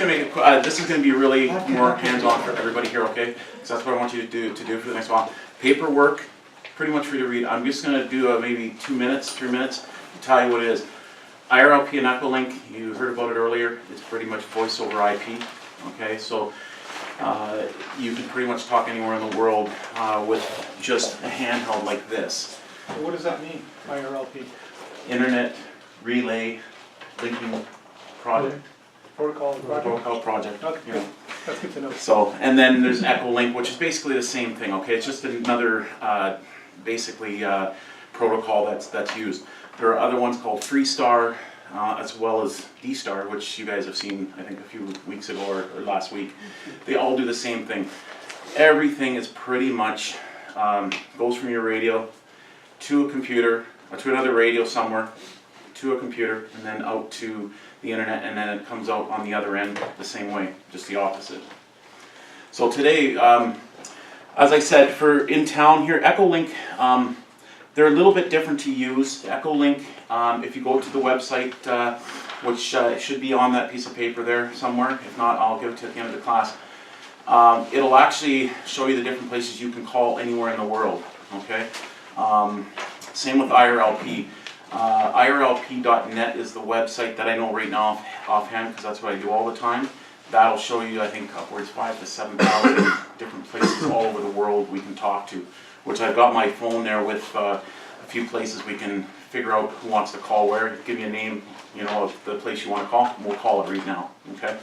gonna make it. This is gonna be really more hands-on for everybody here, okay? So that's what I want you to do for the next while. Paperwork, pretty much free to read. I'm just gonna do maybe 2 minutes, 3 minutes to tell you what it is. IRLP and Echolink, you heard about it earlier. It's pretty much voice over IP. Okay, so you can pretty much talk anywhere in the world with just a handheld like this. So what does that mean, IRLP? Internet Relay Linking Project. Protocol project? Protocol project. Okay, You know. that's good to know. So, and then there's Echolink, which is basically the same thing. Okay, it's just another basically protocol that's used. There are other ones called Freestar, as well as D-Star, which you guys have seen, I think, a few weeks ago or last week. They all do the same thing. Everything is pretty much goes from your radio to a computer, or to another radio somewhere, to a computer, and then out to the internet, and then it comes out on the other end the same way, just the opposite. So today, as I said, for in town here, Echolink, they're a little bit different to use. Echolink, if you go to the website, which should be on that piece of paper there somewhere, if not, I'll give it to you at the end of the class. It'll actually show you the different places you can call anywhere in the world, okay? Same with IRLP. IRLP.net is the website that I know right now offhand, because that's what I do all the time. That'll show you, I think, upwards 5,000 to 7,000 different places all over the world we can talk to. Which I've got my phone there with a few places we can figure out who wants to call where. Give me a name, you know, of the place you want to call, and we'll call it right now. Okay.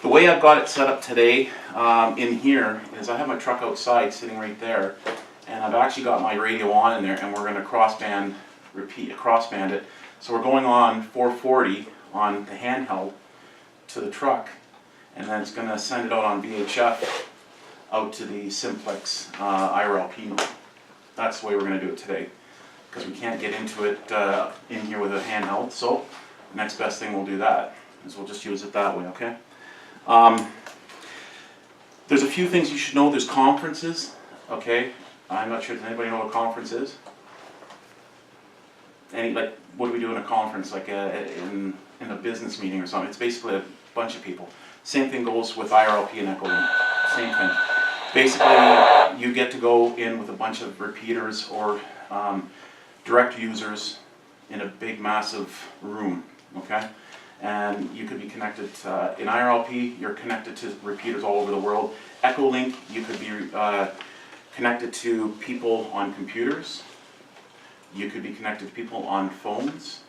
The way I've got it set up today in here is I have my truck outside sitting right there. And I've actually got my radio on in there, and we're going to crossband it. So we're going on 440 on the handheld to the truck, and then it's going to send it out on VHF out to the simplex IRLP node. That's the way we're going to do it today, because we can't get into it in here with a handheld. So the next best thing we'll do that is we'll just use it that way. Okay. There's a few things you should know. There's conferences. Okay. I'm not sure, does anybody know what a conference is? Like, what do we do in a conference, like in a business meeting or something? It's basically a bunch of people. Same thing goes with IRLP and Echolink, same thing. Basically, you get to go in with a bunch of repeaters or direct users in a big, massive room, okay? And you could be connected, in IRLP, you're connected to repeaters all over the world. Echolink, you could be connected to people on computers. You could be connected to people on phones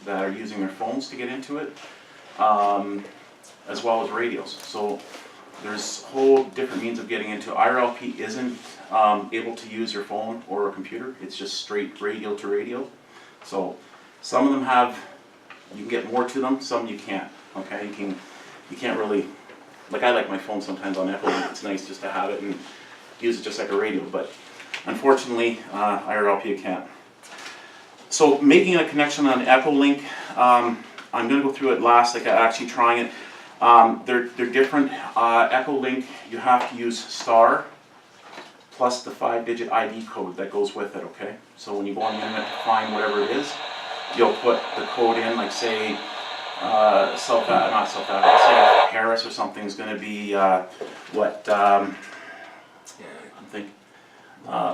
that are using their phones to get into it, as well as radios. So there's whole different means of getting into. IRLP isn't able to use your phone or a computer. It's just straight radio to radio. So some of them have, you can get more to them, some you can't. Okay, you can't really, like I like my phone sometimes on Echolink. It's nice just to have it and use it just like a radio, but unfortunately, IRLP can't. So making a connection on Echolink, I'm going to go through it last, like actually trying it. They're different. Echolink, you have to use star plus the 5-digit ID code that goes with it, okay? So when you go on the internet to find whatever it is, you'll put the code in, like say, not South Africa, say Paris or something is going to be,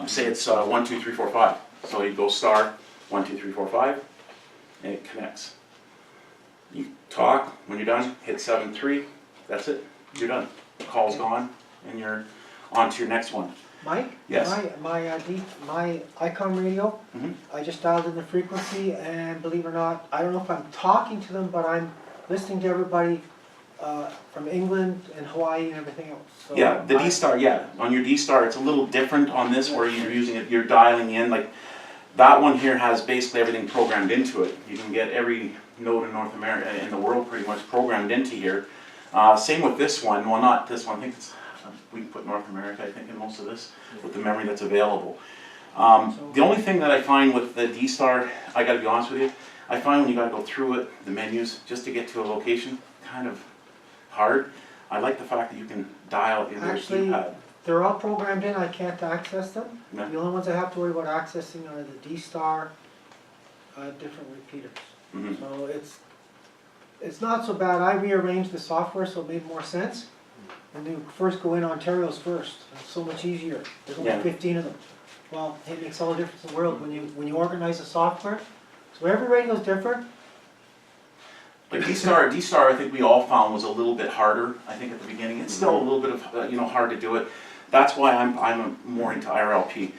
say it's 1, 2, 3, 4, 5. So you go star 1, 2, 3, 4, 5, and it connects. You talk. When you're done, hit 7, 3. That's it. You're done. The call's gone, and you're on to your next one. Mike? Yes. My Icon radio, I just dialed in the frequency, and believe it or not, I don't know if I'm talking to them, but I'm listening to everybody from England and Hawaii and everything else. So yeah, the D-Star, yeah. On your D-Star, it's a little different on this where you're using it, you're dialing in. Like that one here has basically everything programmed into it. You can get every node in North America, in the world pretty much programmed into here. Same with this one. Well, not this one. I think it's, we can put North America, I think, in most of this with the memory that's available. The only thing that I find with the D-Star, I gotta be honest with you, I find when you gotta go through it, the menus, just to get to a location, kind of hard. I like the fact that you can dial in their keypad. They're all programmed in, I can't access them. No. The only ones I have to worry about accessing are the D-Star different repeaters. So it's it's not so bad. I rearranged the software so it made more sense. And you first go in Ontario's first. It's so much easier. There's only Yeah. 15 of them. Well, it makes all the difference in the world when you organize the software. So every radio is different. Like D-Star, I think we all found was a little bit harder, I think at the beginning. It's still a little bit of, hard to do it. That's why I'm more into IRLP.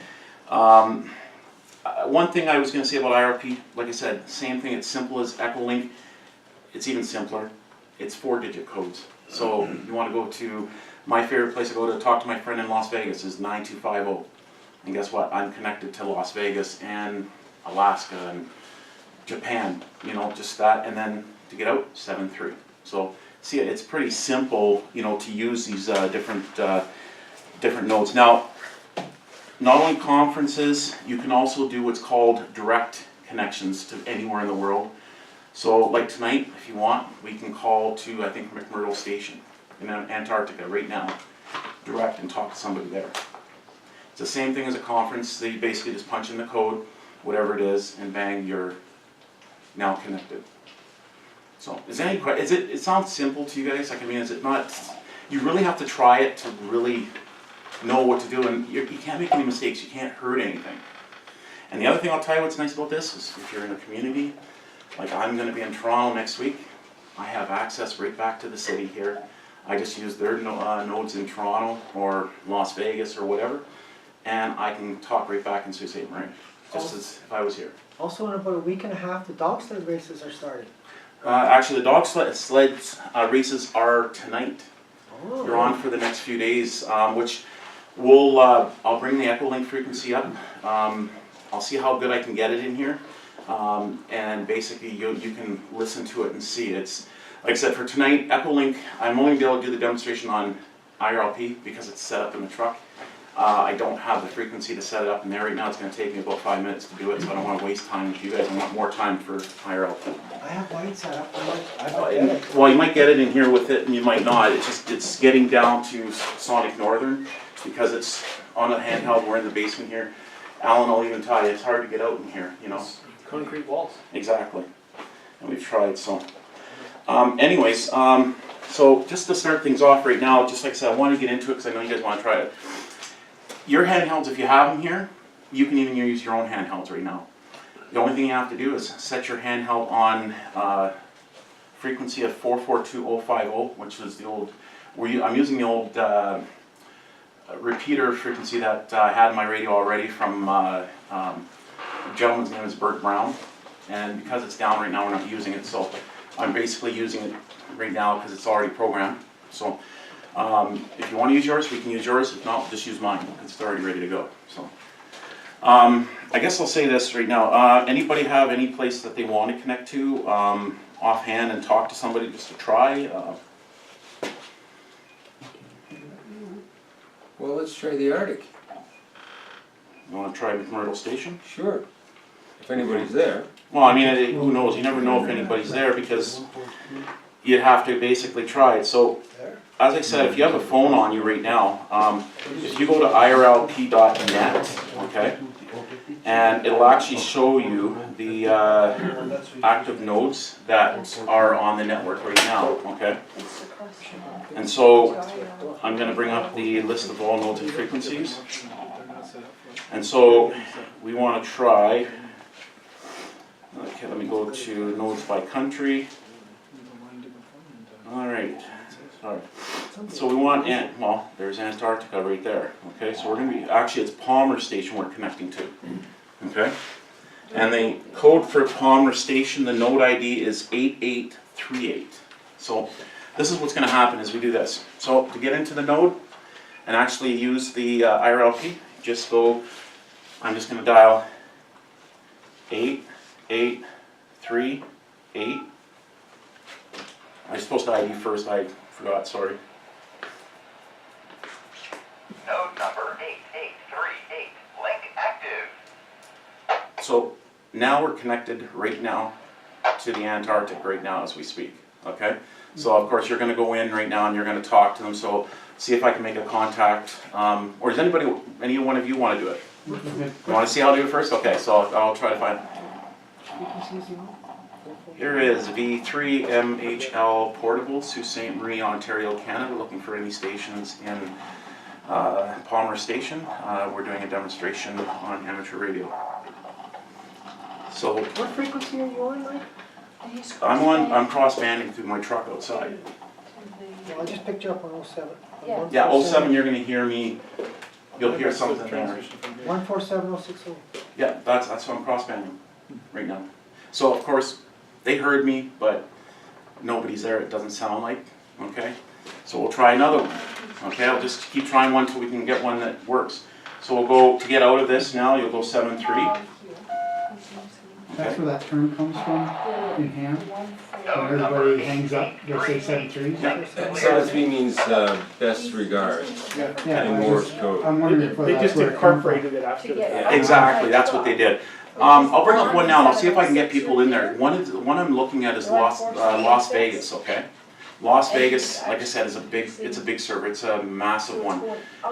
One thing I was gonna say about IRLP, like I said, same thing, it's simple as Echolink. It's even simpler. It's 4-digit codes. So you wanna go to, my favorite place to go to talk to my friend in Las Vegas is 9250. And guess what? I'm connected to Las Vegas and Alaska and Japan, just that, and then to get out, 7-3. So see, it's pretty simple, to use these different nodes. Now, not only conferences, you can also do what's called direct connections to anywhere in the world. So like tonight, if you want, we can call to, I think, McMurdo Station in Antarctica right now, direct, and talk to somebody there. It's the same thing as a conference. They basically just punch in the code, whatever it is, and bang, you're now connected. So, it sounds simple to you guys? Like, I mean, is it not, you really have to try it to really know what to do, and you can't make any mistakes, you can't hurt anything. And the other thing I'll tell you what's nice about this is if you're in a community, like I'm gonna be in Toronto next week, I have access right back to the city here. I just use their nodes in Toronto or Las Vegas or whatever, and I can talk right back in Sault Ste. Marie, just as if I was here. Also, in about a week and a half, the dog sled races are starting. Actually, the dog sled races are tonight. Oh. You're on for the next few days, which we'll, I'll bring the Echolink frequency up. I'll see how good I can get it in here. And basically you can listen to it and see. It's, like I said, for tonight, Echolink, I'm only going to be able to do the demonstration on IRLP because it's set up in the truck. I don't have the frequency to set it up in there right now. It's going to take me about 5 minutes to do it, so I don't want to waste time with you guys. I want more time for IRLP. I have mine set up. I might get it. Well, you might get it in here with it, and you might not. It's getting down to Sonic Northern because it's on a handheld. We're in the basement here. Alan will even tell you it's hard to get out in here. Concrete walls. Exactly, and we've tried. So, anyways, so just to start things off right now, just like I said, I want to get into it because I know you guys want to try it. Your handhelds, if you have them here, you can even use your own handhelds right now. The only thing you have to do is set your handheld on frequency of 442050, which is the old, I'm using the old repeater frequency that I had in my radio already from, the gentleman's name is Bert Brown, and because it's down right now, we're not using it, so I'm basically using it right now because it's already programmed. So. If you want to use yours, we can use yours. If not, just use mine because it's already ready to go. So, I guess I'll say this right now. Anybody have any place that they want to connect to offhand and talk to somebody just to try? Well, let's try the Arctic. You want to try McMurdo Station? Sure. If anybody's there. Well, I mean, who knows? You never know if anybody's there because you'd have to basically try it. So. As I said, if you have a phone on you right now, if you go to irlp.net, okay, and it'll actually show you the active nodes that are on the network right now, okay? And so I'm going to bring up the list of all nodes and frequencies. And so we want to try, okay, let me go to nodes by country. All right. So we want, well, there's Antarctica right there, okay? So we're going to be, actually it's Palmer Station we're connecting to, okay? And the code for Palmer Station, the node ID is 8838. So this is what's going to happen as we do this. So to get into the node and actually use the IRLP, just go, I'm just going to dial 8838. I'm supposed to ID first, I forgot, sorry. Node number 8838, link active. So now we're connected right now to the Antarctic right now as we speak, okay? So of course you're going to go in right now and you're going to talk to them, so see if I can make a contact, or does any one of you want to do it? You want to see how to do it first? Okay, so I'll try to find. Here is V3 MHL Portable, Sault Ste. Marie, Ontario, Canada, looking for any stations in Palmer Station. We're doing a demonstration on amateur radio. So What frequency are you on, Mike? I'm cross banding through my truck outside. Well, I just picked you up on 07. Yeah. Yeah, 07, you're gonna hear me, you'll hear That's the something there. transition from here. 147060. Yeah, that's what I'm cross banding right now. So of course, they heard me, but nobody's there, it doesn't sound like, okay? So we'll try another one, okay? I'll just keep trying one until we can get one that works. So we'll go, to get out of this now, you'll go 7.3. That's where that term comes from, in ham, when everybody hangs up, they'll say 7.3. Yeah. 7.3 means best regards Yeah. Yeah, in I Morse just- code. I'm wondering if They that's just where it comes from. incorporated it after the fact. Exactly, that's what they did. I'll bring up one now and I'll see if I can get people in there. One I'm looking at is Las Vegas, okay? Las Vegas, like I said, it's a big server, it's a massive one.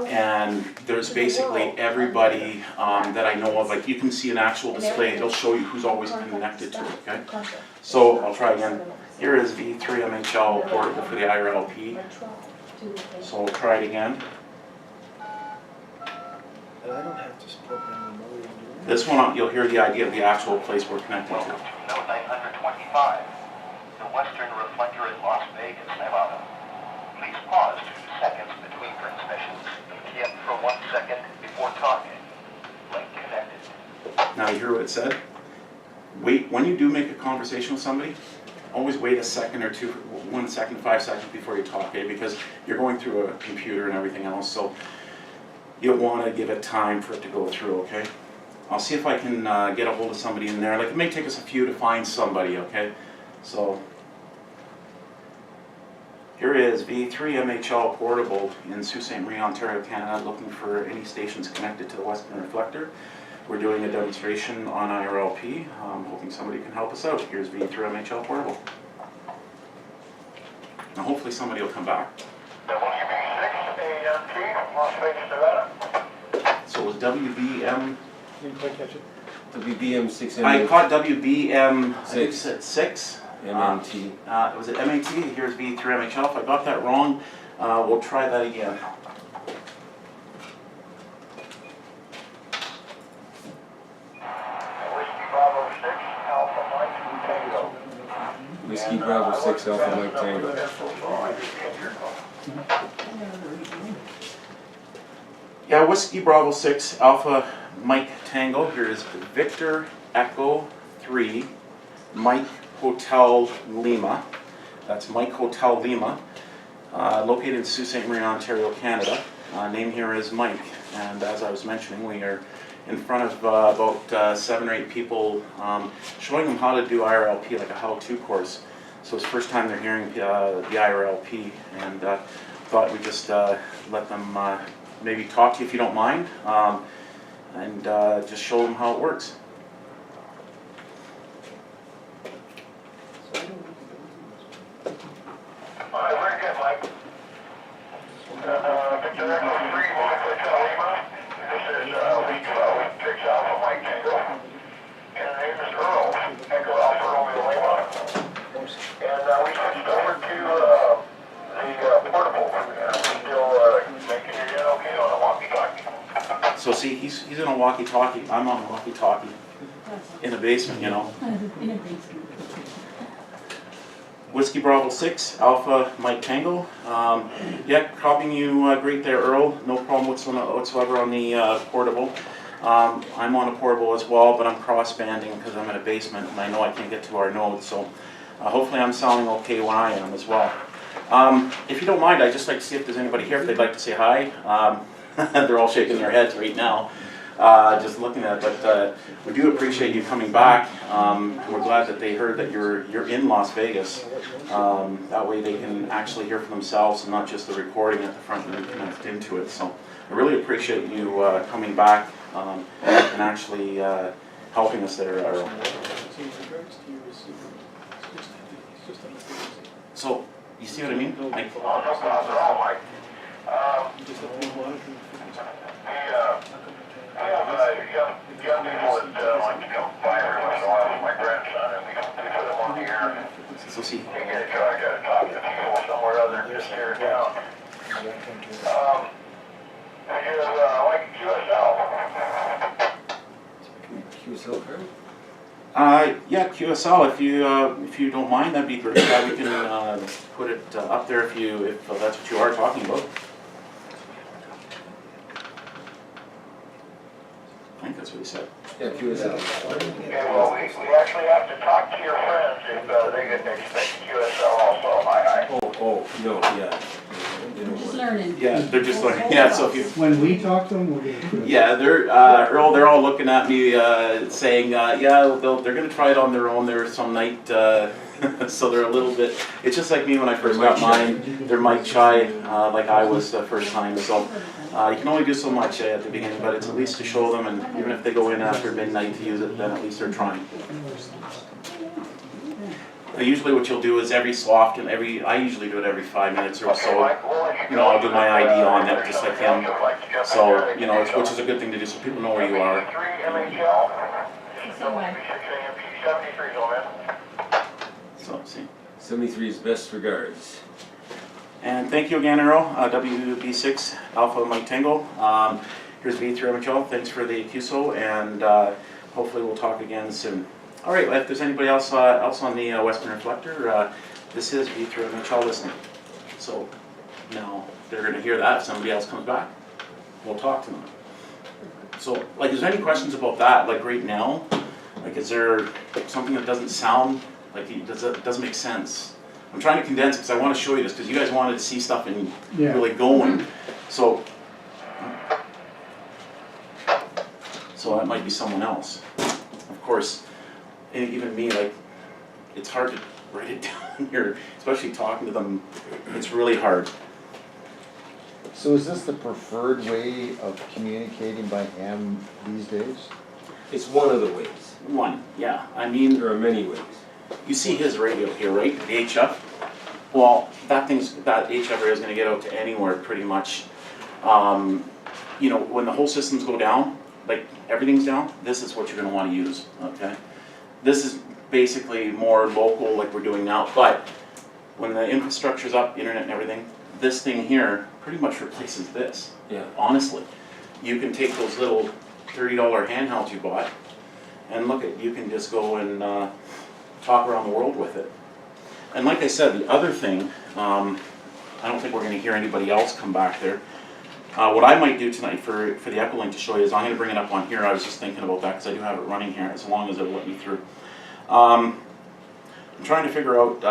And there's basically everybody that I know of, like you can see an actual display, it'll show you who's always connected to it, okay? So I'll try again. Here is V3 MHL portable for the IRLP. So we'll try it again. And I don't have to program the motor, do I? This one, you'll hear the idea of the actual place we're connected Welcome to. to Note 925, the Western Reflector in Las Vegas, Nevada. Please pause 2 seconds between transmissions and key up for 1 second before talking. Link connected. Now you hear what it said? Wait, when you do make a conversation with somebody, always wait a second or two, 1 second, 5 seconds before you talk, okay? Because you're going through a computer and everything else, so you'll want to give it time for it to go through, okay? I'll see if I can get a hold of somebody in there. Like, it may take us a few to find somebody, okay? So, here is V3 MHL Portable in Sault Ste. Marie, Ontario, Canada, looking for any stations connected to the Western Reflector. We're doing a demonstration on IRLP. I'm hoping somebody can help us out. Here's V3 MHL Portable. Now, hopefully somebody will come back. WB6 AMT, Las Vegas, Nevada. So it was WBM. Didn't quite catch it. WBM 6 I caught WBM I think Six. it's 6. MNT. Was it MAT? Here's V3 MHL. If I got that wrong, we'll try that again. Whiskey Bravo 6, Alpha Mike Tango. Whiskey Bravo 6 Alpha Mike Tango. Yeah, Whiskey Bravo 6 Alpha Mike Tango. Here is Victor Echo 3 Mike Hotel Lima. That's Mike Hotel Lima. Located in Sault Ste. Marie, Ontario, Canada. Name here is Mike. And as I was mentioning, we are in front of about 7 or 8 people, showing them how to do IRLP, like a how-to course. So it's the first time they're hearing the IRLP, and thought we'd just let them maybe talk to you if you don't mind, and just show them how it works. Alright, very good, Mike. Victor Echo 3, Mike Hotel Lima. This is week 6 Alpha Mike Tango. And the name is Earl, Echo Alpha Romeo Lima. And we switched over to the portable. We're still making it in okay on a walkie-talkie. So see, he's in a walkie-talkie, I'm on a walkie-talkie, in the basement, you know. Whiskey Bravo 6, Alpha Mike Tango. Yeah, copying you great there, Earl. No problem whatsoever on the portable. I'm on a portable as well, but I'm cross-banding because I'm in a basement and I know I can't get to our nodes, so hopefully I'm sounding okay when I am as well. If you don't mind, I'd just like to see if there's anybody here if they'd like to say hi. They're all shaking their heads right now, just looking at it, but we do appreciate you coming back. We're glad that they heard that you're in Las Vegas. That way they can actually hear for themselves and not just the recording at the front and connect into it. So I really appreciate you coming back and actually helping us there, Earl. So, you see what I mean? Like, No problem at all, Mike. Just have to be monitoring the frequency. I have young people that like to come by every once in a while with my grandson, and we put them on the air So see, I gotta talk to people somewhere other than just here in town. Because, like QSL. QSL card? yeah, QSL, if you don't mind, that'd be great. We can put it up there if that's what you are talking about. I think that's what he said. Yeah, QSL. Yeah, well, we actually have to talk to your friends if they expect QSL also. Oh, no, yeah. They don't Just want- learning. Yeah, they're just learning. Yeah, so if you. When we talk to them, we'll get it. Yeah, Earl, they're all looking at me, saying, yeah, they're gonna try it on their own there some night, so they're a little bit, it's just like me when I first got mine, they're mic shy, like I was the first time, so, you can only do so much at the beginning, but it's at least to show them, and even if they go in after midnight to use it, then at least they're trying. Usually what you'll do is every so often, I usually do it every 5 minutes or so, you know, I'll do my ID on it, just like him. So, you know, which is a good thing to do, so people know where you are. So, see. 73's best regards. And thank you again, Earl, WB6 Alpha Mike Tango. Here's V3MHL, thanks for the QSO, and hopefully we'll talk again soon. All right, if there's anybody else on the Western Reflector, this is V3MHL listening. So now they're going to hear that. If somebody else comes back, we'll talk to them. So, like, is there any questions about that? Like right now, like, is there something that doesn't sound like it doesn't make sense? I'm trying to condense because I want to show you this because you guys wanted to see stuff and really going. So that might be someone else. Of course, even me, like, it's hard to write it down here, especially talking to them. It's really hard. So is this the preferred way of communicating by ham these days? It's one of the ways. One, yeah. I mean, There are many ways. you see his radio here, right? The HF. Well, that HF radio is going to get out to anywhere pretty much. You know, when the whole systems go down, like everything's down, this is what you're going to want to use. Okay. This is basically more local, like we're doing now. But when the infrastructure's up, internet and everything, this thing here pretty much replaces this. Yeah. Honestly, you can take those little $30 handhelds you bought, and look at, you can just go and talk around the world with it. And like I said, the other thing, I don't think we're going to hear anybody else come back there. What I might do tonight for the Echolink to show you is I'm going to bring it up on here. I was just thinking about that because I do have it running here as long as it'll let me through. I'm trying to figure out,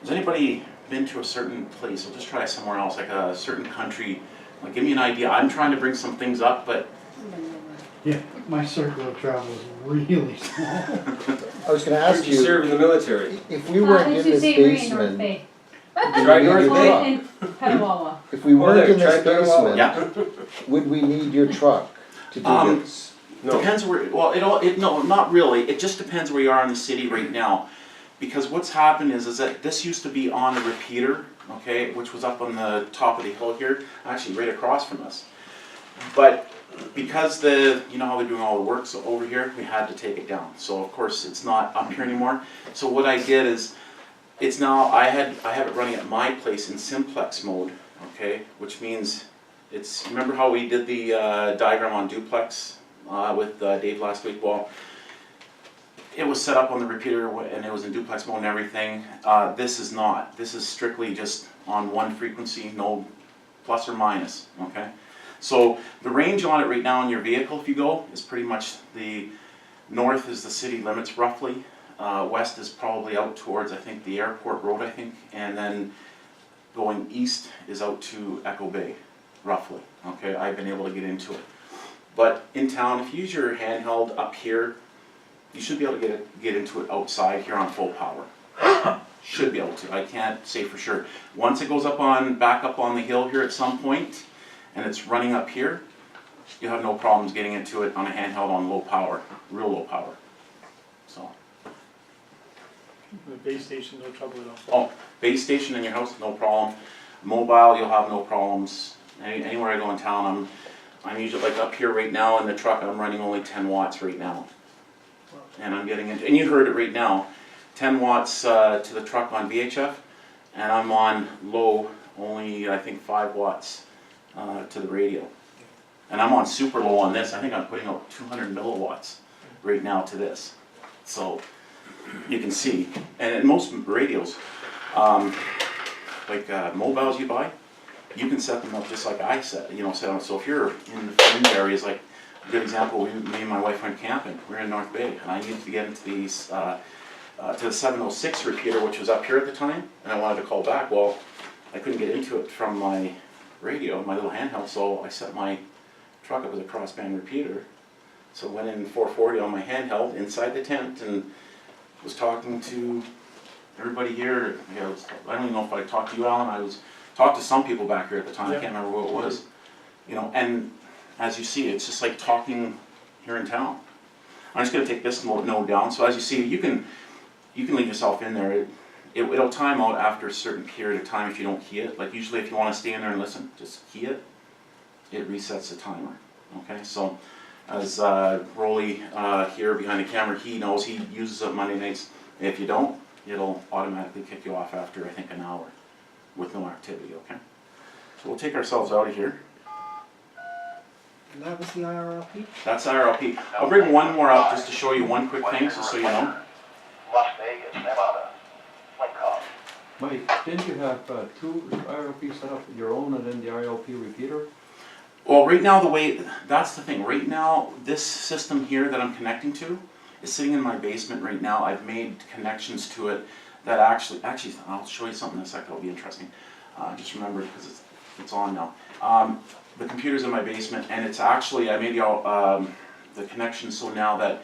has anybody been to a certain place? I'll just try somewhere else, like a certain country. Like, give me an idea. I'm trying to bring some things up, but Yeah, my circle of travel is really small. I was gonna ask You serve in the military. if we weren't in this basement, Try would we North need your Bay. truck? Petawawa. If we weren't in Try this Petawawa. basement, yeah. would we need your truck to do this? No. Depends where, well, no, not really. It just depends where you are in the city right now. Because what's happened is that this used to be on a repeater, okay, which was up on the top of the hill here, actually right across from us. But because you know how they're doing all the work, so over here, we had to take it down. So of course, it's not up here anymore. So what I did is, it's now, I have it running at my place in simplex mode, okay, which means remember how we did the diagram on duplex with Dave last week? Well, it was set up on the repeater and it was in duplex mode and everything. This is not. This is strictly just on one frequency, no plus or minus, okay? So the range on it right now in your vehicle, if you go, is pretty much the north is the city limits roughly. West is probably out towards, I think, the airport road, I think, and then going east is out to Echo Bay, roughly, okay? I've been able to get into it. But in town, if you use your handheld up here, you should be able to get into it outside here on full power. Should be able to, I can't say for sure. Once it goes back up on the hill here at some point, and it's running up here, you have no problems getting into it on a handheld on low power, real low power. So. The base station, no trouble at all. Oh, base station in your house, no problem. Mobile, you'll have no problems. Anywhere I go in town, I'm usually like up here right now in the truck. I'm running only 10 watts right now, and I'm getting into. And you heard it right now. 10 watts to the truck on VHF, and I'm on low, only I think 5 watts to the radio. And I'm on super low on this. I think I'm putting out 200 milliwatts right now to this. So you can see, and in most radios, like mobiles you buy, you can set them up just like I set them. So if you're in the fringe areas, like a good example, me and my wife went camping. We were in North Bay, and I needed to get into these to the 706 repeater, which was up here at the time, and I wanted to call back. Well, I couldn't get into it from my radio, my little handheld, so I set my truck up as a crossband repeater. So went in 440 on my handheld inside the tent and was talking to everybody here. I don't even know if I talked to you, Alan. I was talked to some people back here at the time. I can't remember who it was. And as you see, it's just like talking here in town. I'm just going to take this node down. So as you see, you can leave yourself in there. It'll time out after a certain period of time if you don't key it. Like usually if you want to stay in there and listen, just key it. It resets the timer. Okay, so as Rolly here behind the camera, he knows he uses it Monday nights. If you don't, it'll automatically kick you off after I think an hour with no activity. Okay, so we'll take ourselves out of here. And that was the IRLP? That's IRLP. I'll bring one more up just to show you one quick thing, just so you know. Las Vegas, Nevada. Flight call. Mike, didn't you have two IRLP set up, your own and then the IRLP repeater? Well, right now that's the thing. Right now, this system here that I'm connecting to is sitting in my basement right now. I've made connections to it that actually, I'll show you something in a sec that'll be interesting. Just remember because it's on now. The computer's in my basement, and it's actually, I made the connection so now that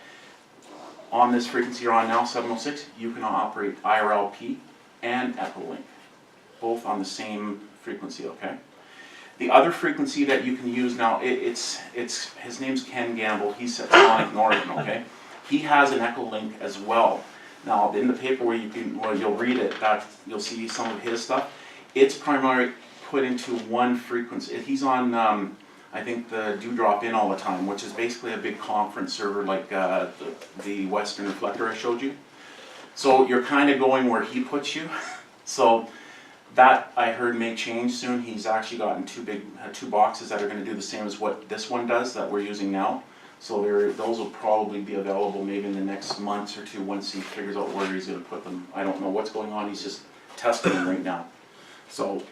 on this frequency you're on now, 706, you can operate IRLP and Echolink, both on the same frequency, okay? The other frequency that you can use now, his name's Ken Gamble, he's at Sonic Norton, okay? He has an Echolink as well. Now, in the paper where you'll read it, you'll see some of his stuff. It's primarily put into one frequency. He's on, I think, the Dewdrop In all the time, which is basically a big conference server like the Western Reflector I showed you. So you're kind of going where he puts you. So that I heard may change soon. He's actually gotten two boxes that are going to do the same as what this one does that we're using now. So those will probably be available maybe in the next month or two once he figures out where he's going to put them. I don't know what's going on. He's just testing them right now. So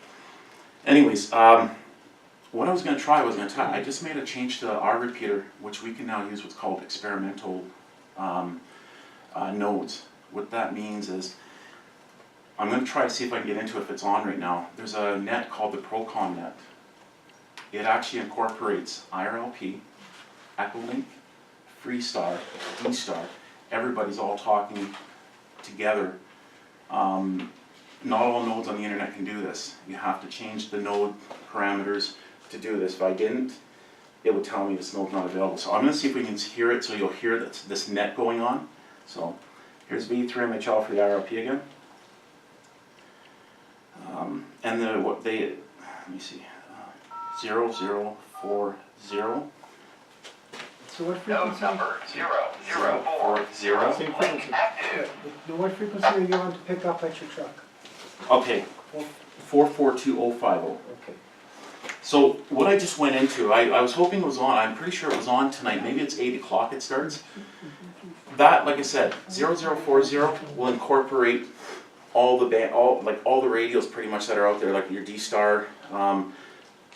anyways, what I was going to try I just made a change to our repeater, which we can now use what's called experimental nodes. What that means is, I'm going to try to see if I can get into it if it's on right now. There's a net called the Procon net. It actually incorporates IRLP, Echolink, Freestar, D-Star. Everybody's all talking together. Not all nodes on the internet can do this. You have to change the node parameters to do this. If I didn't, it would tell me this node's not available. So I'm going to see if we can hear it so you'll hear this net going on. So here's V3MHL for the IRLP again. And let me see, 0040. So what Node frequency? number 004. Same Link frequency. active. What frequency are you on to pick up at your truck? Okay, 442050. Okay. So what I just went into, I was hoping it was on. I'm pretty sure it was on tonight. Maybe it's 8 o'clock it starts. That, like I said, 0040 will incorporate all the radios pretty much that are out there, like your D-Star.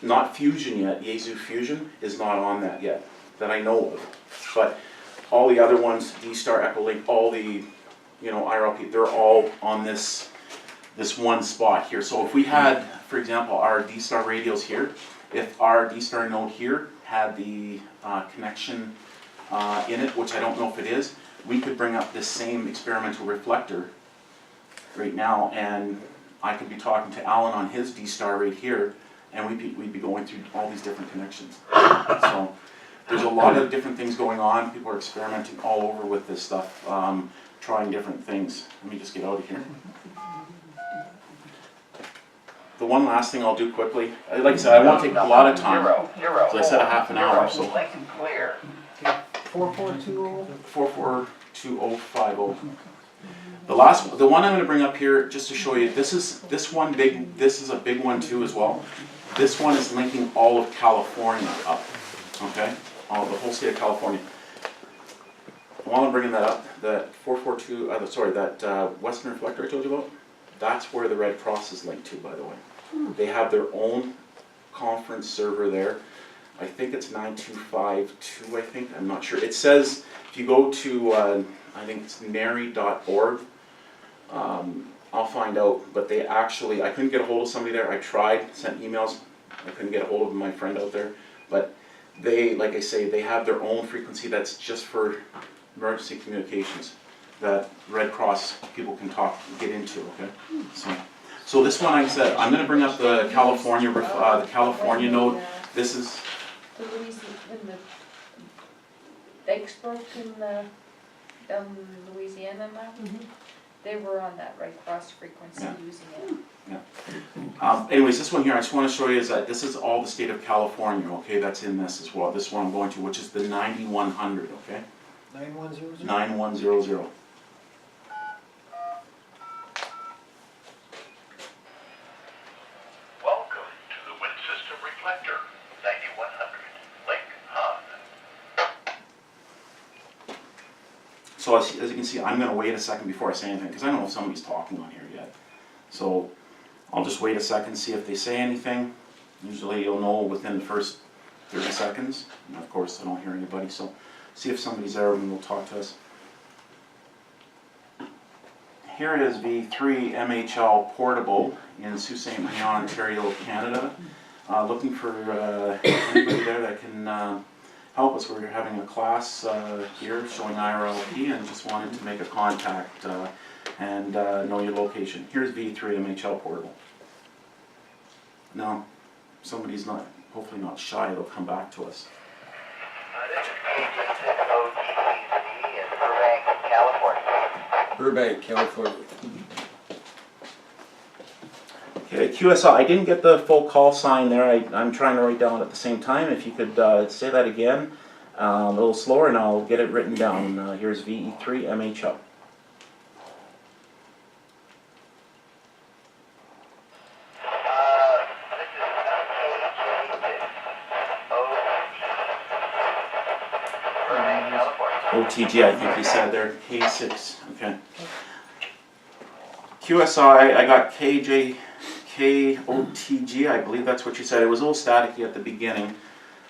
Not Fusion yet. Yaesu Fusion is not on that yet, that I know of. But all the other ones, D-Star, Echolink, all the IRLP, they're all on this one spot here. So if we had, for example, our D-Star radios here, if our D-Star node here had the connection in it, which I don't know if it is, we could bring up this same experimental reflector right now, and I could be talking to Alan on his D-Star right here, and we'd be going through all these different connections. So there's a lot of different things going on. People are experimenting all over with this stuff, trying different things. Let me just get out of here. The one last thing I'll do quickly, like I said, I won't take a lot of time. So I said a half an hour, so. Link clear. 4420? 442050. The one I'm gonna bring up here, just to show you, this is a big one too as well. This one is linking all of California up, okay? The whole state of California. While I'm bringing that up, that 442, that Western Reflector I told you about, that's where the Red Cross is linked to, by the way. They have their own conference server there. I think it's 9252, I think, I'm not sure. It says, if you go to, I think it's nary.org, I'll find out, but they actually, I couldn't get a hold of somebody there. I tried, sent emails, I couldn't get a hold of my friend out there, but they, like I say, they have their own frequency that's just for emergency communications that Red Cross people can get into, okay? So this one, like I said, I'm gonna bring up the California node. This is, The Vicksburg in down Louisiana now, they were on that Red Cross frequency using it. anyways, this one here, I just wanna show you is that this is all the state of California, okay? That's in this as well, this one I'm going to, which is the 9100, okay? 9100? 9100. Welcome to the Wind System Reflector, 9100, Lake Han. So as you can see, I'm gonna wait a second before I say anything, because I don't know if somebody's talking on here yet. So I'll just wait a second, see if they say anything. Usually you'll know within the first 30 seconds. And of course, I don't hear anybody, so see if somebody's there and will talk to us. Here is V3 MHL Portable in Sault Ste. Marie, Ontario, Canada. Looking for anybody there that can help us. We're having a class here showing IRLP and just wanted to make a contact and know your location. Here's V3 MHL Portable. Now, somebody's not, hopefully not shy, they'll come back to us. This is KJ6OTCZ in Burbank, California. Burbank, California. Okay, QSL, I didn't get the full call sign there. I'm trying to write down at the same time. If you could say that again a little slower and I'll get it written down. Here's VE3 MHL. OTG, I think he said there, K6, okay. QSI, I got KOTG, I believe that's what you said. It was a little staticky at the beginning.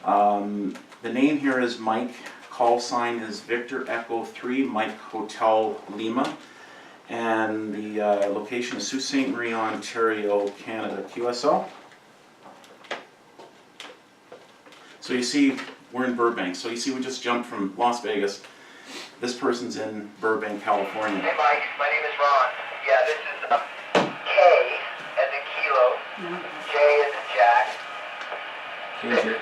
The name here is Mike, call sign is Victor Echo 3, Mike Hotel Lima. And the location is Sault Ste. Marie, Ontario, Canada. QSL. So you see, we're in Burbank. So you see, we just jumped from Las Vegas. This person's in Burbank, California. Hey Mike, my name is Ron. Yeah, this is K as in Kilo, J as in Jack, KJ.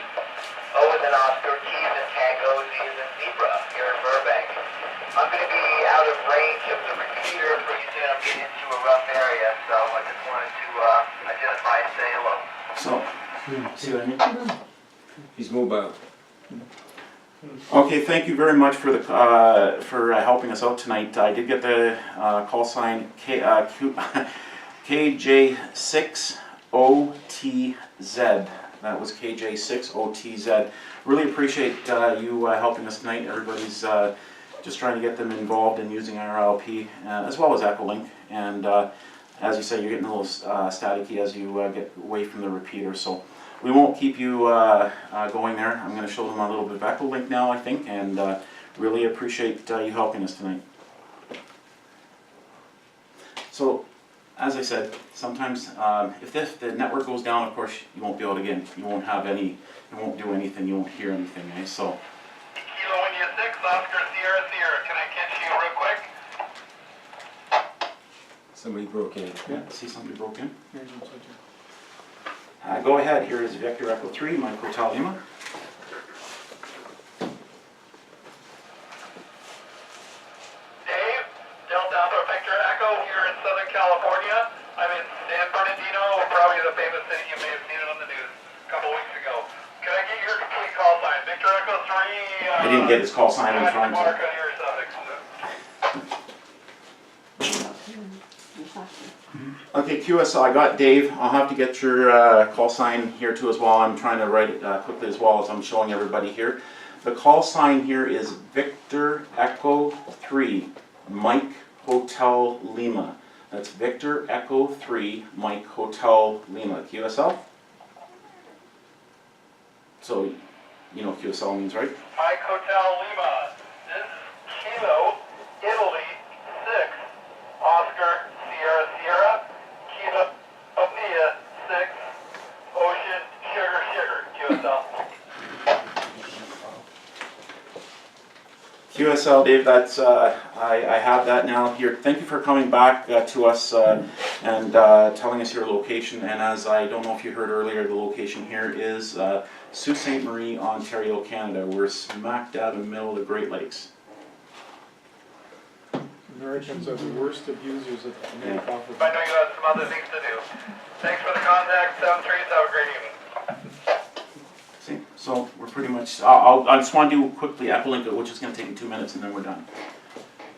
O as in Oscar, T as in Tango, Z as in Zebra here in Burbank. I'm going to be out of range of the repeater pretty soon. I'm getting into a rough area, so I just wanted to identify and say hello. So, see what I mean? He's mobile. Okay, thank you very much for the helping us out tonight. I did get the call sign KJ6OTZ. That was KJ6OTZ. Really appreciate you helping us tonight. Everybody's just trying to get them involved in using IRLP as well as Echolink. And as you said, you're getting a little staticky as you get away from the repeater. So we won't keep you going there. I'm going to show them a little bit of Echolink now, I think, and really appreciate you helping us tonight. So, as I said, sometimes if the network goes down, of course, you won't be able to get, you won't have any, you won't do anything, you won't hear anything, eh? So. Kilo India 6, Oscar Sierra Sierra. Can I catch you real quick? Somebody broke in. Yeah, see somebody broke in. Go ahead, here is Victor Echo 3, Mike Hotel Lima. Dave, Delta Alpha Victor Echo here in Southern California. I'm in San Bernardino, probably the famous city you may have seen it on the news a couple weeks ago. Can I get your complete call sign? Victor Echo 3. I didn't get his call sign, I'm trying Mark to. on your suffix. Okay, QSL, I got Dave. I'll have to get your call sign here too as well. I'm trying to write it quickly as well as I'm showing everybody here. The call sign here is Victor Echo 3, Mike Hotel Lima. That's Victor Echo 3, Mike Hotel Lima. QSL? So, you know what QSL means, right? Mike Hotel Lima, this is Kilo, Italy, 6, Oscar, Sierra, Sierra, Kilo, Mia, 6, Ocean, Sugar, QSL. QSL, Dave, that's, I have that now here. Thank you for coming back to us and telling us your location. And as I don't know if you heard earlier, the location here is Sault Ste. Marie, Ontario, Canada. We're smack dab in the middle of the Great Lakes. Americans are the worst abusers of Canadian coffee. I know you have some other things to do. Thanks for the contact, 73s, have a great evening. See, so we're pretty much, I just want to do quickly Epilink, which is going to take me 2 minutes and then we're done.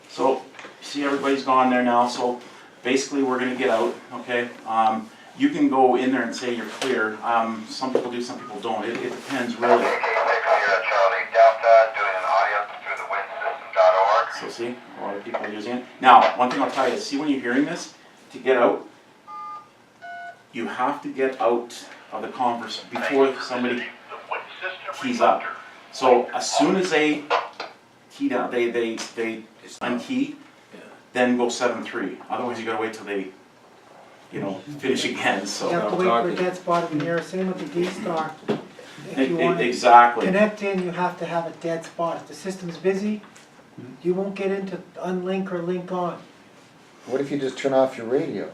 So, see everybody's gone there now, so basically we're going to get out, okay? You can go in there and say you're clear. Some people do, some people don't. It depends really. Charlie Delta, doing an audio through the windsystem.org. So see, a lot of people are using it. Now, one thing I'll tell you is, see when you're hearing this, to get out, you have to get out of the converse before somebody keys up. So as soon as they key down, they unkey, then go 7-3. Otherwise you gotta wait till they, you know, finish again, so. You have to wait for a dead spot in the air, same with the D-Star. If you want to Exactly. connect in, you have to have a dead spot. If the system's busy, you won't get into unlink or link on. What if you just turn off your radio?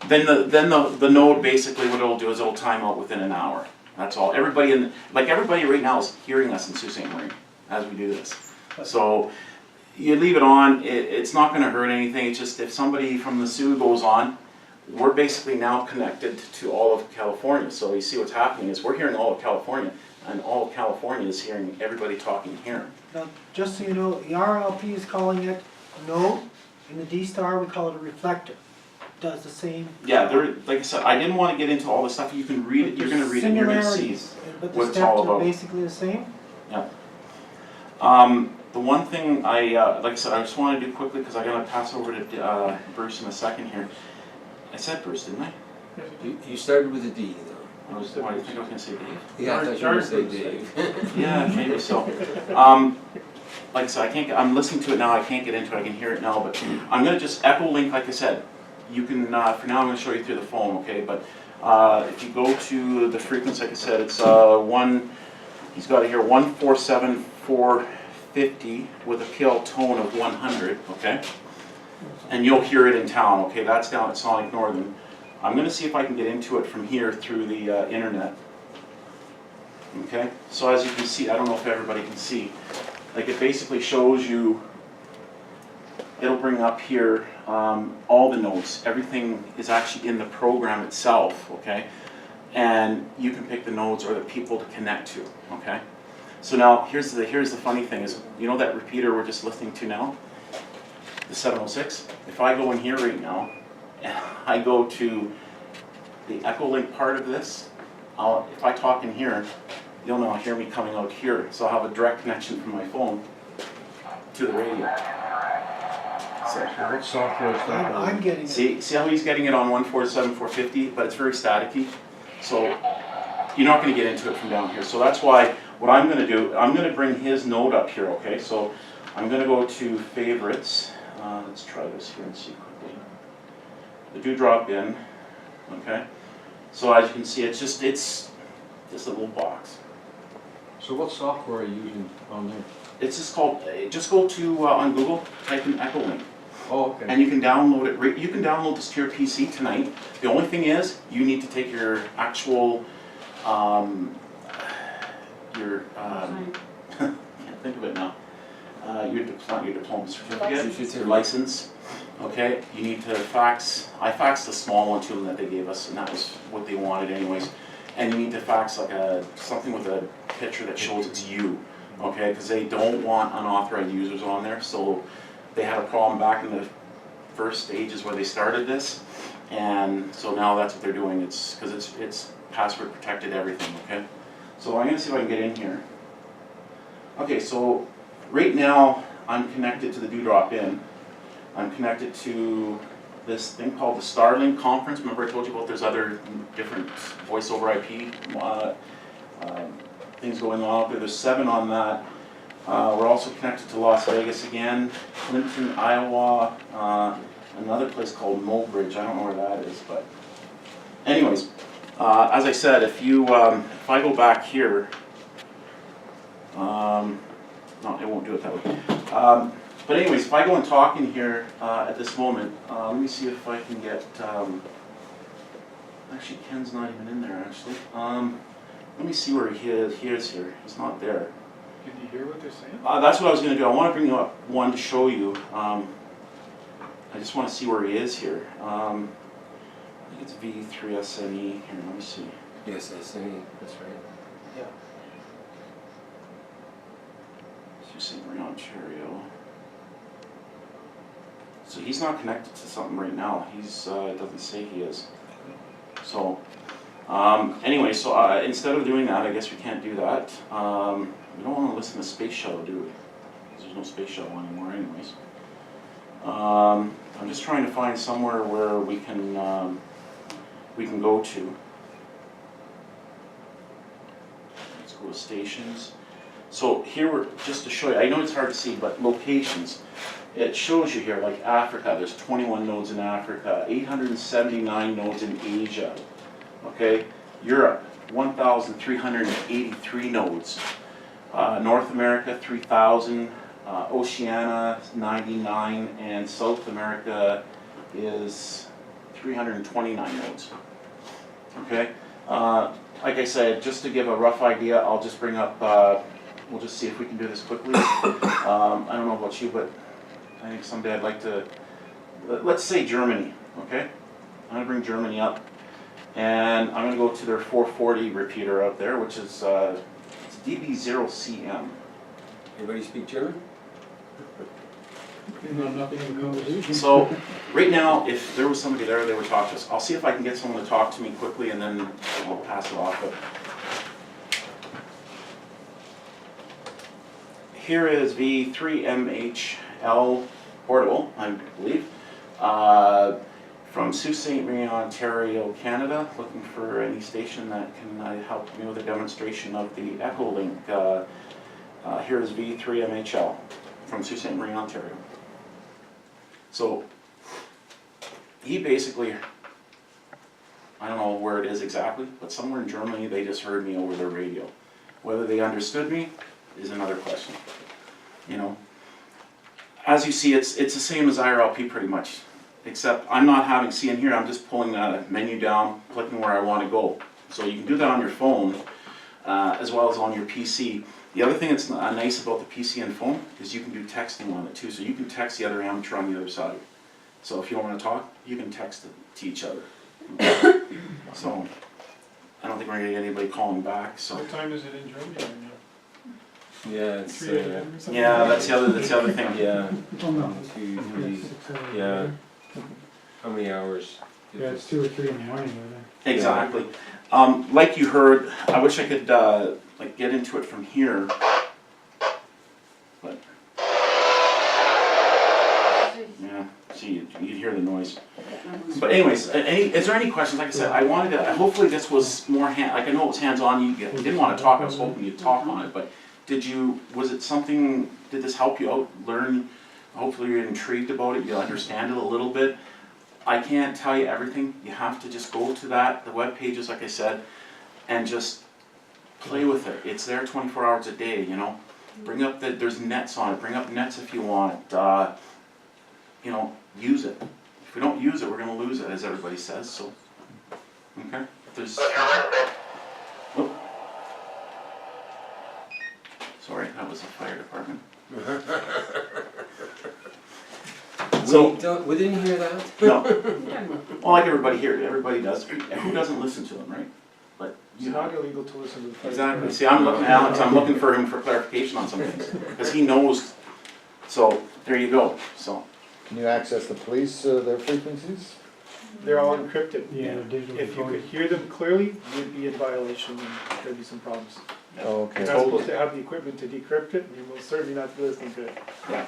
Then the node basically what it'll do is it'll time out within an hour. That's all. Everybody everybody right now is hearing us in Sault Ste. Marie as we do this. So you leave it on. It's not going to hurt anything. It's just if somebody from the Sioux goes on, we're basically now connected to all of California. So you see what's happening is we're hearing all of California, and all of California is hearing everybody talking here. Now, just so you know, the RLP is calling it node. In the D-Star, we call it a reflector. Does the same. Yeah, there. Like I said, I didn't want to get into all this stuff. You can read it. You're going to read it. You're going to see But what the it's all steps are about. basically the same? Yeah. The one thing like I said, I just want to do quickly because I'm going to pass over to Bruce in a second here. I said Bruce, didn't I? You started with a D though. Why do you think I was going to say Dave? Yeah, I thought you were going to say Dave. Yeah, maybe so. Like I said, I can't get, I'm listening to it now. I can't get into it. I can hear it now, but I'm going to just echo link. Like I said, you can. For now, I'm going to show you through the phone, okay? But if you go to the frequency, like I said, it's one. He's got it here, 147,450 with a PL tone of 100, okay? And you'll hear it in town, okay? That's down at Sonic Northern. I'm going to see if I can get into it from here through the internet. Okay, so as you can see, I don't know if everybody can see, like it basically shows you, it'll bring up here all the notes. Everything is actually in the program itself, okay? And you can pick the nodes or the people to connect to, okay? So now, here's the funny thing is, you know that repeater we're just listening to now? The 706? If I go in here right now, and I go to the Echolink part of this, if I talk in here, you'll now hear me coming out here. So I'll have a direct connection from my phone to the radio. So, What software is that? I'm getting it. see how he's getting it on 147,450, but it's very staticky. So you're not going to get into it from down here. So that's why what I'm going to do, I'm going to bring his node up here, okay? So I'm going to go to favorites. Let's try this here and see quickly. The drop in, okay? So as you can see, it's just a little box. So what software are you using on there? It's just called, just go to, on Google, type in Echolink. Oh, okay. And you can download it, you can download this to your PC tonight. The only thing is, you need to take your actual, can't think of it now. Your diploma certificate, your license, okay? You need to fax, I faxed the small one to them that they gave us, and that was what they wanted anyways. And you need to fax like something with a picture that shows it's you, okay? Because they don't want unauthorized users on there, so they had a problem back in the first stages where they started this, And so now that's what they're doing, it's, cause it's password protected everything, okay? So I'm gonna see if I can get in here. Okay, so right now, I'm connected to the Dewdrop Inn. I'm connected to this thing called the Starlink conference. Remember I told you about there's other different voice over IP things going on out there. There's 7 on that. We're also connected to Las Vegas again, Clinton, Iowa, another place called Mulbridge. I don't know where that is, but anyways, as I said, if I go back here, no, it won't do it that way. But anyways, if I go and talk in here at this moment, let me see if I can get, actually Ken's not even in there actually. Let me see where he is here. He's not there. Can you hear what they're saying? That's what I was going to do. I want to bring you up one to show you. I just want to see where he is here. I think it's V3SNE. Here, let me see. Yes, I see, that's right. Yeah. Sault Ste. Marie, Ontario. So he's not connected to something right now. He's it doesn't say he is. So anyway, so instead of doing that, I guess we can't do that. We don't want to listen to Space Shuttle, do we? Because there's no Space Shuttle anymore, anyways. I'm just trying to find somewhere where we can go to. Let's go to stations. So here we're, just to show you, I know it's hard to see, but locations. It shows you here, like Africa, there's 21 nodes in Africa, 879 nodes in Asia, okay? Europe, 1,383 nodes. North America, 3,000, Oceania, 99, and South America is 329 nodes, okay? Like I said, just to give a rough idea, I'll just bring up, we'll just see if we can do this quickly. I don't know about you, but I think someday I'd like to, let's say Germany, okay? I'm gonna bring Germany up, and I'm gonna go to their 440 repeater out there, which is it's DB0CM. Everybody speak German? You know nothing in the conversation. So, right now, if there was somebody there, they would talk to us. I'll see if I can get someone to talk to me quickly, and then I'll pass it off. But here is V3MHL portable, I believe, from Sault Ste. Marie, Ontario, Canada, looking for any station that can help me with a demonstration of the Echolink. Here is V3MHL from Sault Ste. Marie, Ontario. So he basically, I don't know where it is exactly, but somewhere in Germany they just heard me over their radio. Whether they understood me is another question. You know, as you see, it's the same as IRLP pretty much, except I'm not having, see in here, I'm just pulling the menu down, clicking where I want to go. So you can do that on your phone as well as on your PC. The other thing that's nice about the PC and phone is you can do texting on it too. So you can text the other amateur on the other side. So if you don't want to talk, you can text it to each other. So I don't think we're going to get anybody calling back. So What time is it in Germany right now? Yeah, it's, 3 a.m. or something? yeah, that's the other thing. yeah, Oh, no. 2, 3, 6 hours. yeah. How many hours? Yeah, it's 2 or 3 in the morning, isn't it? Exactly. Like you heard, I wish I could like get into it from here, but yeah, see, you hear the noise. But anyways, is there any questions? Like I said, I wanted to, hopefully this was more like I know it was hands-on, you didn't want to talk, I was hoping you'd talk on it, but was it something, did this help you out, learn, hopefully you're intrigued about it, you understand it a little bit? I can't tell you everything, you have to just go to the web pages, like I said, and just play with it. It's there 24 hours a day, you know. Bring up there's nets on it, bring up nets if you want, you know, use it. If we don't use it, we're going to lose it, as everybody says, so, okay. There's, oh. Sorry, that was the fire department. So, We didn't hear that? no. Well, like everybody here, everybody does. Who doesn't listen to them, right? But It's not illegal to listen to the fire exactly. department. See, I'm looking at Alex. I'm looking for him for clarification on some things because he knows. So there you go. So Can you access the police, their frequencies? They're all encrypted. Yeah, they're digitally If you could coded. hear them clearly, you'd be in violation and there'd be some problems. Oh, okay. You're not supposed to have the equipment to decrypt it, and you're most certainly not listening to it. Yeah.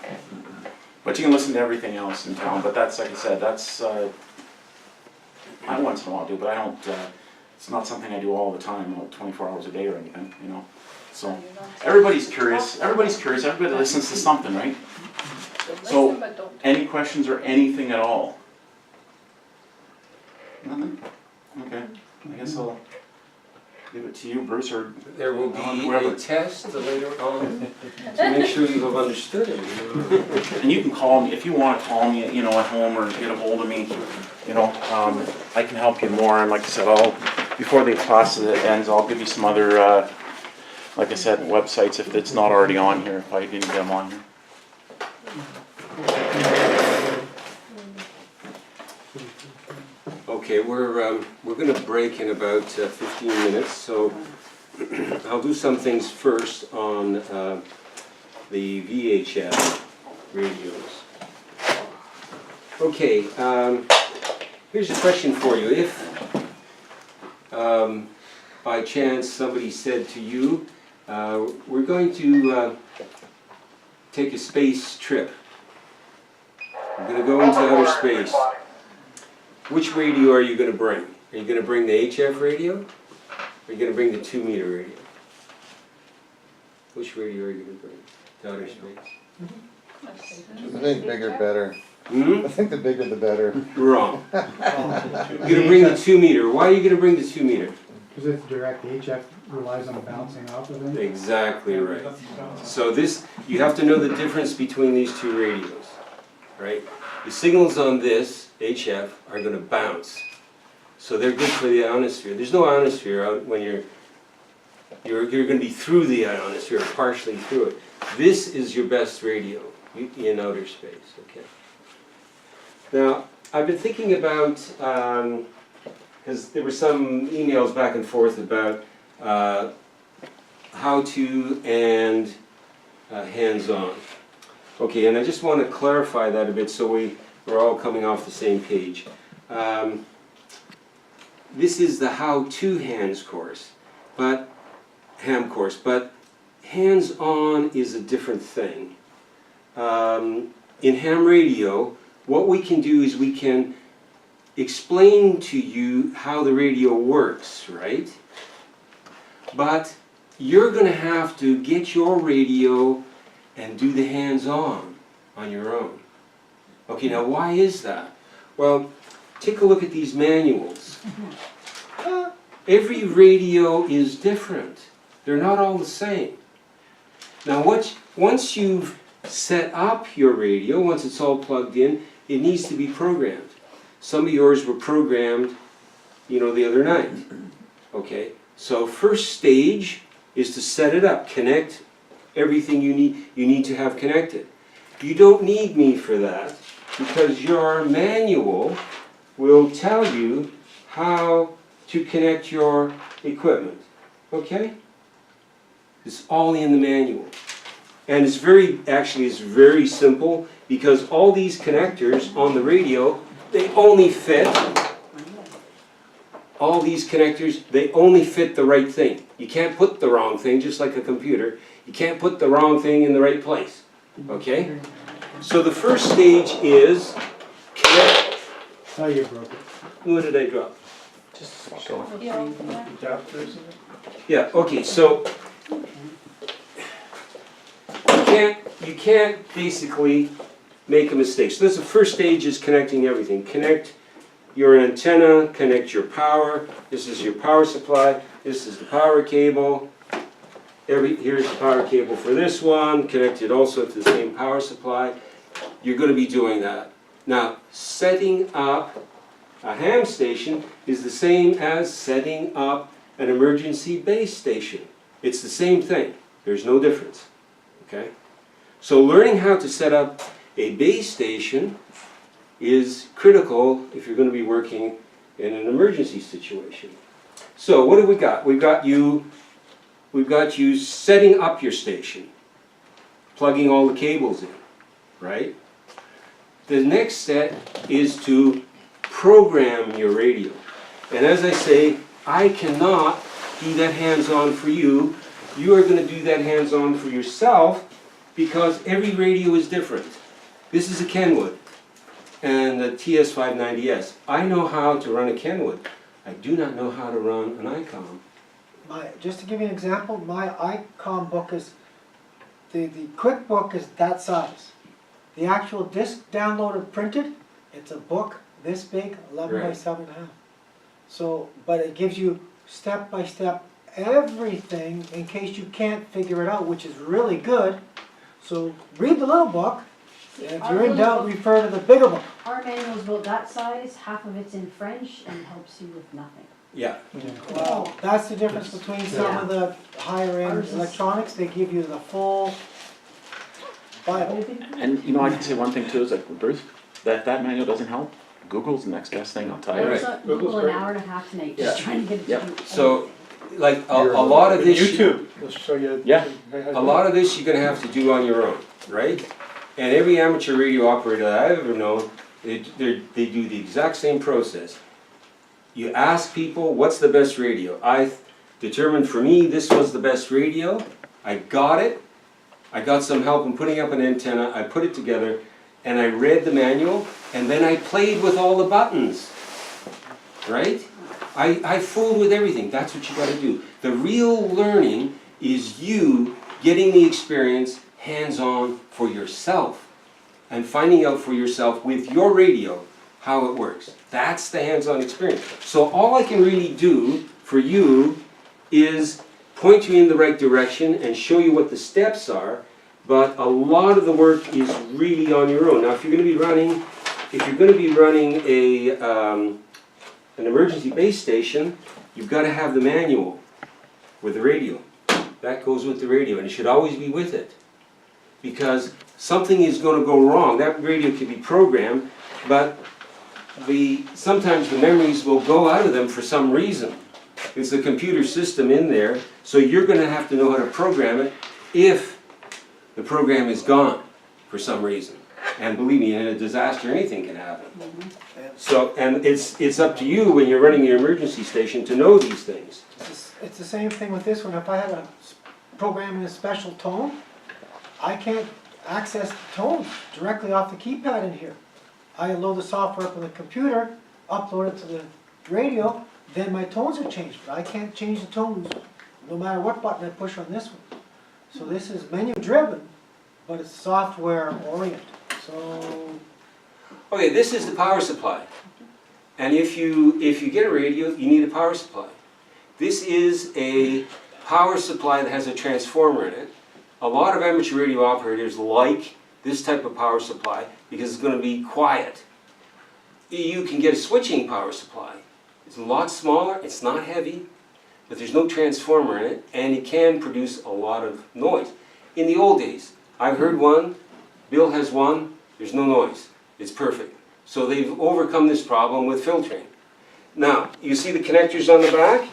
But you can listen to everything else in town, but that's, like I said, that's, I once in a while do, but I don't, it's not something I do all the time, 24 hours a day or anything, you know? So, everybody's curious, everybody listens to something, right? So, Listen, but don't. any questions or anything at all? Nothing? Okay, I guess I'll give it to you, Bruce, or There will be whoever. a test later on to make sure you have understood it. And you can call me, if you want to call me, you know, at home or get a hold of me, you know, I can help you more. And like I said, before the class ends, I'll give you some other, like I said, websites if it's not already on here, if I didn't get them on here. Okay, we're gonna break in about 15 minutes, so I'll do some things first on the VHF radios. Okay, here's a question for you. If by chance somebody said to you, we're going to take a space trip. We're gonna go into outer space. Which radio are you going to bring? Are you going to bring the HF radio? Or are you going to bring the 2-meter radio? Which radio are you going to bring to outer space? I think bigger better. Hmm? I think the bigger the better. Wrong. You're going to bring the 2-meter. Why are you going to bring the 2-meter? Because it's direct, the HF relies on bouncing off of it. Exactly right. So this, you have to know the difference between these two radios, right? The signals on this HF are going to bounce, so they're good for the ionosphere. There's no ionosphere out when you're going to be through the ionosphere, or partially through it. This is your best radio in outer space. Okay. Now I've been thinking about, because there were some emails back and forth about how to and hands-on. Okay, and I just want to clarify that a bit so we're all coming off the same page. This is the how-to hands course, but ham course, but hands-on is a different thing. In ham radio, what we can do is we can explain to you how the radio works, right? But you're going to have to get your radio and do the hands-on your own. Okay, now why is that? Well, take a look at these manuals. Every radio is different. They're not all the same. Now once you've set up your radio, once it's all plugged in, it needs to be programmed. Some of yours were programmed, you know, the other night. Okay, so first stage is to set it up, connect everything you need to have connected. You don't need me for that, because your manual will tell you how to connect your equipment. Okay? It's all in the manual. And it's very simple, because all these connectors on the radio, they only fit, all these connectors, they only fit the right thing. You can't put the wrong thing, just like a computer. You can't put the wrong thing in the right place. Okay? So the first stage is connect. Oh, you broke it. What did I drop? Yeah. Adapters in it? Yeah, okay, so you can't basically make a mistake. So that's the first stage, is connecting everything. Connect your antenna, connect your power. This is your power supply. This is the power cable. Here's the power cable for this one, connected also to the same power supply. You're going to be doing that. Now, setting up a ham station is the same as setting up an emergency base station. It's the same thing. There's no difference. Okay? So learning how to set up a base station is critical if you're going to be working in an emergency situation. So what do we got? We've got you setting up your station, plugging all the cables in, right? The next step is to program your radio. And as I say, I cannot do that hands-on for you. You are going to do that hands-on for yourself because every radio is different. This is a Kenwood and a TS590S. I know how to run a Kenwood. I do not know how to run an ICOM. Just to give you an example, my ICOM book is, the quick book is that size. The actual disc downloaded printed, it's a book this big, 11 by Right. 7.5. So, but it gives you step by step everything in case you can't figure it out, which is really good. So read the little book. If Our you're in little doubt, book- refer to the bigger book. Our manual's about that size, half of it's in French and helps you with nothing. Yeah. Well, that's the difference between some of the higher end Ours is- electronics. They give you the full Bible. And you know, I can say one thing too, is like Bruce, that manual doesn't help. Google's the next best thing, I'll tell I you. was on Google an hour and a half tonight, just Yeah. trying to get it Yep. to do. So, like a lot of this. YouTube, let's show you. Yeah. A lot of this you're going to have to do on your own, right? And every amateur radio operator that I've ever known, they do the exact same process. You ask people, what's the best radio? I determined for me this was the best radio. I got it. I got some help in putting up an antenna. I put it together and I read the manual and then I played with all the buttons, right? I fooled with everything. That's what you got to do. The real learning is you getting the experience hands-on for yourself and finding out for yourself with your radio how it works. That's the hands-on experience. So all I can really do for you is point you in the right direction and show you what the steps are, but a lot of the work is really on your own. Now if you're going to be running an emergency base station, you've got to have the manual with the radio. That goes with the radio and it should always be with it. Because something is going to go wrong. That radio can be programmed, but sometimes the memories will go out of them for some reason. It's a computer system in there, so you're going to have to know how to program it if the program is gone for some reason. And believe me, in a disaster, anything can happen. So, and it's up to you when you're running your emergency station to know these things. It's the same thing with this one. If I have a program in a special tone, I can't access the tones directly off the keypad in here. I load the software up on the computer, upload it to the radio, then my tones are changed. But I can't change the tones no matter what button I push on this one. So this is menu driven, but it's software oriented. So Okay, this is the power supply. And if you get a radio, you need a power supply. This is a power supply that has a transformer in it. A lot of amateur radio operators like this type of power supply because it's going to be quiet. You can get a switching power supply. It's a lot smaller, it's not heavy, but there's no transformer in it, and it can produce a lot of noise. In the old days, I've heard one, Bill has one, there's no noise. It's perfect. So they've overcome this problem with filtering. Now, you see the connectors on the back?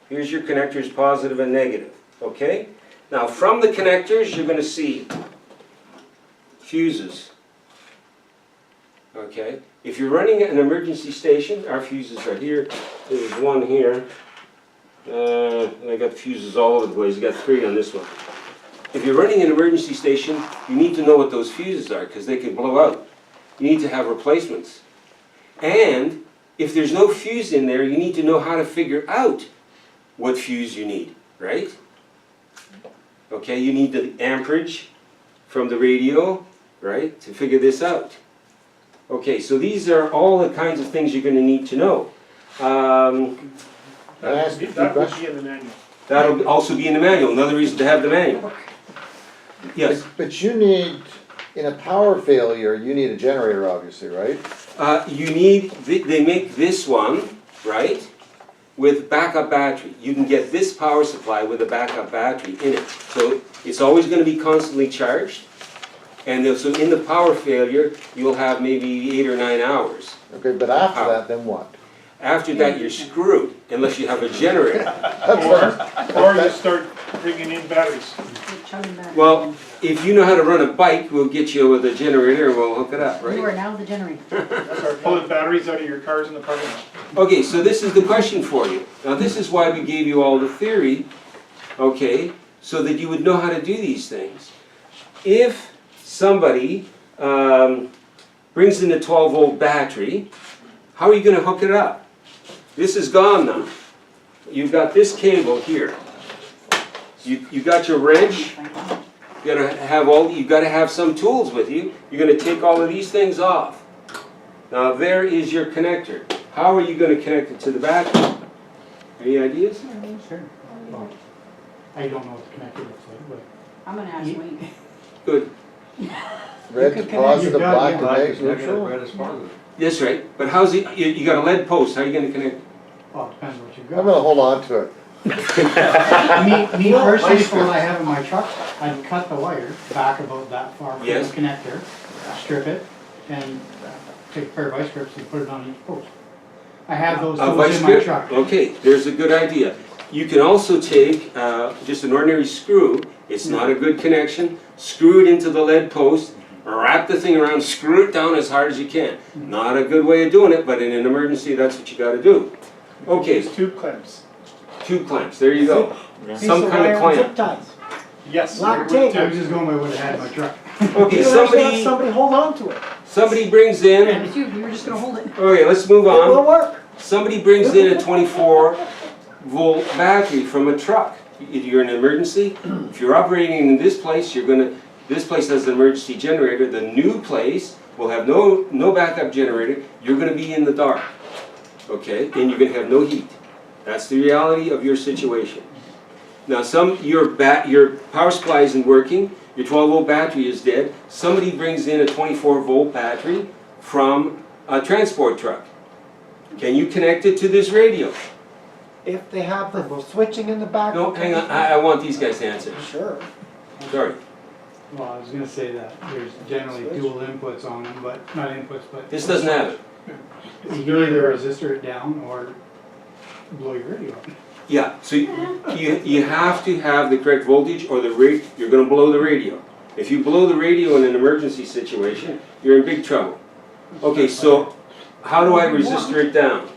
Here's your connectors, positive and negative. Okay? Now, from the connectors, you're going to see fuses. Okay? If you're running an emergency station, our fuses are here. There's one here. And I got fuses all over the place. I got 3 on this one. If you're running an emergency station, you need to know what those fuses are because they can blow out. You need to have replacements. And if there's no fuse in there, you need to know how to figure out what fuse you need, right? Okay, you need the amperage from the radio, right, to figure this out. Okay, so these are all the kinds of things you're going to need to know. Can I ask you a few That would questions? be in the manual. That'll also be in the manual, another reason to have the manual. Yes, But you need, in a power failure, you need a generator, obviously, right? you need, they make this one, right, with backup battery. You can get this power supply with a backup battery in it. So it's always going to be constantly charged. And so in the power failure, you'll have maybe 8 or 9 hours. Okay, but after that, then what? After that, you're screwed, unless you have a generator. Or you start bringing in batteries. Chugging back. Well, if you know how to run a bike, we'll get you with a generator and we'll hook it up, You right? are now the generator. That's our pulling batteries out of your cars in the parking lot. Okay, so this is the question for you. Now, this is why we gave you all the theory, okay, so that you would know how to do these things. If somebody brings in a 12-volt battery, how are you going to hook it up? This is gone now. You've got this cable here. You got your wrench. You gotta have some tools with you. You're going to take all of these things off. Now there is your connector. How are you going to connect it to the battery? Any ideas? Sure. Well, I don't know what the connector looks like, but. I'm gonna ask Wayne. Good. Red could to connect- positive, you've got- black to Black is neutral. negative, red is positive. That's right. But how's it? You got a lead post. How are you going to connect it? Well, it depends what you've I'm got. gonna hold on to it. Me personally, for what I have in my truck, I'd cut the wire back about that far from the Yes. connector, strip it, and take a pair of vice grips and put it on each post. I have those A tools vice in my grip? truck. Okay, there's a good idea. You can also take just an ordinary screw. It's not a good connection. Screw it into the lead post. Wrap the thing around. Screw it down as hard as you can. Not a good way of doing it, but in an emergency, that's what you got to do. Okay, Use tube clamps. tube clamps. There you go. Piece Some kind wire of and clamp. Zip ties. Yes. Black there were tape. I was just going by what I had in my truck. Okay, You can actually have somebody somebody hold on to it. brings in. And it's you were just gonna hold it. Okay, let's move It will on. work. Somebody brings in a 24-volt battery from a truck. If you're in an emergency, if you're operating in this place, this place has an emergency generator. The new place will have no backup generator. You're gonna be in the dark, okay? And you're gonna have no heat. That's the reality of your situation. Now, your power supply isn't working. Your 12-volt battery is dead. Somebody brings in a 24-volt battery from a transport truck. Can you connect it to this radio? If they have the switching in the back. No, hang on, I want these guys to answer. Sure. Sorry. Well, I was gonna say that there's generally dual inputs on them, but, not inputs, but. This doesn't have it. You can either resistor it down or blow your radio up. Yeah, so you have to have the correct voltage or you're gonna blow the radio. If you blow the radio in an emergency situation, you're in big trouble. Okay, so how do I resistor it down?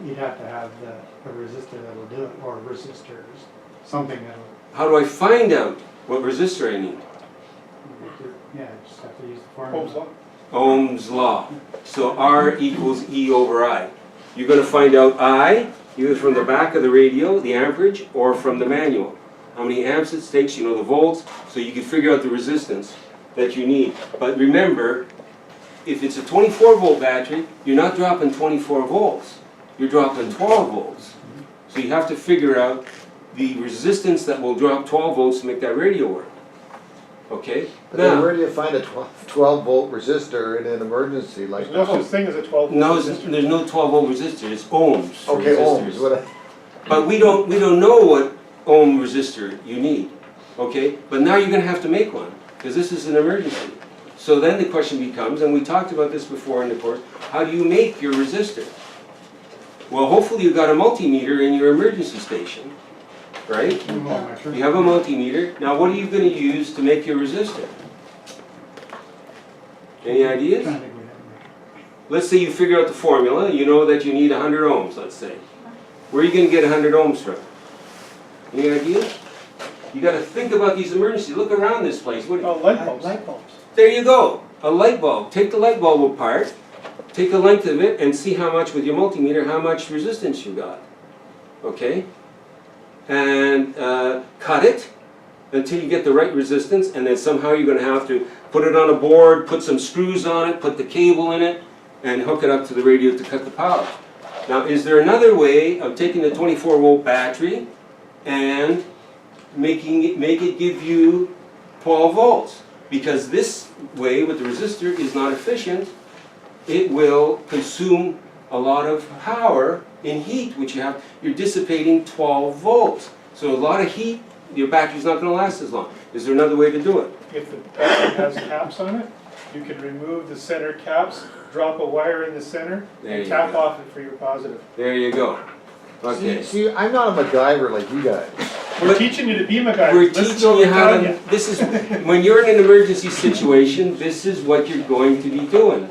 You'd have to have a resistor that'll do it, or resistors, something that'll, How do I find out what resistor I need? yeah, just have to use the Ohm's formula. law. Ohm's law. So R equals E over I. You're gonna find out I, either from the back of the radio, the amperage, or from the manual. How many amps it takes, you know the volts, so you can figure out the resistance that you need. But remember, if it's a 24-volt battery, you're not dropping 24 volts. You're dropping 12 volts. So you have to figure out the resistance that will drop 12 volts to make that radio work. Okay? But then Now, where do you find a 12-volt resistor in an emergency like There's no that? such thing as a 12 volt no, resistor. there's no 12-volt resistor, it's ohms. Okay, resistors. ohms, what But we don't know what ohm resistor you need, okay? But now you're gonna have to make one, because this is an emergency. So then the question becomes, and we talked about this before in the course, how do you make your resistor? Well, hopefully you've got a multimeter in your emergency station, right? You have a multimeter. Now what are you gonna use to make your resistor? Any ideas? Let's say you figure out the formula, you know that you need 100 ohms, let's say. Where are you gonna get 100 ohms from? Any ideas? You gotta think about these emergencies. Look around this place. Oh, light bulbs. Light bulbs. There you go, a light bulb. Take the light bulb apart, take the length of it, and see how much with your multimeter, how much resistance you got. Okay? And cut it until you get the right resistance, and then somehow you're gonna have to put it on a board, put some screws on it, put the cable in it, and hook it up to the radio to cut the power. Now, is there another way of taking the 24-volt battery and make it give you 12 volts? Because this way, with the resistor, is not efficient. It will consume a lot of power in heat, which you're dissipating 12 volts. So a lot of heat, your battery's not gonna last as long. Is there another way to do it? If the battery has caps on it, you can remove the center caps, drop a wire in the center, There and you tap go. off it for your positive. There you go. Okay. See, I'm not a MacGyver like you guys. We're teaching you to be MacGyver. We're Listen teaching what you we're how telling to, this is, when you're in an emergency situation, this is what you're going to be doing.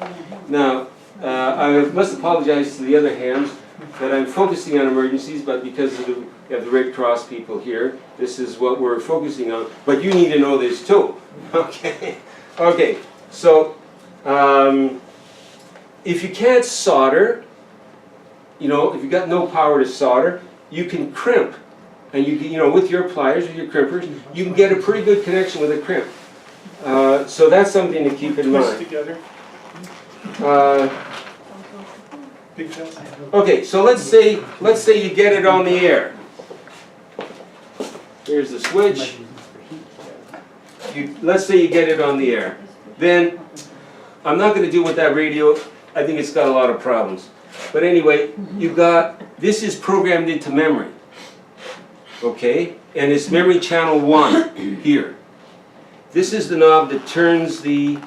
Now, I must apologize to the other hams that I'm focusing on emergencies, but because of the, we have the Red Cross people here, this is what we're focusing on. But you need to know this too, okay? Okay, so if you can't solder, you know, if you got no power to solder, you can crimp. And you know, with your pliers or your crimpers, you can get a pretty good connection with a crimp. So that's something to keep in Twist mind. together. Big test. Okay, so let's say you get it on the air. Here's the switch. Let's say you get it on the air. Then, I'm not going to do with that radio. I think it's got a lot of problems. But anyway, you've got, this is programmed into memory. Okay, and it's memory channel 1 here. This is the knob that turns the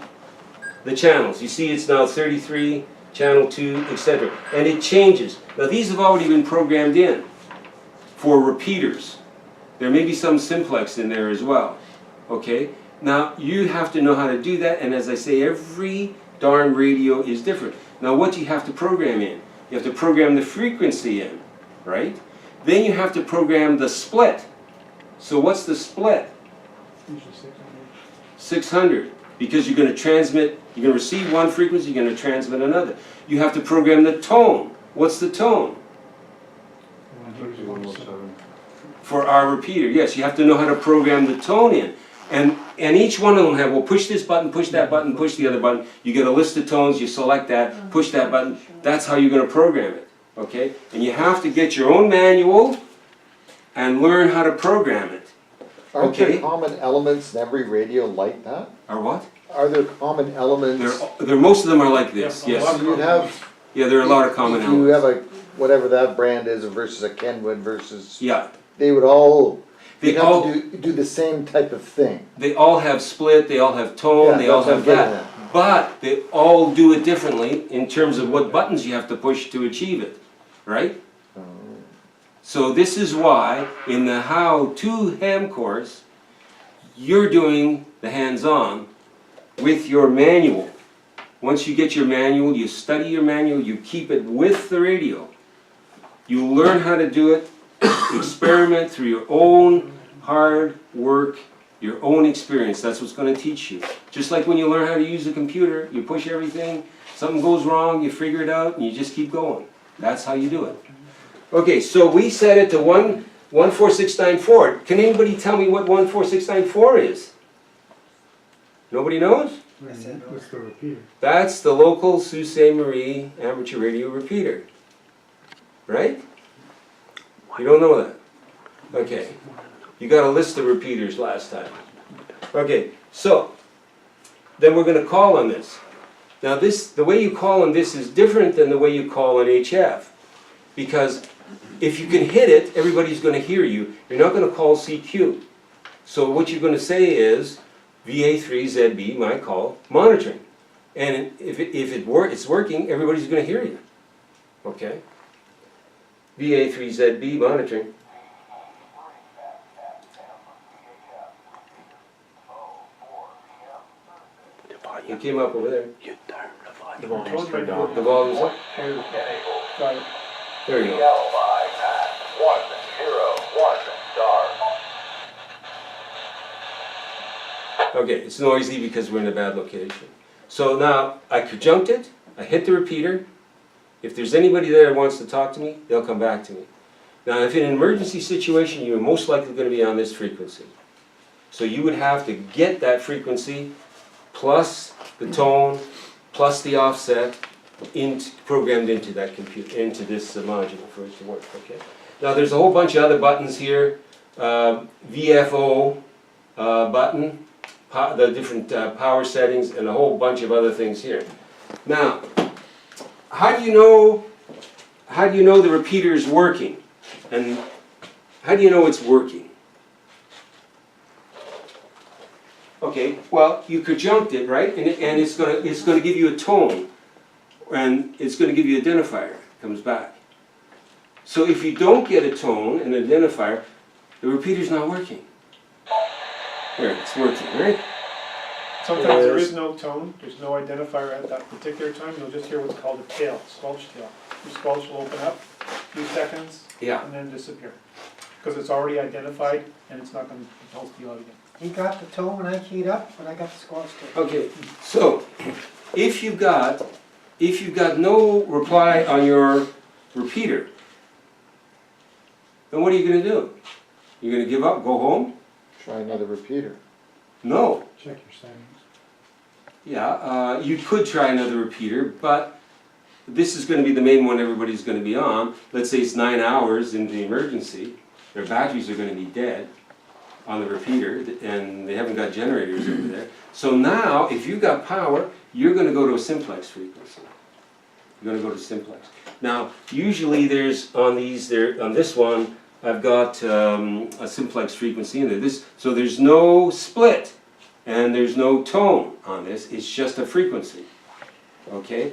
channels. You see it's now 33, channel 2, etc. And it changes. Now these have already been programmed in for repeaters. There may be some simplex in there as well. Okay, now you have to know how to do that, and as I say, every darn radio is different. Now what do you have to program in? You have to program the frequency in, right? Then you have to program the split. So what's the split? 600. Because you're going to transmit, you're going to receive one frequency, you're going to transmit another. You have to program the tone. What's the tone? For our repeater, yes, you have to know how to program the tone in. And each one of them have, well, push this button, push that button, push the other button. You get a list of tones, you select that, push that button. That's how you're going to program it. Okay? And you have to get your own manual and learn how to program it. Aren't Okay. there common elements in every radio like that? Or what? Are there common elements? Most of them are like this, Yeah, a lot yes. So you'd have, Yeah, there are a lot of common if you have elements. a, whatever that brand is versus a Kenwood versus, Yeah. they would all, They you'd have all, to do the same type of thing. they all have split, they all have tone, Yeah, they all that's what have I'm getting that. at. But they all do it differently in terms of what buttons you have to push to achieve it, right? So this is why in the how-to ham course, you're doing the hands-on with your manual. Once you get your manual, you study your manual, you keep it with the radio. You learn how to do it, experiment through your own hard work, your own experience. That's what's going to teach you. Just like when you learn how to use a computer, you push everything, something goes wrong, you figure it out, and you just keep going. That's how you do it. Okay, so we set it to 14694. Can anybody tell me what 14694 is? Nobody knows? What's the repeater? That's the local Sault Ste. Marie amateur radio repeater. Right? You don't know that? Okay. You got a list of repeaters last time. Okay, so then we're going to call on this. Now the way you call on this is different than the way you call on HF. Because if you can hit it, everybody's going to hear you. You're not going to call CQ. So what you're going to say is VA3ZB, my call, monitoring. And if it's working, everybody's going to hear you. Okay? VA3ZB monitoring. You came up over there. The volume's turned down. The volume's up. Got it. There you go. Alibi at 101 star. Okay, it's noisy because we're in a bad location. So now I conjunct it, I hit the repeater. If there's anybody there that wants to talk to me, they'll come back to me. Now if in an emergency situation, you're most likely going to be on this frequency. So you would have to get that frequency plus the tone plus the offset programmed into that computer, into this module for it to work. Okay. Now there's a whole bunch of other buttons here. VFO button, the different power settings, and a whole bunch of other things here. Now, how do you know the repeater is working, and how do you know it's working? Okay, well you conjunct it, right, and it's going to give you a tone, and it's going to give you an identifier. Comes back. So if you don't get a tone, an identifier, the repeater's not working. There, it's working, right? Sometimes there is no tone, there's no identifier at that particular time, you'll just hear what's called a tail, squelch tail. Your squelch will open up, a few seconds, Yeah. and then disappear. Because it's already identified, and it's not gonna pulse you out again. He got the tone when I keyed up, but I got the squelch tone. Okay, so if you've got no reply on your repeater, then what are you gonna do? You're gonna give up, go home? Try another repeater. No. Check your settings. Yeah, you could try another repeater, but this is gonna be the main one everybody's gonna be on. Let's say it's 9 hours in the emergency, their batteries are gonna be dead on the repeater, and they haven't got generators over there. So now, if you've got power, you're gonna go to a simplex frequency. You're gonna go to simplex. Now, usually there's, on this one, I've got a simplex frequency in there. So there's no split, and there's no tone on this, it's just a frequency, okay?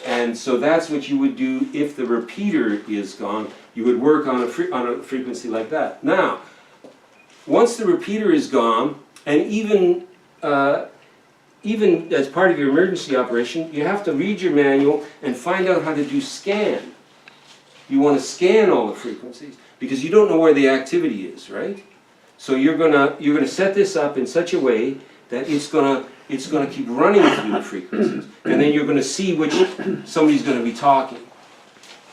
And so that's what you would do if the repeater is gone. You would work on a frequency like that. Now, once the repeater is gone, and even as part of your emergency operation, you have to read your manual and find out how to do scan. You want to scan all the frequencies, because you don't know where the activity is, right? So you're gonna set this up in such a way that it's gonna keep running through the frequencies, and then you're gonna see which somebody's gonna be talking.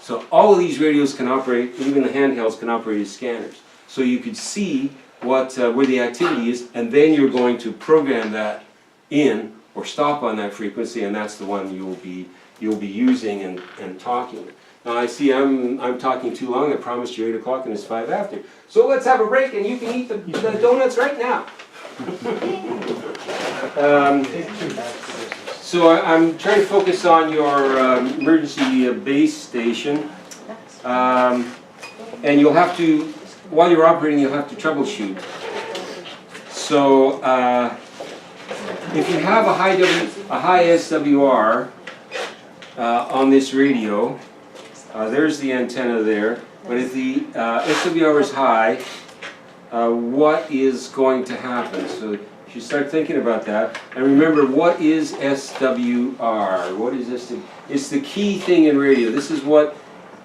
So all of these radios can operate, even the handhelds can operate as scanners. So you could see where the activity is, and then you're going to program that in or stop on that frequency, and that's the one you'll be using and talking. Now I see I'm talking too long. I promised you 8 o'clock and it's 5 after. So let's have a break and you can eat the donuts right now. So I'm trying to focus on your emergency base station, and you'll have to, while you're operating, you'll have to troubleshoot. So if you have a high SWR on this radio, there's the antenna there, but if the SWR is high, what is going to happen? So you should start thinking about that. And remember, what is SWR? What is this? It's the key thing in radio. This is what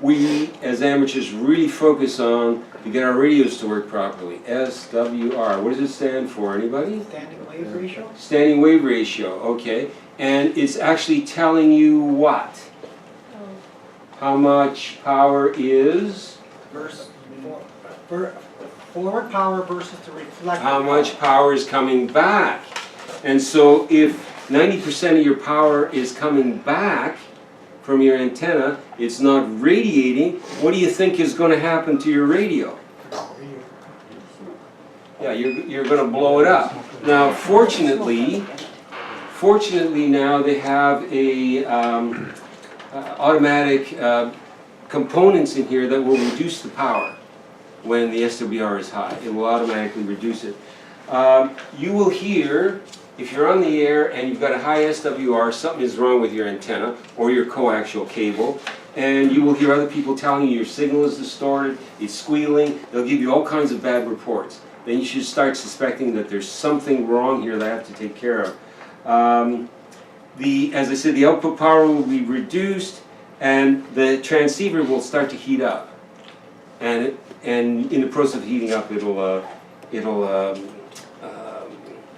we as amateurs really focus on to get our radios to work properly. SWR. What does it stand for? Anybody? Standing wave ratio? Standing wave ratio, okay. And it's actually telling you what? How much power is? Forward power versus the reflected How much power is coming back? And so if 90% of your power is coming back from your antenna, it's not radiating, what do you think is going to happen to your radio? Yeah, you're going to blow it up. Now, fortunately now they have a automatic components in here that will reduce the power when the SWR is high. It will automatically reduce it. You will hear, if you're on the air and you've got a high SWR, something is wrong with your antenna or your coaxial cable, and you will hear other people telling you your signal is distorted, it's squealing, they'll give you all kinds of bad reports. Then you should start suspecting that there's something wrong here that I have to take care of. As I said, the output power will be reduced, and the transceiver will start to heat up. And in the process of heating up, it'll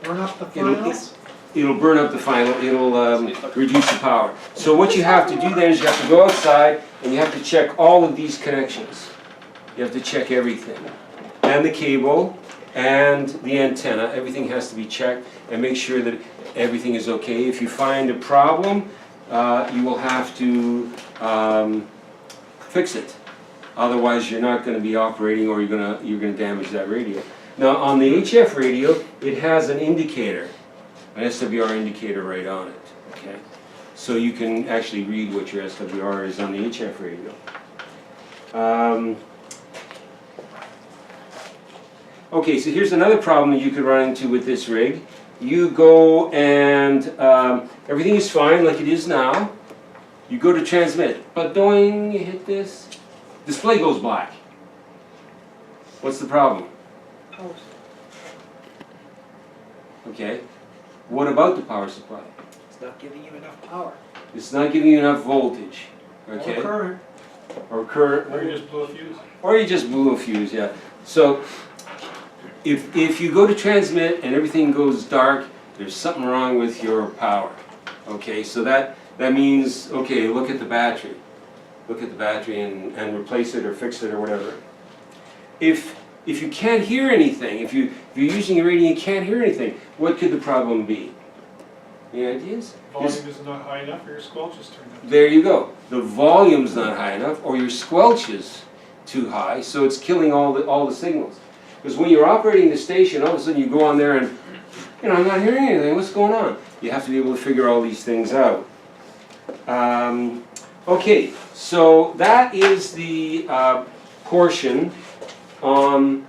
burn up the finals? It'll burn up the final. It'll reduce the power. So what you have to do then is you have to go outside and you have to check all of these connections. You have to check everything, and the cable, and the antenna. Everything has to be checked and make sure that everything is okay. If you find a problem, you will have to fix it. Otherwise, you're not going to be operating, or you're going to damage that radio. Now, on the HF radio, it has an indicator, an SWR indicator right on it. Okay, so you can actually read what your SWR is on the HF radio. Okay, so here's another problem that you could run into with this rig. You go and everything is fine like it is now. You go to transmit, but doing, you hit this, display goes black. What's the problem? power. Okay? What about the power supply? It's not giving you enough power. It's not giving you enough voltage, okay? Or current. Or current. Or you just blew a fuse. Or you just blew a fuse, yeah. So, if you go to transmit and everything goes dark, there's something wrong with your power. Okay, so that means, okay, look at the battery. Look at the battery and replace it or fix it or whatever. If you can't hear anything, if you're using a radio and you can't hear anything, what could the problem be? Any ideas? Volume is not high enough or your squelch is turned up. There you go. The volume's not high enough or your squelch is too high, so it's killing all the signals. Because when you're operating the station, all of a sudden you go on there and, you know, I'm not hearing anything, what's going on? You have to be able to figure all these things out. Okay, so that is the portion on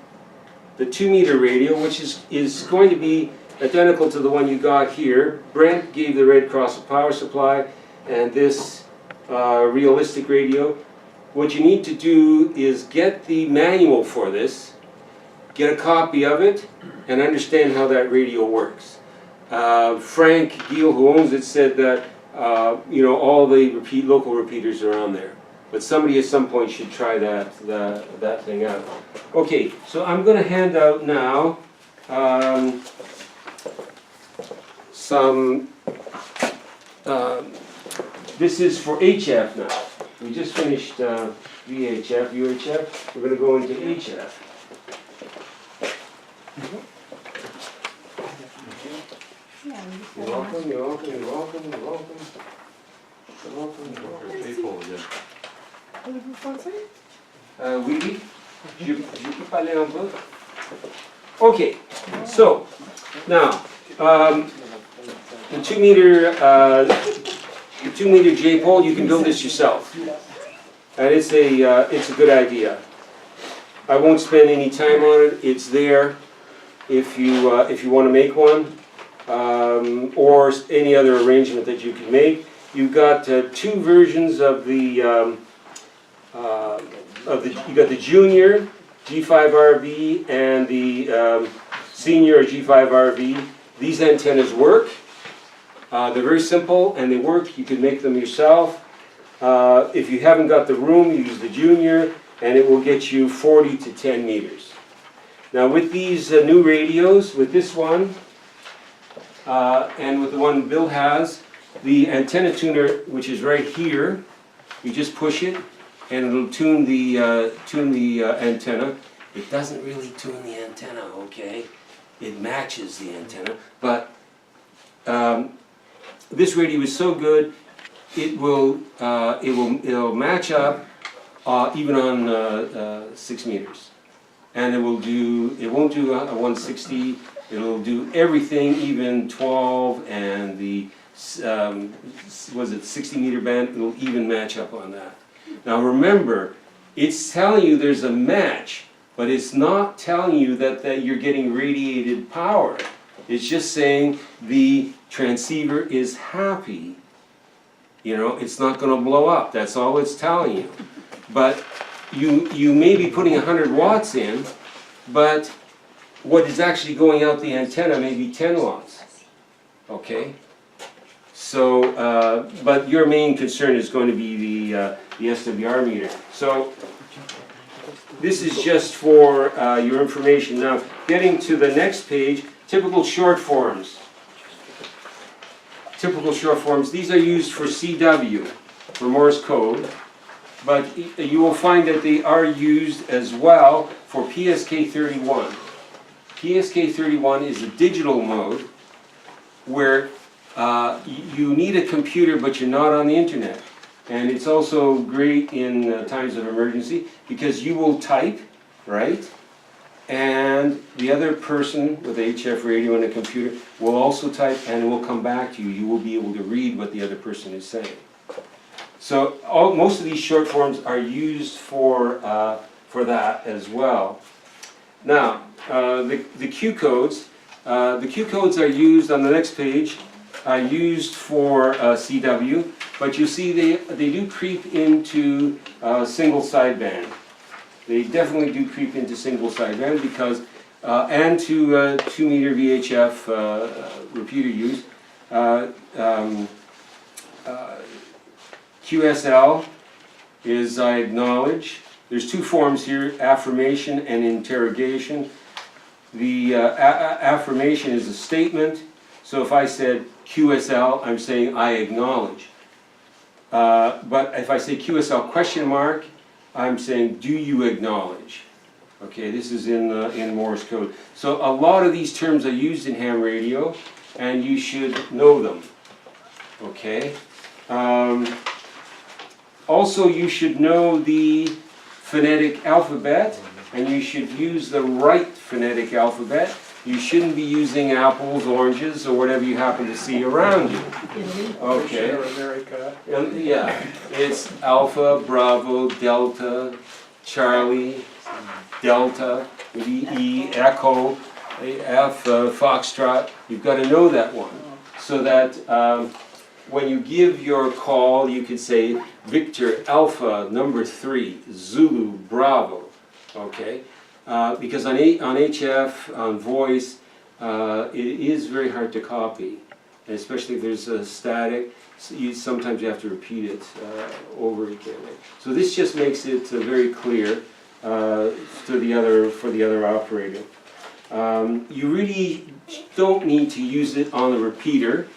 the 2-meter radio, which is going to be identical to the one you got here. Brent gave the Red Cross a power supply and this realistic radio. What you need to do is get the manual for this, get a copy of it, and understand how that radio works. Frank Giel, who owns it, said that you know, all the local repeaters are on there. But somebody at some point should try that thing out. Okay, so I'm going to hand out now some, this is for HF now. We just finished VHF, UHF. We're going to go into HF. Yeah, we just You're gotta ask. welcome, you're welcome, you're welcome, you're welcome. You're welcome, you're welcome. Vous français? Oui, je peux parler un peu. Okay, so now the 2-meter J-pole, you can build this yourself, and it's a good idea. I won't spend any time on it. It's there if you want to make one, or any other arrangement that you can make. You've got 2 versions of the you got the junior G5RV and the senior G5RV. These antennas work. They're very simple and they work. You can make them yourself. If you haven't got the room, use the junior, and it will get you 40 to 10 meters. Now with these new radios, with this one and with the one Bill has, the antenna tuner, which is right here, you just push it and it'll tune the antenna. It doesn't really tune the antenna, okay? It matches the antenna, but this radio is so good, it'll match up even on 6 meters, and it won't do a 160. It'll do everything, even 12 and the 60-meter band. It'll even match up on that. Now remember, it's telling you there's a match, but it's not telling you that you're getting radiated power. It's just saying the transceiver is happy. You know, it's not going to blow up. That's all it's telling you. But you may be putting 100 watts in, but what is actually going out the antenna may be 10 watts. Okay? So, but your main concern is going to be the SWR meter. So, this is just for your information. Now, getting to the next page, typical short forms. Typical short forms, these are used for CW, for Morse code, but you will find that they are used as well for PSK31. PSK31 is a digital mode where you need a computer but you're not on the internet. And it's also great in times of emergency because you will type, right? And the other person with a HF radio and a computer will also type and it will come back to you. You will be able to read what the other person is saying. So most of these short forms are used for that as well. Now, the Q codes. The Q codes are used on the next page, are used for CW, but you see they do creep into single sideband. They definitely do creep into single sideband because and to 2 meter VHF repeater use. QSL is I acknowledge. There's two forms here, affirmation and interrogation. The affirmation is a statement. So if I said QSL, I'm saying I acknowledge. But if I say QSL question mark, I'm saying do you acknowledge? Okay, this is in Morse code. So a lot of these terms are used in ham radio, and you should know them. Okay. Also, you should know the phonetic alphabet, and you should use the right phonetic alphabet. You shouldn't be using apples, oranges, or whatever you happen to see around you. Okay. Sure, America. Yeah, it's Alpha, Bravo, Delta, Charlie, Delta, with E, Echo, F, Foxtrot. You've got to know that one, so that when you give your call, you could say Victor Alpha number 3, Zulu Bravo, okay? Because on HF, on voice, it is very hard to copy, and especially if there's a static. So sometimes you have to repeat it over again. So this just makes it very clear for the other operator. You really don't need to use it on the repeater,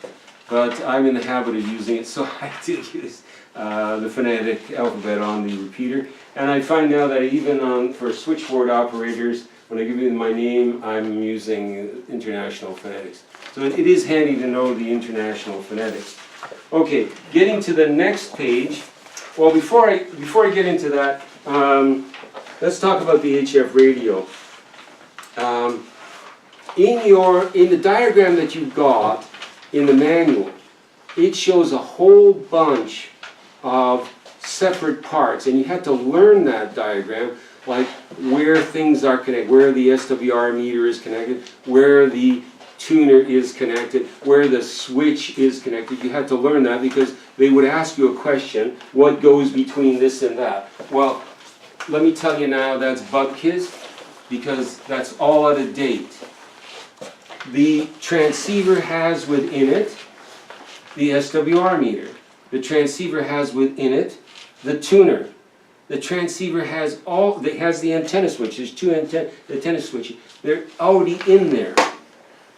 but I'm in the habit of using it, so I do use the phonetic alphabet on the repeater. And I find now that even for switchboard operators, when I give you my name, I'm using international phonetics. So it is handy to know the international phonetics. Okay, getting to the next page. Well, before I get into that, let's talk about the HF radio. In the diagram that you've got in the manual, it shows a whole bunch of separate parts, and you have to learn that diagram, like where things are connected, where the SWR meter is connected, where the tuner is connected, where the switch is connected. You have to learn that because they would ask you a question, what goes between this and that? Well, let me tell you now, that's bupkis, because that's all out of date. The transceiver has within it the SWR meter. The transceiver has within it the tuner. The transceiver has the antenna switch. There's two antenna switches. They're already in there.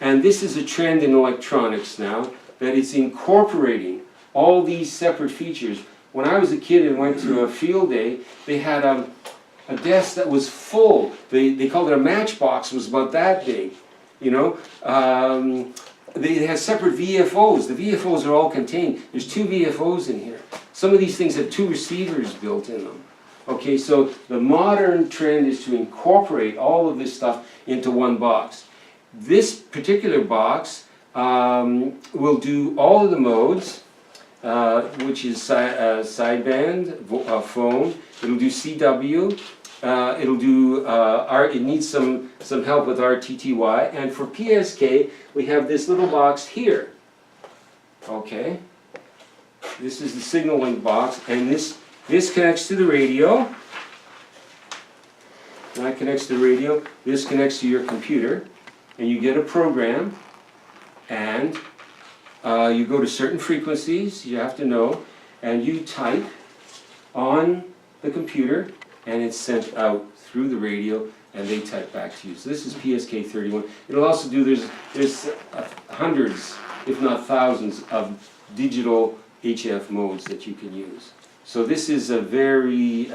And this is a trend in electronics now, that it's incorporating all these separate features. When I was a kid and went to a field day, they had a desk that was full. They called it a matchbox. It was about that big, you know. They have separate VFOs. The VFOs are all contained. There's 2 VFOs in here. Some of these things have 2 receivers built in them. Okay, so the modern trend is to incorporate all of this stuff into one box. This particular box will do all of the modes, which is sideband, phone. It'll do CW. It'll do it needs some help with RTTY, and for PSK we have this little box here. Okay, this is the signal link box, and this connects to the radio. That connects to the radio. This connects to your computer, and you get a program, and you go to certain frequencies you have to know, and you type on the computer, and it's sent out through the radio, and they type back to you. So this is PSK 31. It'll also do, there's hundreds, if not thousands, of digital HF modes that you can use. So this is a very,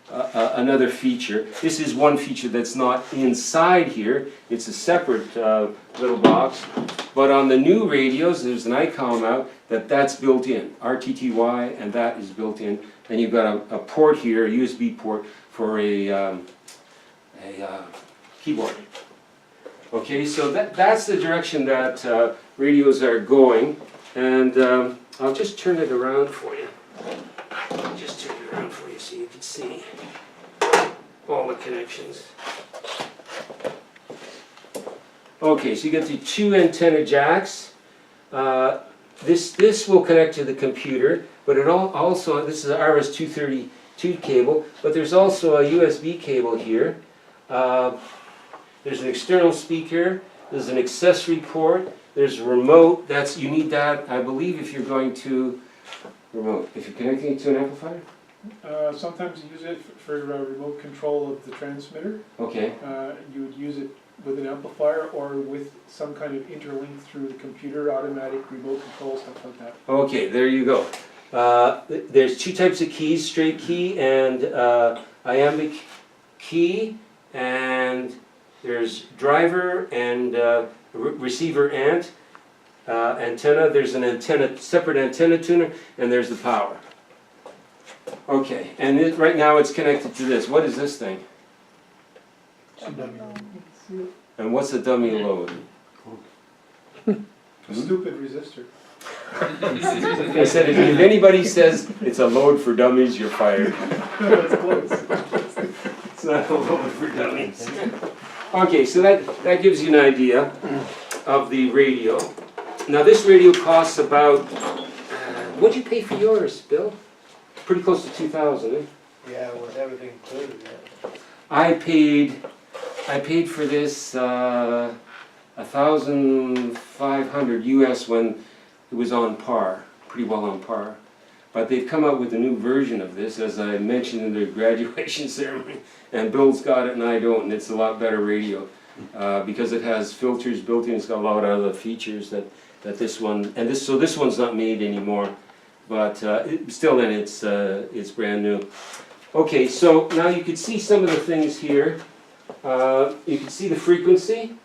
another feature. This is one feature that's not inside here. It's a separate little box. But on the new radios, there's an ICOM out that's built in. RTTY, and that is built in. And you've got a port here, a USB port for a keyboard. Okay, so that's the direction that radios are going. And I'll just turn it around for you. I'll just turn it around for you so you can see all the connections. Okay, so you get the 2 antenna jacks. This will connect to the computer, but it also, this is an RS-232 cable, but there's also a USB cable here. There's an external speaker, there's an accessory port, there's a remote. You need that, I believe, if you're going to remote. If you're connecting it to an amplifier? Sometimes you use it for remote control of the transmitter. Okay. You would use it with an amplifier or with some kind of interlink through the computer, automatic remote control, stuff like that. Okay, there you go. There's two types of keys, straight key and iambic key, and there's driver and receiver antenna. There's an antenna, separate antenna tuner, and there's the power. Okay, and right now it's connected to this. What is this thing? And what's the dummy load? Stupid resistor. I said, if anybody says it's a load for dummies, you're fired. That's close. It's not a load for dummies. Okay, so that gives you an idea of the radio. Now this radio costs about, what'd you pay for yours, Bill? Pretty close to 2,000, eh? Yeah, with everything included, yeah. I paid for this 1,500 US when it was on par, pretty well on par. But they've come out with a new version of this, as I mentioned in the graduation ceremony, and Bill's got it and I don't, and it's a lot better radio because it has filters built in. It's got a lot of other features that this one, and so this one's not made anymore, but still then it's brand new. Okay, so now you can see some of the things here. You can see the frequency,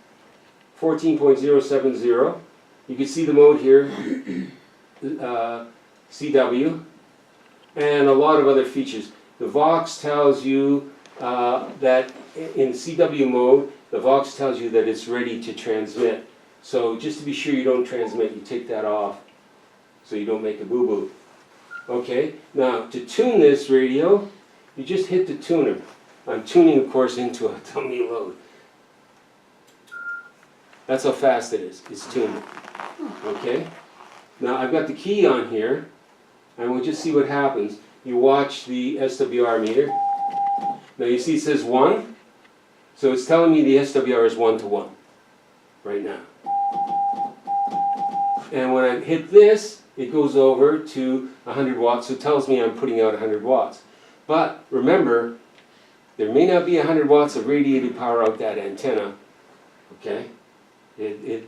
14.070. You can see the mode here, CW, and a lot of other features. The Vox tells you that in CW mode, the Vox tells you that it's ready to transmit. So just to be sure you don't transmit, you take that off so you don't make a boo-boo. Okay, now to tune this radio, you just hit the tuner. I'm tuning, of course, into a dummy load. That's how fast it is. It's tuned. Okay? Now I've got the key on here, and we'll just see what happens. You watch the SWR meter. Now you see it says 1, so it's telling me the SWR is 1 to 1 right now. And when I hit this, it goes over to 100 watts, so it tells me I'm putting out 100 watts. But remember, there may not be 100 watts of radiated power out that antenna, okay?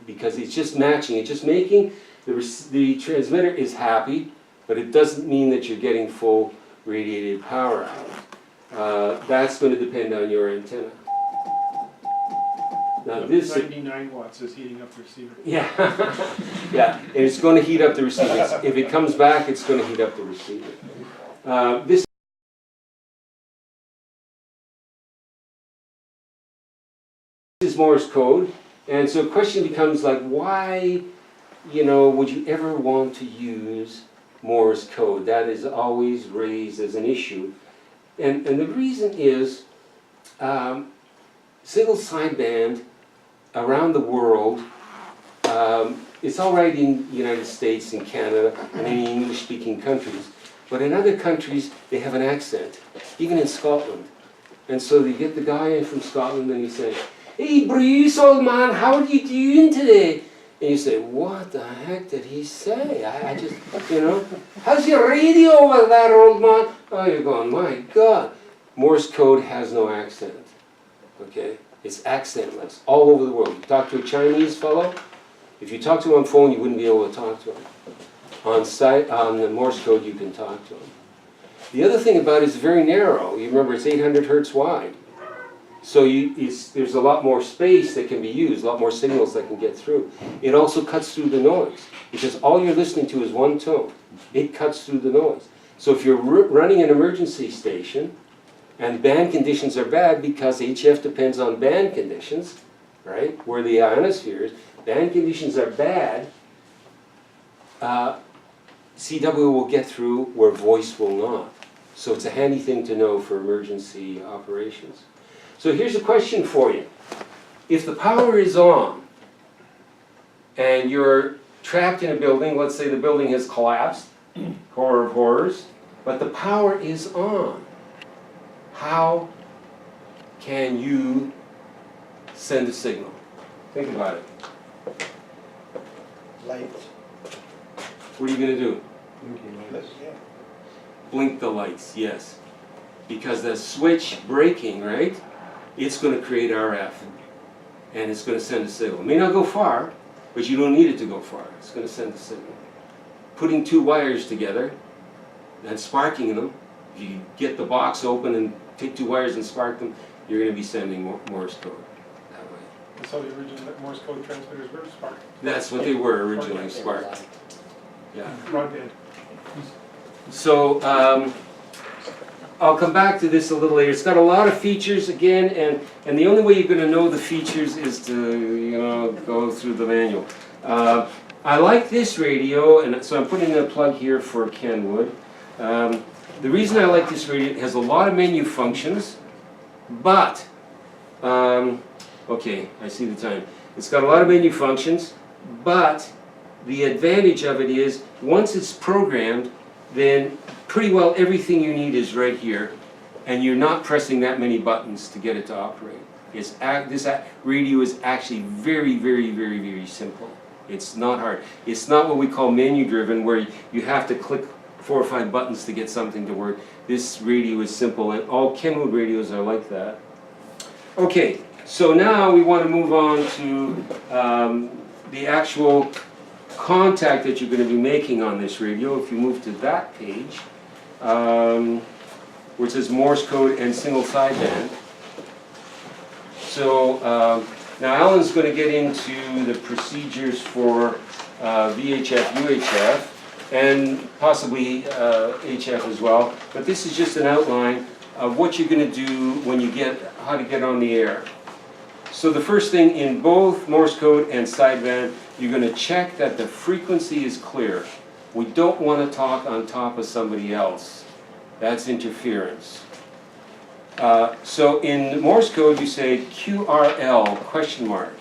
Because it's just matching, it's just making, the transmitter is happy, but it doesn't mean that you're getting full radiated power out. That's going to depend on your antenna. Now this 99 watts is heating up the receiver. Yeah, yeah, and it's going to heat up the receiver. If it comes back, it's going to heat up the receiver. This is Morse code, and so the question becomes like, why, would you ever want to use Morse code? That is always raised as an issue, and the reason is single sideband around the world. It's all right in the United States and Canada and any English-speaking countries, but in other countries they have an accent, even in Scotland. And so they get the guy in from Scotland and he says, "Hey Bruce, old man, how are you doing today?" And you say, "What the heck did he say? I just, how's your radio over there, old man?" Oh, you're going, my God. Morse code has no accent, okay? It's accentless all over the world. You talk to a Chinese fellow, if you talk to him on phone, you wouldn't be able to talk to him. On the Morse code, you can talk to him. The other thing about it is very narrow. You remember, it's 800 hertz wide. So there's a lot more space that can be used, a lot more signals that can get through. It also cuts through the noise, because all you're listening to is one tone. It cuts through the noise. So if you're running an emergency station, and band conditions are bad because HF depends on band conditions, right? Where the ionosphere is. Band conditions are bad. CW will get through where voice will not. So it's a handy thing to know for emergency operations. So here's a question for you. If the power is on and you're trapped in a building, let's say the building has collapsed, horror of horrors, but the power is on, how can you send a signal. Think about it. Lights. What are you gonna do? Yeah. Blink the lights, yes. Because the switch breaking, right, it's gonna create RF. And it's gonna send a signal. It may not go far, but you don't need it to go far. It's gonna send a signal. Putting two wires together and sparking them, if you get the box open and take two wires and spark them, you're gonna be sending Morse code that way. That's how the original Morse code transmitters were, spark, That's what they were originally, sparked. Yeah. broadband. So, I'll come back to this a little later. It's got a lot of features again, and the only way you're gonna know the features is to, go through the manual. I like this radio, and so I'm putting in a plug here for Kenwood. The reason I like this radio, it has a lot of menu functions, but, okay, I see the time. It's got a lot of menu functions, but the advantage of it is, once it's programmed, then pretty well everything you need is right here, and you're not pressing that many buttons to get it to operate. This radio is actually very, very, very, very simple. It's not hard. It's not what we call menu driven, where you have to click 4 or 5 buttons to get something to work. This radio is simple, and all Kenwood radios are like that. Okay, so now we want to move on to the actual contact that you're going to be making on this radio. If you move to that page, where it says Morse code and single sideband. So now Alan's going to get into the procedures for VHF, UHF, and possibly HF as well. But this is just an outline of what you're going to do when you how to get on the air. So the first thing, in both Morse code and sideband, you're going to check that the frequency is clear. We don't want to talk on top of somebody else. That's interference. So in Morse code you say QRL question mark.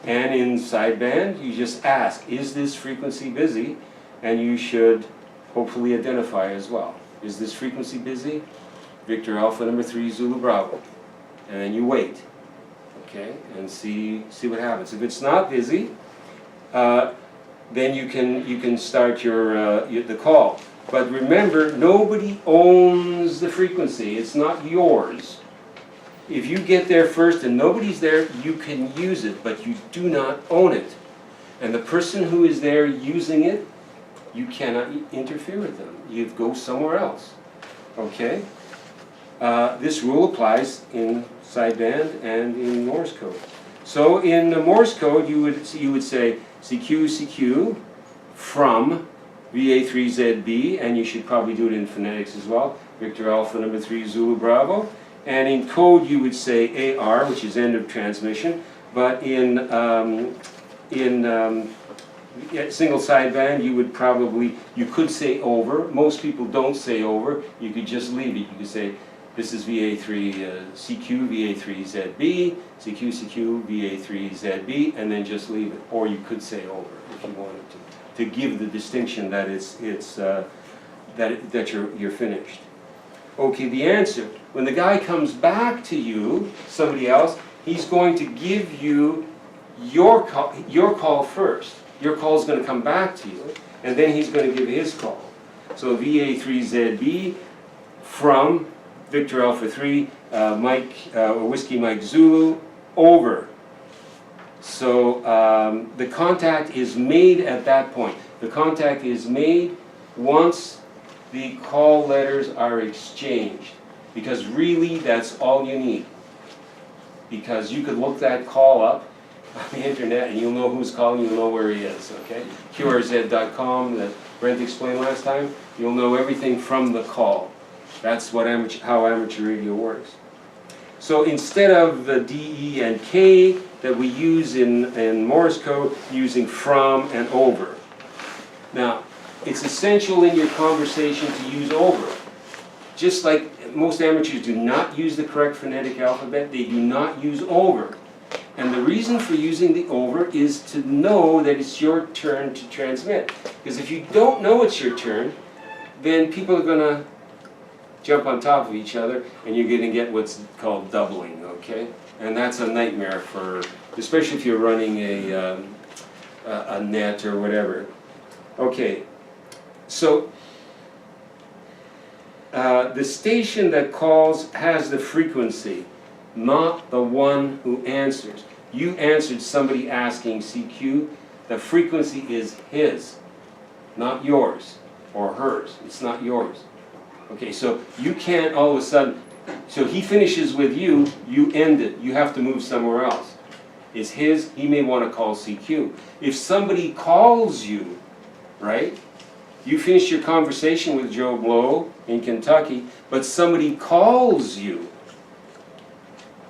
And in sideband you just ask, is this frequency busy? And you should hopefully identify as well. Is this frequency busy? Victor Alpha number 3 Zulu Bravo. And then you wait. Okay, and see what happens. If it's not busy, then you can start the call. But remember, nobody owns the frequency. It's not yours. If you get there first and nobody's there, you can use it, but you do not own it. And the person who is there using it, you cannot interfere with them. You go somewhere else. Okay? This rule applies in sideband and in Morse code. So in the Morse code, you would say CQ, CQ from VA3ZB, and you should probably do it in phonetics as well, Victor Alpha number 3 Zulu Bravo. And in code you would say AR, which is end of transmission, but in single sideband you could say over. Most people don't say over. You could just leave it. You could say this is VA3 CQ VA3ZB, CQ CQ VA3ZB, and then just leave it. Or you could say over if you wanted to give the distinction that that you're finished. Okay, the answer. When the guy comes back to you, somebody else, he's going to give you your call first. Your call is going to come back to you, and then he's going to give his call. So VA3ZB from Victor Alpha 3, Whiskey Mike Zulu, over. So the contact is made at that point. The contact is made once the call letters are exchanged, because really that's all you need. Because you could look that call up on the internet and you'll know who's calling, you'll know where he is, okay? QRZ.com that Brent explained last time, you'll know everything from the call. That's how amateur radio works. So instead of the D, E, and K that we use in Morse code, using from and over. Now, it's essential in your conversation to use over. Just like most amateurs do not use the correct phonetic alphabet, they do not use over. And the reason for using the over is to know that it's your turn to transmit. Because if you don't know it's your turn, then people are going to jump on top of each other and you're going to get what's called doubling, okay? And that's a nightmare for, especially if you're running a net or whatever. Okay, so the station that calls has the frequency, not the one who answers. You answered somebody asking CQ, the frequency is his, not yours or hers. It's not yours. Okay, so you can't all of a sudden, so he finishes with you, you end it. You have to move somewhere else. It's his, he may want to call CQ. If somebody calls you, right, you finish your conversation with Joe Blow in Kentucky, but somebody calls you,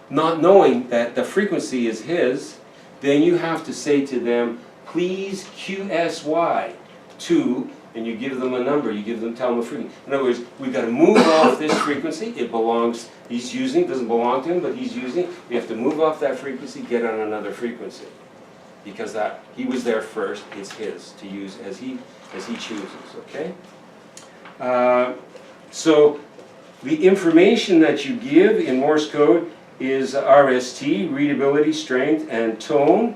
not knowing that the frequency is his, then you have to say to them, please QSY to, and you give them a number, you give them, tell them a frequency. In other words, we've got to move off this frequency, it belongs, he's using, doesn't belong to him, but he's using, we have to move off that frequency, get on another frequency. Because that, he was there first, it's his to use as he chooses, okay? So the information that you give in Morse code is RST, readability, strength, and tone.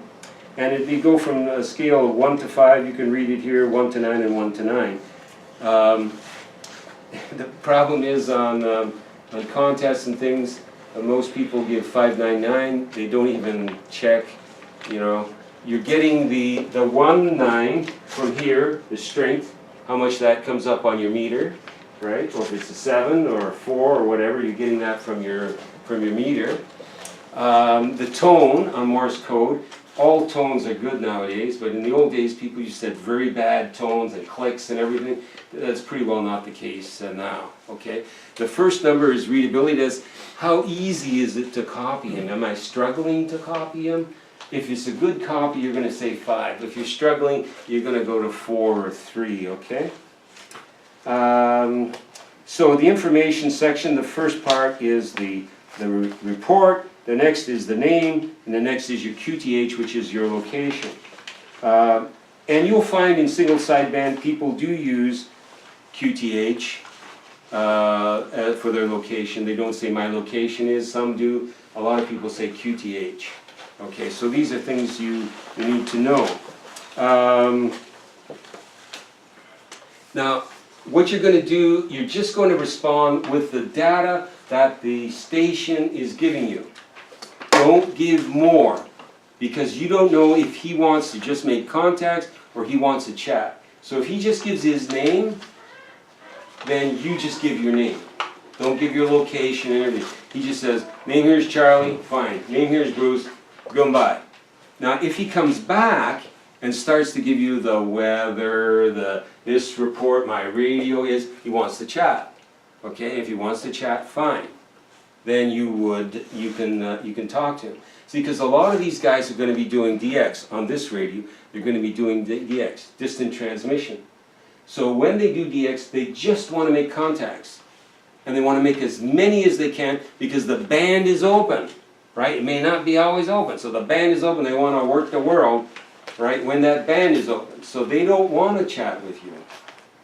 And if you go from a scale of 1 to 5, you can read it here, 1 to 9 and 1 to 9. The problem is on contests and things, most people give 599, they don't even check, you know. You're getting the 1-9 from here, the strength, how much that comes up on your meter, right? Or if it's a 7 or a 4 or whatever, you're getting that from your meter. The tone on Morse code, all tones are good nowadays, but in the old days people used to have very bad tones and clicks and everything. That's pretty well not the case now, okay? The first number is readability. That's how easy is it to copy him? Am I struggling to copy him? If it's a good copy, you're going to say 5. If you're struggling, you're going to go to 4 or 3, okay? So the information section, the first part is the report, the next is the name, and the next is your QTH, which is your location. And you'll find in single sideband people do use QTH for their location. They don't say my location is, some do. A lot of people say QTH. Okay, so these are things you need to know. Now, what you're going to do, you're just going to respond with the data that the station is giving you. Don't give more, because you don't know if he wants to just make contacts or he wants to chat. So if he just gives his name, then you just give your name. Don't give your location and everything. He just says, name here's Charlie, fine. Name here's Bruce, goodbye. Now if he comes back and starts to give you the weather, this report, my radio is, he wants to chat. Okay, if he wants to chat, fine. Then you can talk to him. See, because a lot of these guys are going to be doing DX on this radio. They're going to be doing DX, distant transmission. So when they do DX, they just want to make contacts. And they want to make as many as they can because the band is open, right? It may not be always open. So the band is open. They want to work the world, right, when that band is open. So they don't want to chat with you.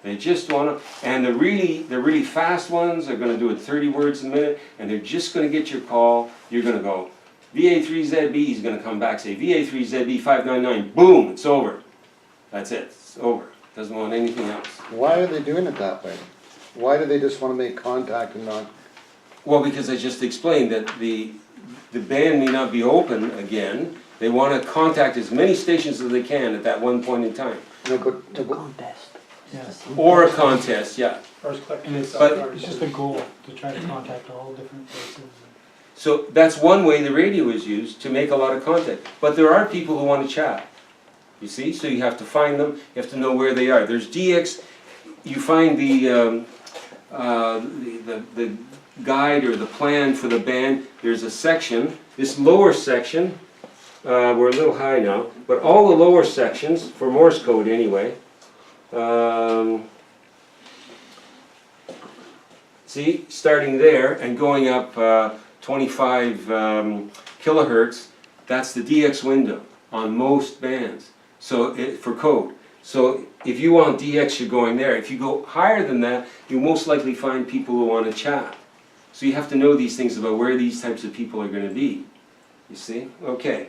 They just want to, and the really fast ones are going to do it 30 words a minute, and they're just going to get your call. You're going to go, VA3ZB, he's going to come back, say, VA3ZB 599, boom, it's over. That's it, it's over. Doesn't want anything else. Why are they doing it that way? Why do they just want to make contact and not? Well, because I just explained that the band may not be open again. They want to contact as many stations as they can at that one point in time. No, but Contest. Or a contest, yeah. First click. And it's, But- it's just a goal to try to contact all different places. So that's one way the radio is used, to make a lot of contact. But there are people who want to chat. You see? So you have to find them, you have to know where they are. There's DX, you find the guide or the plan for the band. There's a section, this lower section, we're a little high now, but all the lower sections, for Morse code anyway, see, starting there and going up 25 kilohertz, that's the DX window on most bands. So for code. So if you want DX, you're going there. If you go higher than that, you'll most likely find people who want to chat. So you have to know these things about where these types of people are going to be. You see? Okay.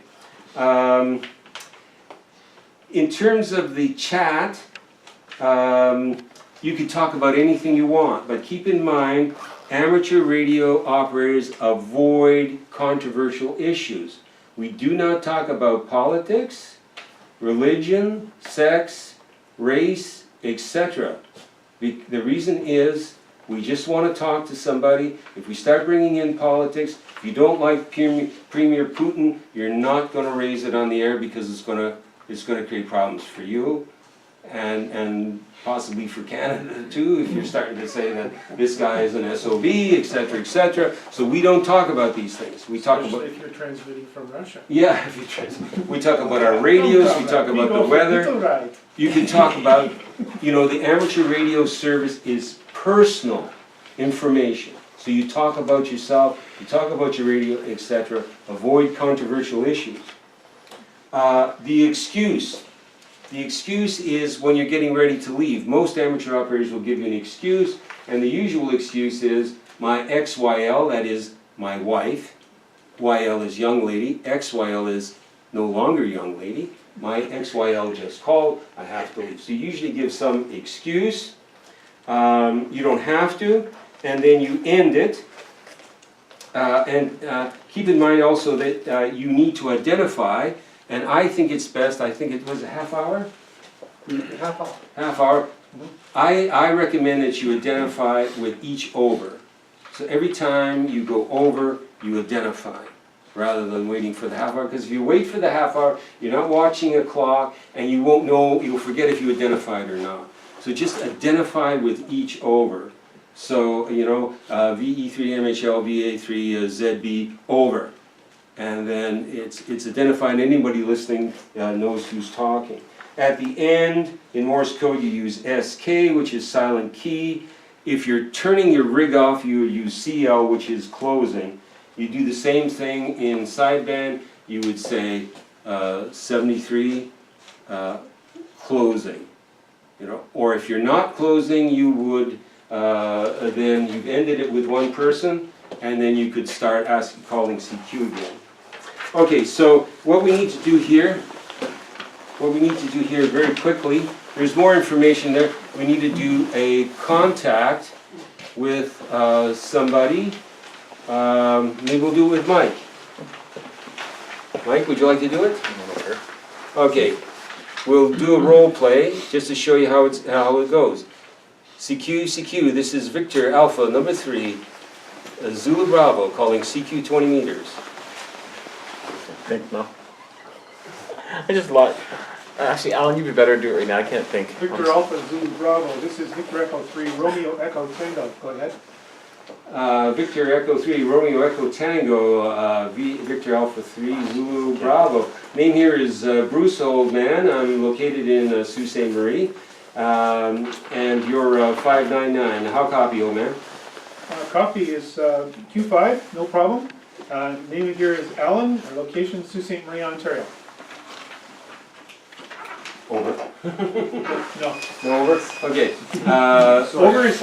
In terms of the chat, you can talk about anything you want, but keep in mind, amateur radio operators avoid controversial issues. We do not talk about politics, religion, sex, race, etc. The reason is we just want to talk to somebody. If we start bringing in politics, if you don't like Premier Putin, you're not going to raise it on the air because it's going to create problems for you and possibly for Canada too, if you're starting to say that this guy is an SOB, etc., etc. So we don't talk about these things. We talk Especially about, if you're transmitting from Russia. yeah, if you we talk about our radios, we talk about the weather. You can talk about, you know, the amateur radio service is personal information. So you talk about yourself, you talk about your radio, etc. Avoid controversial issues. The excuse is when you're getting ready to leave. Most amateur operators will give you an excuse, and the usual excuse is my XYL, that is my wife. YL is young lady, XYL is no longer young lady. My XYL just called, I have to leave. So you usually give some excuse. You don't have to, and then you end it. Keep in mind also that you need to identify, and I think it's best, I think it was a half hour? Half hour. Half hour. I recommend that you identify with each over. So every time you go over, you identify, rather than waiting for the half hour. Because if you wait for the half hour, you're not watching a clock, and you won't know, you'll forget if you identified or not. So just identify with each over. So, you know, VE3 MHL, VA3 ZB, over. And then it's identified, anybody listening knows who's talking. At the end, in Morse code, you use SK, which is silent key. If you're turning your rig off, you use CL, which is closing. You do the same thing in sideband. You would say 73, closing. You know, or if you're not closing, you would then you've ended it with one person, and then you could start calling CQ again. Okay, so what we need to do here very quickly, there's more information there. We need to do a contact with somebody. Maybe we'll do it with Mike. Mike, would you like to do it? Okay, we'll do a role play just to show you how it goes. CQ, this is Victor Alpha number 3, Zulu Bravo, calling CQ 20 meters. Think no. I just like. Actually, Alan, you'd be better to do it right now. I can't think. Victor Alpha Zulu Bravo. This is Victor Echo 3 Romeo Echo Tango. Go ahead. Victor Echo 3 Romeo Echo Tango. Victor Alpha 3 Zulu Bravo. Name here is Bruce, old man. I'm located in Sault Ste. Marie. And you're 599. How copy, old man? Copy is Q5. No problem. Name here is Alan. Our location is Sault Ste. Marie, Ontario. Over. No. No over? Okay. Over is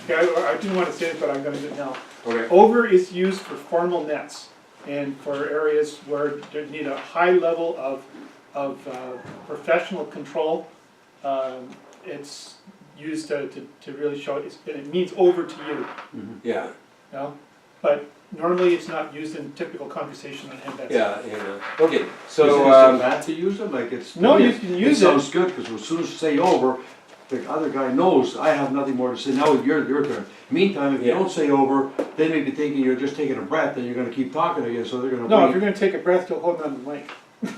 Okay. I didn't want to say it, but I'm going to do it now. Okay. Over is used for formal nets and for areas where they need a high level of professional control. It's used to really show it means over to you. Yeah. You know? But normally it's not used in typical conversation on headbeds. Yeah. Okay. So. Is it bad to use it? Like it's. No, you can use it. Sounds good, because as soon as you say over, the other guy knows I have nothing more to say. Now your turn. Meantime, if you don't say over, they may be thinking you're just taking a breath and you're going to keep talking again, so they're going to. No, if you're going to take a breath, you'll hold on to the mic. You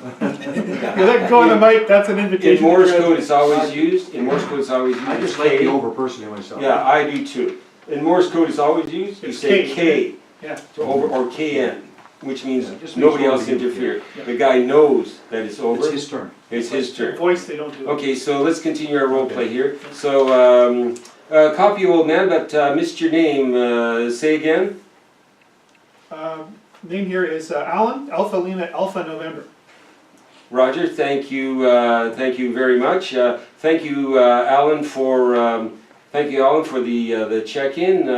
let go on the mic, that's an invitation. In Morse code, it's always used. In Morse code, it's always used. I just like the over personally myself. Yeah, I do too. In Morse code, it's always used. You It's say K. K Yeah. to over or KN, which means just nobody means else over. interfere. Yeah. The guy knows that it's over. It's his turn. It's his turn. Voice, they don't do it. Okay, so let's continue our role play here. So, copy you, old man, but missed your name. Say again. Name here is Alan, Alpha Lima, Alpha November. Roger, thank you very much. Thank you, Alan, for the check-in.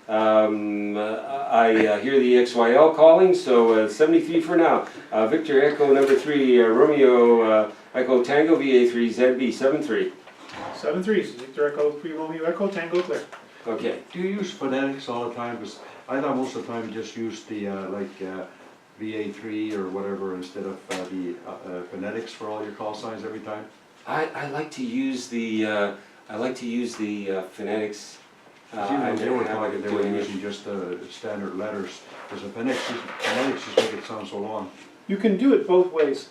I hear the XYL calling, so 73 for now. Victor Echo number 3, Romeo Echo Tango VA3 ZB 73. 7-3, Victor Echo, 3 Romeo Echo, Tango clear. Okay. Do you use phonetics all the time? Because I thought most of the time you just used the VA3 or whatever instead of the phonetics for all your call signs every time. I like to use the phonetics. Even they were talking, they were doing it. using just the standard letters. Because the phonetics just make it sound so long. You can do it both ways,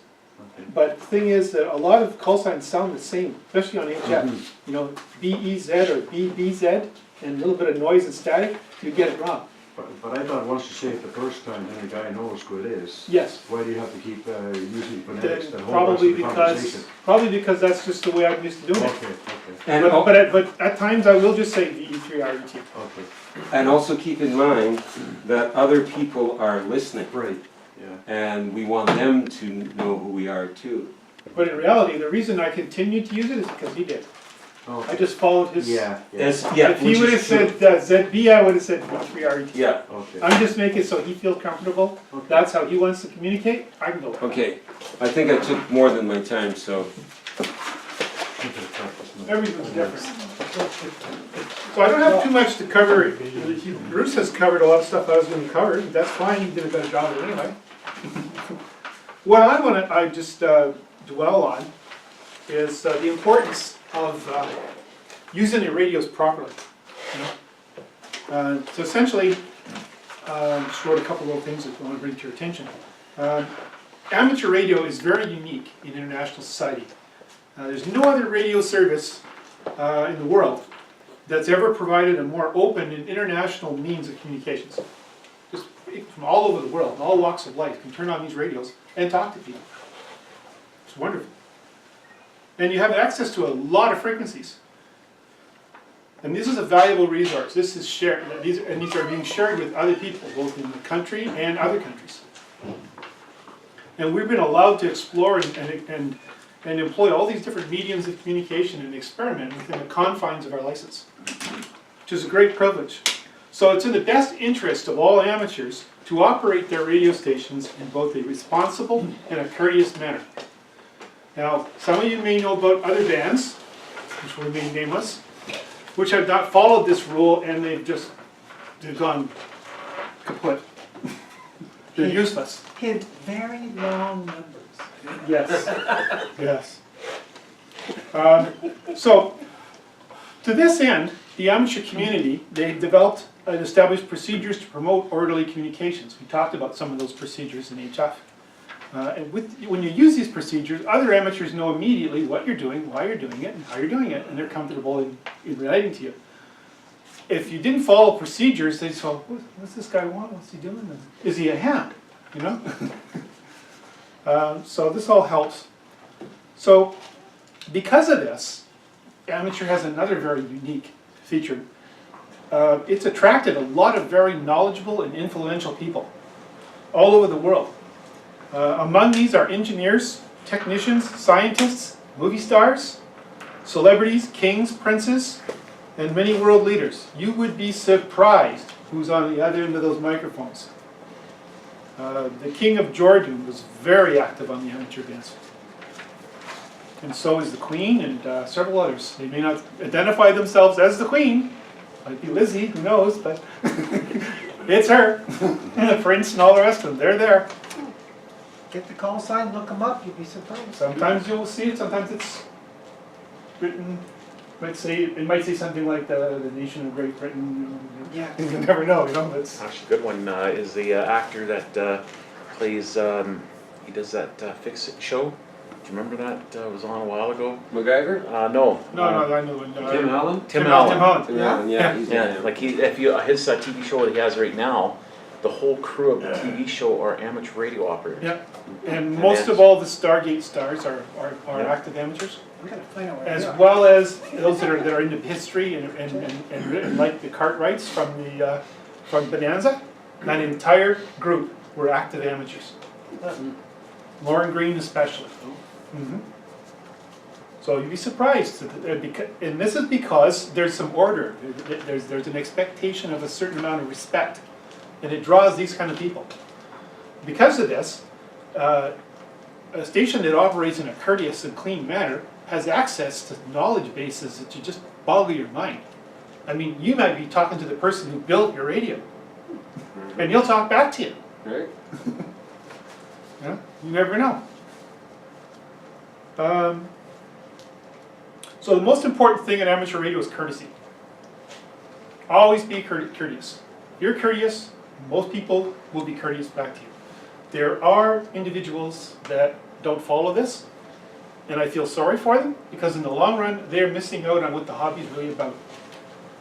Okay. but the thing is that a lot of call signs sound the same, especially on HF. Mhm. You know, BEZ or BBZ, and a little bit of noise and static, you get it wrong. But I thought once you say it the first time, then the guy knows who it is. Yes. Why do you have to keep using phonetics the Then whole rest of the conversation? probably because that's just the way I'm used to doing it. Okay, okay, And, But at times I will just say VE3RET. okay. and also keep in mind that other people are listening, Right, yeah. and we want them to know who we are too. But in reality, the reason I continued to use it is because he did. I Okay. just followed his. Yeah, yeah, Yes, yeah, If he which would is have true. said ZB, I would have said V3RET. Yeah, okay. I'm just making it so he feels comfortable. Okay. That's how he wants to communicate. I can go with that. okay. I think I took more than my time, so. Everything's different. So I don't have too much to cover. Bruce has covered a lot of stuff I was going to cover. That's fine. He did a better job of it anyway. What I just dwell on is the importance of using the radios properly. You know? So essentially, just wrote a couple of things that I want to bring to your attention. Amateur radio is very unique in international society. There's no other radio service in the world that's ever provided a more open and international means of communications. Just from all over the world, in all walks of life, can turn on these radios and talk to people. It's wonderful. And you have access to a lot of frequencies. And this is a valuable resource. This is shared, and these are being shared with other people, both in the country and other countries. And we've been allowed to explore and employ all these different mediums of communication and experiment within the confines of our license, which is a great privilege. So it's in the best interest of all amateurs to operate their radio stations in both a responsible and a courteous manner. Now, some of you may know about other bands, which will remain nameless, which have not followed this rule and they've gone kaput. They're useless. Hit very long numbers. Yes, yes. So, to this end, the amateur community, they developed and established procedures to promote orderly communications. We talked about some of those procedures in HF. And when you use these procedures, other amateurs know immediately what you're doing, why you're doing it, and how you're doing it, and they're comfortable in relating to you. If you didn't follow procedures, they'd say, what's this guy want? What's he doing? Is he a ham? You know? So this all helps. So because of this, amateur has another very unique feature. It's attracted a lot of very knowledgeable and influential people all over the world. Among these are engineers, technicians, scientists, movie stars, celebrities, kings, princes, and many world leaders. You would be surprised who's on the other end of those microphones. The King of Jordan was very active on the amateur bands. And so is the Queen and several others. They may not identify themselves as the Queen. Might be Lizzie, who knows, but it's her. And the Prince and all the rest of them, they're there. Get the call sign, look them up, you'll be surprised. Sometimes you'll see it, sometimes it's written, it might say something like the nation of Great Britain. Yeah. You never know, you know, it's. Actually, a good one is the actor that plays, he does that Fix It show. Do you remember that? Was on a while ago. MacGyver? No. No, I know. Tim Allen? Tim Allen. Tim Allen. Tim Allen, yeah. He's in Yeah, there. like his TV show that he has right now, the whole crew of the TV show are amateur radio operators. Yeah, and most of all the Stargate stars are active amateurs, We gotta find out where as they are. well as those that are into history and like the Cartwrights from Bonanza. That entire group were active amateurs. Lauren Green especially. So you'd be surprised, and this is because there's some order, there's an expectation of a certain amount of respect, and it draws these kind of people. Because of this, a station that operates in a courteous and clean manner has access to knowledge bases that you just boggle your mind. I mean, you might be talking to the person who built your radio, and he'll talk back to you. Right? Yeah, you never know. So the most important thing in amateur radio is courtesy. Always be courteous. If you're courteous, most people will be courteous back to you. There are individuals that don't follow this, and I feel sorry for them, because in the long run, they're missing out on what the hobby is really about.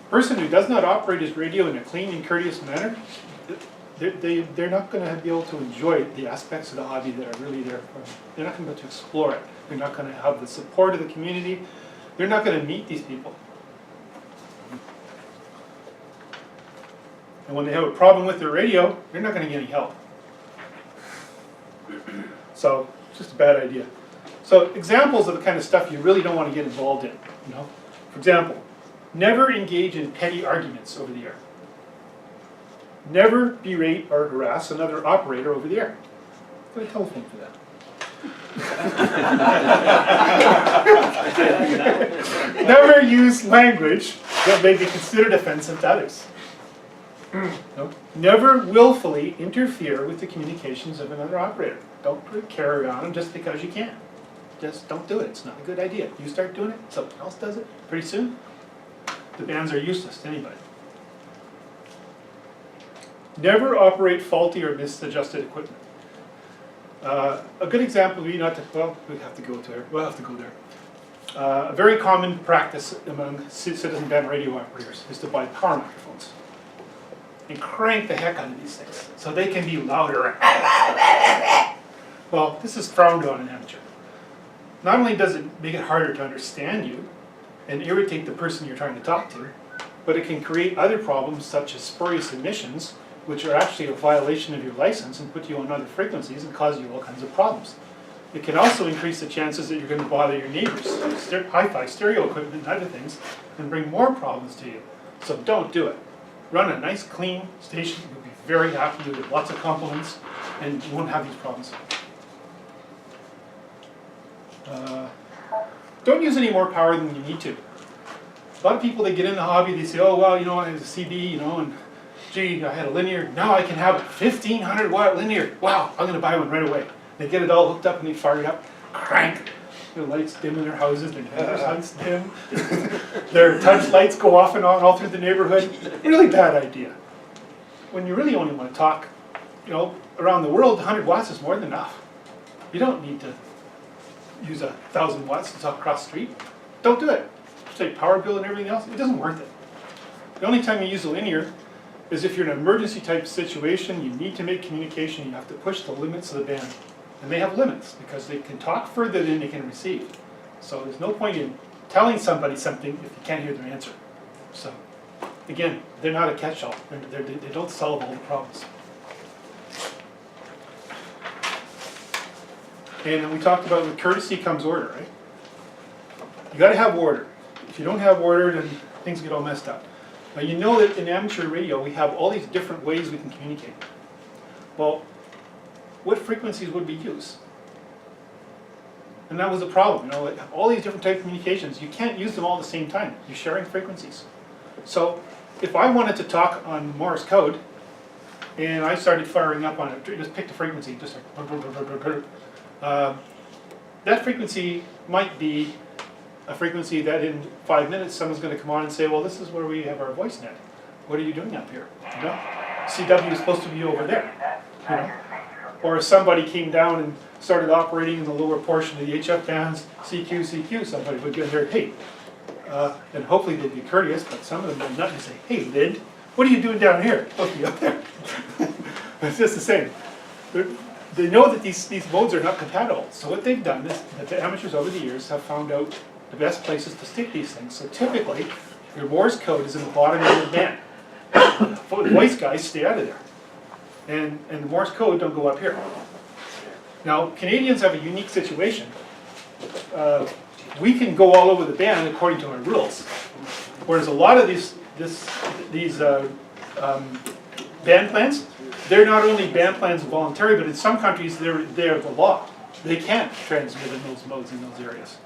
A person who does not operate his radio in a clean and courteous manner, they're not going to be able to enjoy the aspects of the hobby that are really there for them. They're not going to be able to explore it. They're not going to have the support of the community. They're not going to meet these people. And when they have a problem with their radio, they're not going to get any help. So, it's just a bad idea. So, examples of the kind of stuff you really don't want to get involved in. You know? For example, never engage in petty arguments over the air. Never berate or harass another operator over the air. Get a telephone for that. Never use language that may be considered offensive to others. No? Never willfully interfere with the communications of another operator. Don't carry on them just because you can. Just don't do it. It's not a good idea. You start doing it, someone else does it. Pretty soon, the bands are useless to anybody. Never operate faulty or misadjusted equipment. A good example would be not to, well, we have to go there. We'll have to go there. A very common practice among citizen band radio operators is to buy power microphones and crank the heck out of these things so they can be louder. Well, this is frowned on in amateur. Not only does it make it harder to understand you and irritate the person you're trying to talk to, but it can create other problems such as spurious emissions, which are actually a violation of your license and put you on other frequencies and cause you all kinds of problems. It can also increase the chances that you're going to bother your neighbors. Hi-fi stereo equipment and other things can bring more problems to you. So don't do it. Run a nice clean station, you'll be very happy, you'll get lots of compliments, and you won't have these problems. Don't use any more power than you need to. A lot of people, they get in the hobby, they say, oh well, you know, I have a CB, you know, and gee, I had a linear, now I can have a 1500 watt linear. Wow, I'm going to buy one right away. They get it all hooked up and they fire it up, crank. Their lights dim in their houses, their neighbors' lights dim. Their touch lights go off and on all through the neighborhood. Really bad idea. When you really only want to talk, you know, around the world, 100 watts is more than enough. You don't need to use 1,000 watts to talk across the street. Don't do it. Say power bill and everything else, it doesn't worth it. The only time you use a linear is if you're in an emergency type situation, you need to make communication, you have to push the limits of the band. And they have limits because they can talk further than they can receive. So there's no point in telling somebody something if you can't hear their answer. So again, they're not a catch-all. They don't solve all the problems. And then we talked about with courtesy comes order, right? You got to have order. If you don't have order, then things get all messed up. Now you know that in amateur radio we have all these different ways we can communicate. Well, what frequencies would we use? And that was the problem, you know, like all these different types of communications, you can't use them all at the same time. You're sharing frequencies. So if I wanted to talk on Morse code, and I started firing up on it, just pick the frequency, just like, that frequency might be a frequency that in 5 minutes someone's going to come on and say, well, this is where we have our voice net. What are you doing up here? You know? CW is supposed to be over there. You know? Or if somebody came down and started operating in the lower portion of the HF bands, CQ, somebody would get there, hey, and hopefully they'd be courteous, but some of them would not and say, hey, Lyd, what are you doing down here? You're supposed to be up there. It's just the same. They know that these modes are not compatible. So what they've done is that the amateurs over the years have found out the best places to stick these things. So typically, your Morse code is in the bottom of the band. The voice guys stay out of there. And the Morse code don't go up here. Now, Canadians have a unique situation. we can go all over the band according to our rules. Whereas a lot of these band plans, they're not only band plans voluntary, but in some countries they're the law. They can't transmit in those modes in those areas.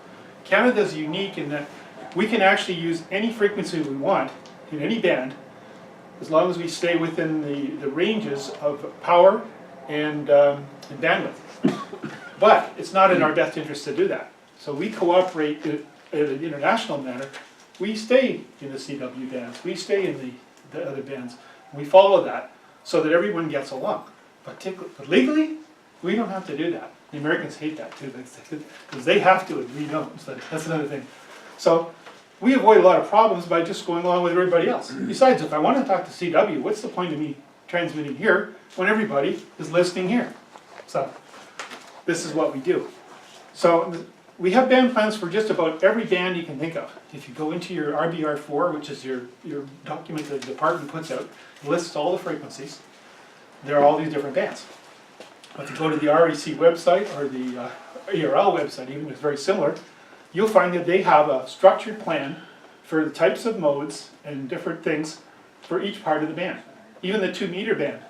Canada's unique in that we can actually use any frequency we want in any band as long as we stay within the ranges of power and bandwidth. But it's not in our best interest to do that. So we cooperate in an international manner. We stay in the CW bands, we stay in the other bands. We follow that so that everyone gets along. But legally, we don't have to do that. The Americans hate that too, because they have to and we don't. So that's another thing. So we avoid a lot of problems by just going along with everybody else. Besides, if I want to talk to CW, what's the point of me transmitting here when everybody is listening here? So this is what we do. So we have band plans for just about every band you can think of. If you go into your RBR4, which is your document that the department puts out, it lists all the frequencies. There are all these different bands. If you go to the REC website or the ERL website, even if it's very similar, you'll find that they have a structured plan for the types of modes and different things for each part of the band. Even the 2 meter band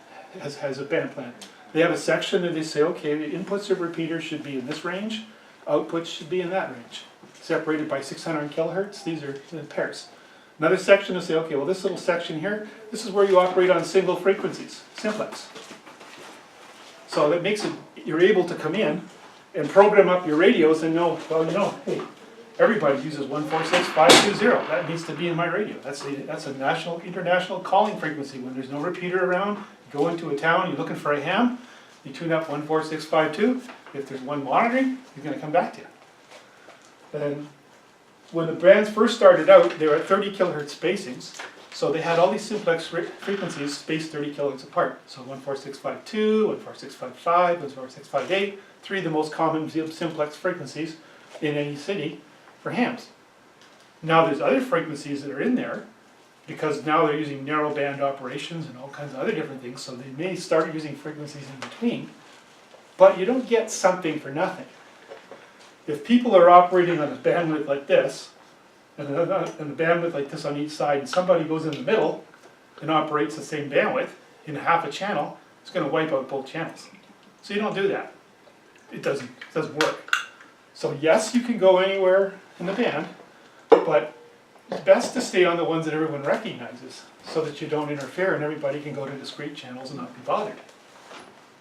has a band plan. They have a section that they say, okay, the inputs of repeaters should be in this range, outputs should be in that range, separated by 600 kilohertz. These are in pairs. Another section to say, okay, well this little section here, this is where you operate on single frequencies, simplex. So that makes it, you're able to come in and program up your radios and know, well, you know, hey, everybody uses 146.520. That needs to be in my radio. That's a national, international calling frequency. When there's no repeater around, you go into a town, you're looking for a ham, you tune up 146.52. If there's one monitoring, he's going to come back to you. And when the bands first started out, they were at 30 kilohertz spacings. So they had all these simplex frequencies spaced 30 kilohertz apart. So 146.52, 146.55, 146.58, 3 of the most common simplex frequencies in any city for hams. Now there's other frequencies that are in there because now they're using narrow band operations and all kinds of other different things, so they may start using frequencies in between. But you don't get something for nothing. If people are operating on a bandwidth like this, and a bandwidth like this on each side, and somebody goes in the middle and operates the same bandwidth in half a channel, it's going to wipe out both channels. So you don't do that. It doesn't work. So yes, you can go anywhere in the band, but it's best to stay on the ones that everyone recognizes so that you don't interfere and everybody can go to discrete channels and not be bothered.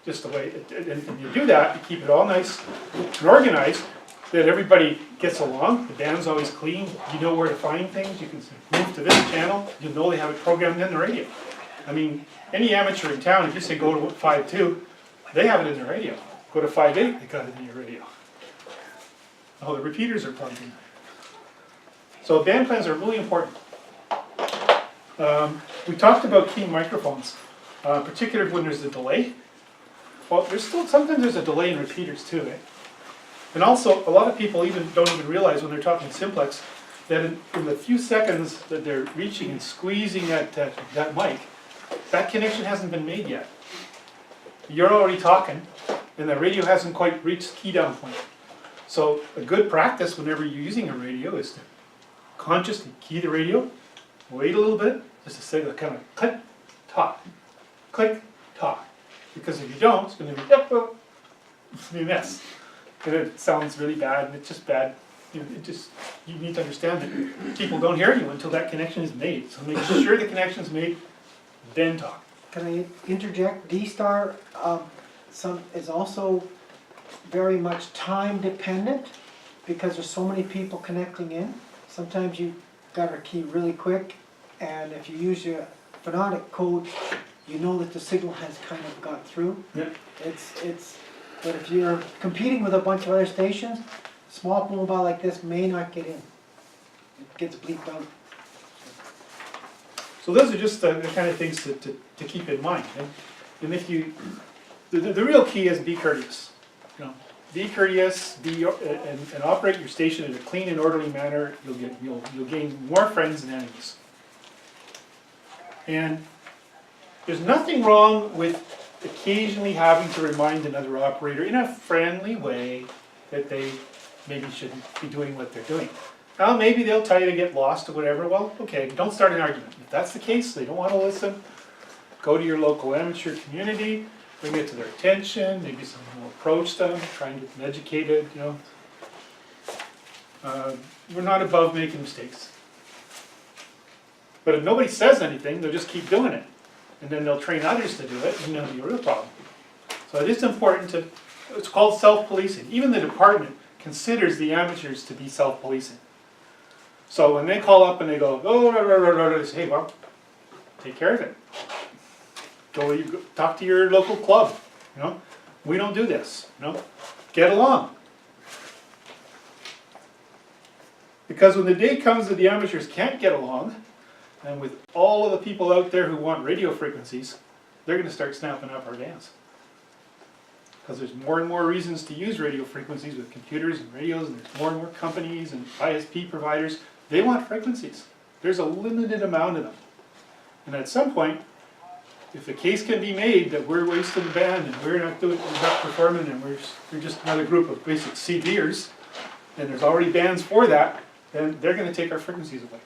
Just the way, and you do that, you keep it all nice and organized, that everybody gets along, the band's always clean, you know where to find things, you can move to this channel, you know they have it programmed in the radio. I mean, any amateur in town, if you say go to 5.2, they have it in their radio. Go to 5.8, they got it in your radio. All the repeaters are plugged in. So band plans are really important. We talked about key microphones, particularly when there's a delay. Well, sometimes there's a delay in repeaters too, eh? And also, a lot of people don't even realize when they're talking simplex that in the few seconds that they're reaching and squeezing that mic, that connection hasn't been made yet. You're already talking, and the radio hasn't quite reached key down point. So a good practice whenever you're using a radio is to consciously key the radio, wait a little bit, just to say the kind of click, talk, click, talk. Because if you don't, it's going to be a mess. And it sounds really bad, and it's just bad. You need to understand that people don't hear you until that connection is made. So make sure the connection is made, then talk. Can I interject? D-Star is also very much time dependent because there's so many people connecting in. Sometimes you got to key really quick, and if you use your phonetic code, you know that the signal has kind of got through. Yeah. But if you're competing with a bunch of other stations, a small mobile like this may not get in. It gets bleeped out. So those are just the kind of things to keep in mind. And if you, the real key is be courteous. You know, be courteous, and operate your station in a clean and orderly manner. You'll gain more friends than enemies. And there's nothing wrong with occasionally having to remind another operator in a friendly way that they maybe shouldn't be doing what they're doing. Now, maybe they'll tell you to get lost or whatever, well, okay, don't start an argument. If that's the case, they don't wanna listen, go to your local amateur community, bring it to their attention, maybe someone will approach them, try and get them educated, you know. We're not above making mistakes. But if nobody says anything, they'll just keep doing it. And then they'll train others to do it, and there'll be a real problem. So it is important to, it's called self-policing. Even the department considers the amateurs to be self-policing. So when they call up and they go, oh, rah, rah, rah, rah, they say, hey, well, take care of it. Go talk to your local club, you know. We don't do this, you know. Get along. Because when the day comes that the amateurs can't get along, and with all of the people out there who want radio frequencies, they're going to start snapping up our bands. Because there's more and more reasons to use radio frequencies with computers and radios, and there's more and more companies and ISP providers. They want frequencies. There's a limited amount of them. And at some point, if the case can be made that we're wasting the band and we're not performing and we're just another group of basic CVers, and there's already bands for that, then they're going to take our frequencies away.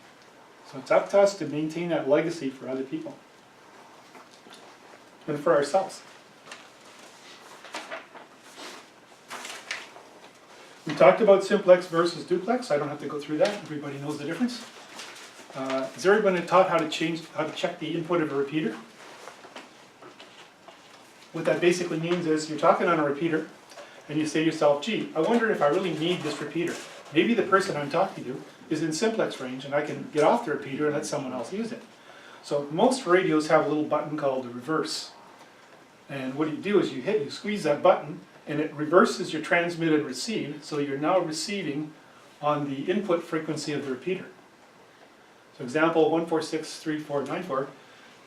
So it's up to us to maintain that legacy for other people and for ourselves. We talked about simplex versus duplex. I don't have to go through that. Everybody knows the difference. Has everybody been taught how to check the input of a repeater? What that basically means is you're talking on a repeater and you say to yourself, gee, I wonder if I really need this repeater. Maybe the person I'm talking to is in simplex range and I can get off the repeater and let someone else use it. So most radios have a little button called the reverse. And what you do is you squeeze that button and it reverses your transmit and receive, so you're now receiving on the input frequency of the repeater. So example 1463494,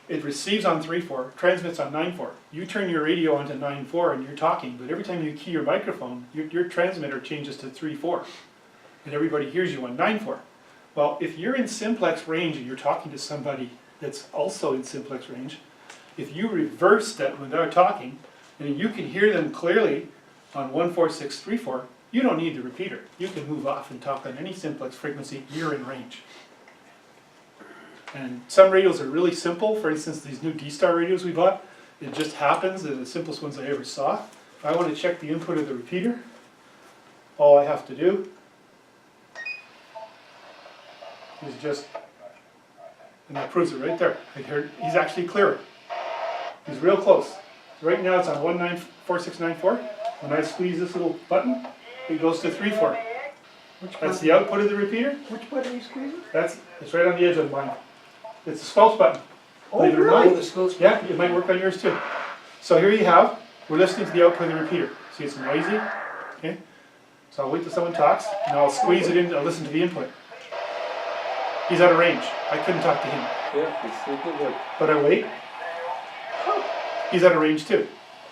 it receives on 3.4, transmits on 9.4. You turn your radio onto 9.4 and you're talking, but every time you key your microphone, your transmitter changes to 3.4. And everybody hears you on 9.4. Well, if you're in simplex range and you're talking to somebody that's also in simplex range, if you reverse that when they're talking, and you can hear them clearly on 14634, you don't need the repeater. You can move off and talk on any simplex frequency, you're in range. And some radios are really simple. For instance, these new D-Star radios we bought, it just happens, they're the simplest ones I ever saw. If I want to check the input of the repeater, all I have to do is just, and that proves it right there. I heard he's actually clearer. He's real close. Right now it's on 194694. When I squeeze this little button, it goes to 3.4. That's the output of the repeater. Which button are you squeezing? It's right on the edge of mine. It's the squelch button. Oh, Believe it or really? not. Yeah, it might work on yours too. So here you have, we're listening to the output of the repeater. See, it's noisy. Okay. So I'll wait till someone talks, and I'll squeeze it in. I'll listen to the input. He's out of range. I couldn't talk to him. Yeah, But I wait. He's out of range too.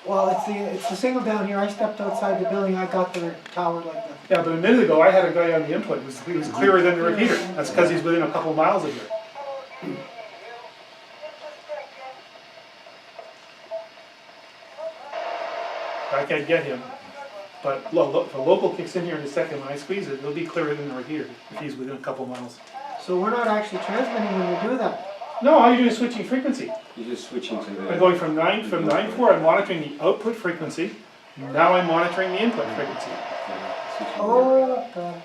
Well, it's the signal down here. I stepped outside the building. I got the tower like that. Yeah, but a minute ago I had a guy on the input. He was clearer than the repeater. That's because he's within a couple miles of here. I can't get him. But look, the local kicks in here in a second. When I squeeze it, it'll be clearer than the repeater if he's within a couple miles. So we're not actually transmitting when we do that. No, all you do is switching frequency. you're just switching to I'm the. going from 9.4, I'm monitoring the output frequency. Now I'm monitoring the input frequency. Oh, God.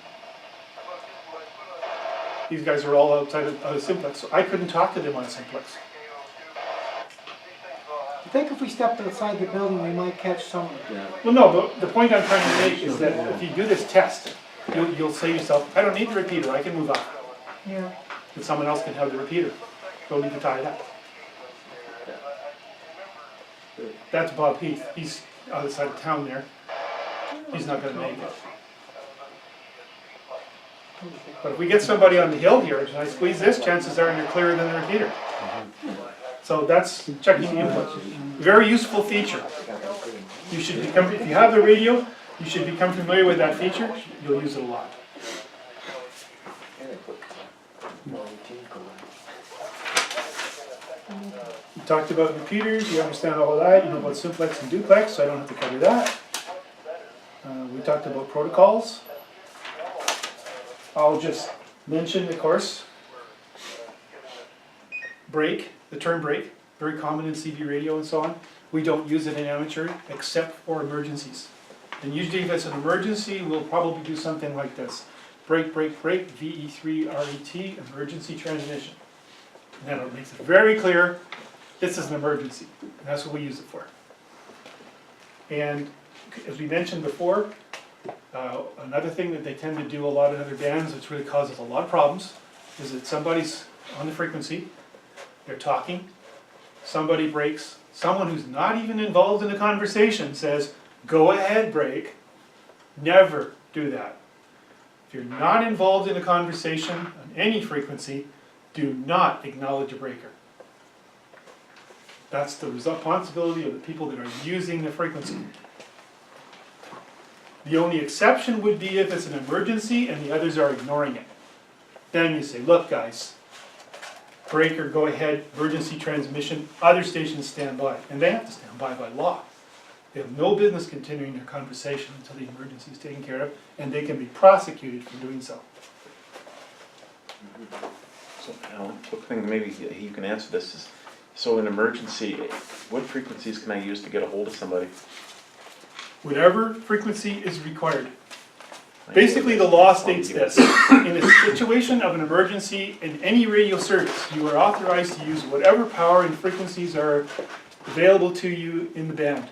These guys are all outside of simplex, so I couldn't talk to them on simplex. I think if we stepped outside the building, we might catch someone. Yeah. Well, no, but the point I'm trying to make is that if you do this test, you'll say to yourself, I don't need the repeater, I can move off. Yeah. And someone else can have the repeater. Don't need to tie it up. That's Bob Heath. He's on the side of town there. He's not going to make it. But if we get somebody on the hill here, and I squeeze this, chances are you're clearer than the repeater. So that's checking the input. Very useful feature. You should become, if you have the radio, you should become familiar with that feature. You'll use it a lot. We talked about repeaters, you understand all of that, you know about simplex and duplex, so I don't have to cover that. We talked about protocols. I'll just mention, of course, brake, the term brake, very common in CV radio and so on. We don't use it in amateur except for emergencies. And usually if it's an emergency, we'll probably do something like this. Brake, brake, brake, VE3RET, emergency transmission. And then it makes it very clear, this is an emergency. And that's what we use it for. And as we mentioned before, another thing that they tend to do a lot in other bands, which really causes a lot of problems, is that somebody's on the frequency, they're talking, somebody breaks, someone who's not even involved in the conversation says, go ahead, break. Never do that. If you're not involved in a conversation on any frequency, do not acknowledge a breaker. That's the responsibility of the people that are using the frequency. The only exception would be if it's an emergency and the others are ignoring it. Then you say, look guys, breaker, go ahead, emergency transmission, other stations stand by. And they have to stand by law. They have no business continuing their conversation until the emergency is taken care of, and they can be prosecuted for doing so. So, Alan, quick thing, maybe you can answer this is, so in emergency, what frequencies can I use to get a hold of somebody? Whatever frequency is required. Basically, the law states this. In a situation of an emergency in any radio service, you are authorized to use whatever power and frequencies are available to you in the band.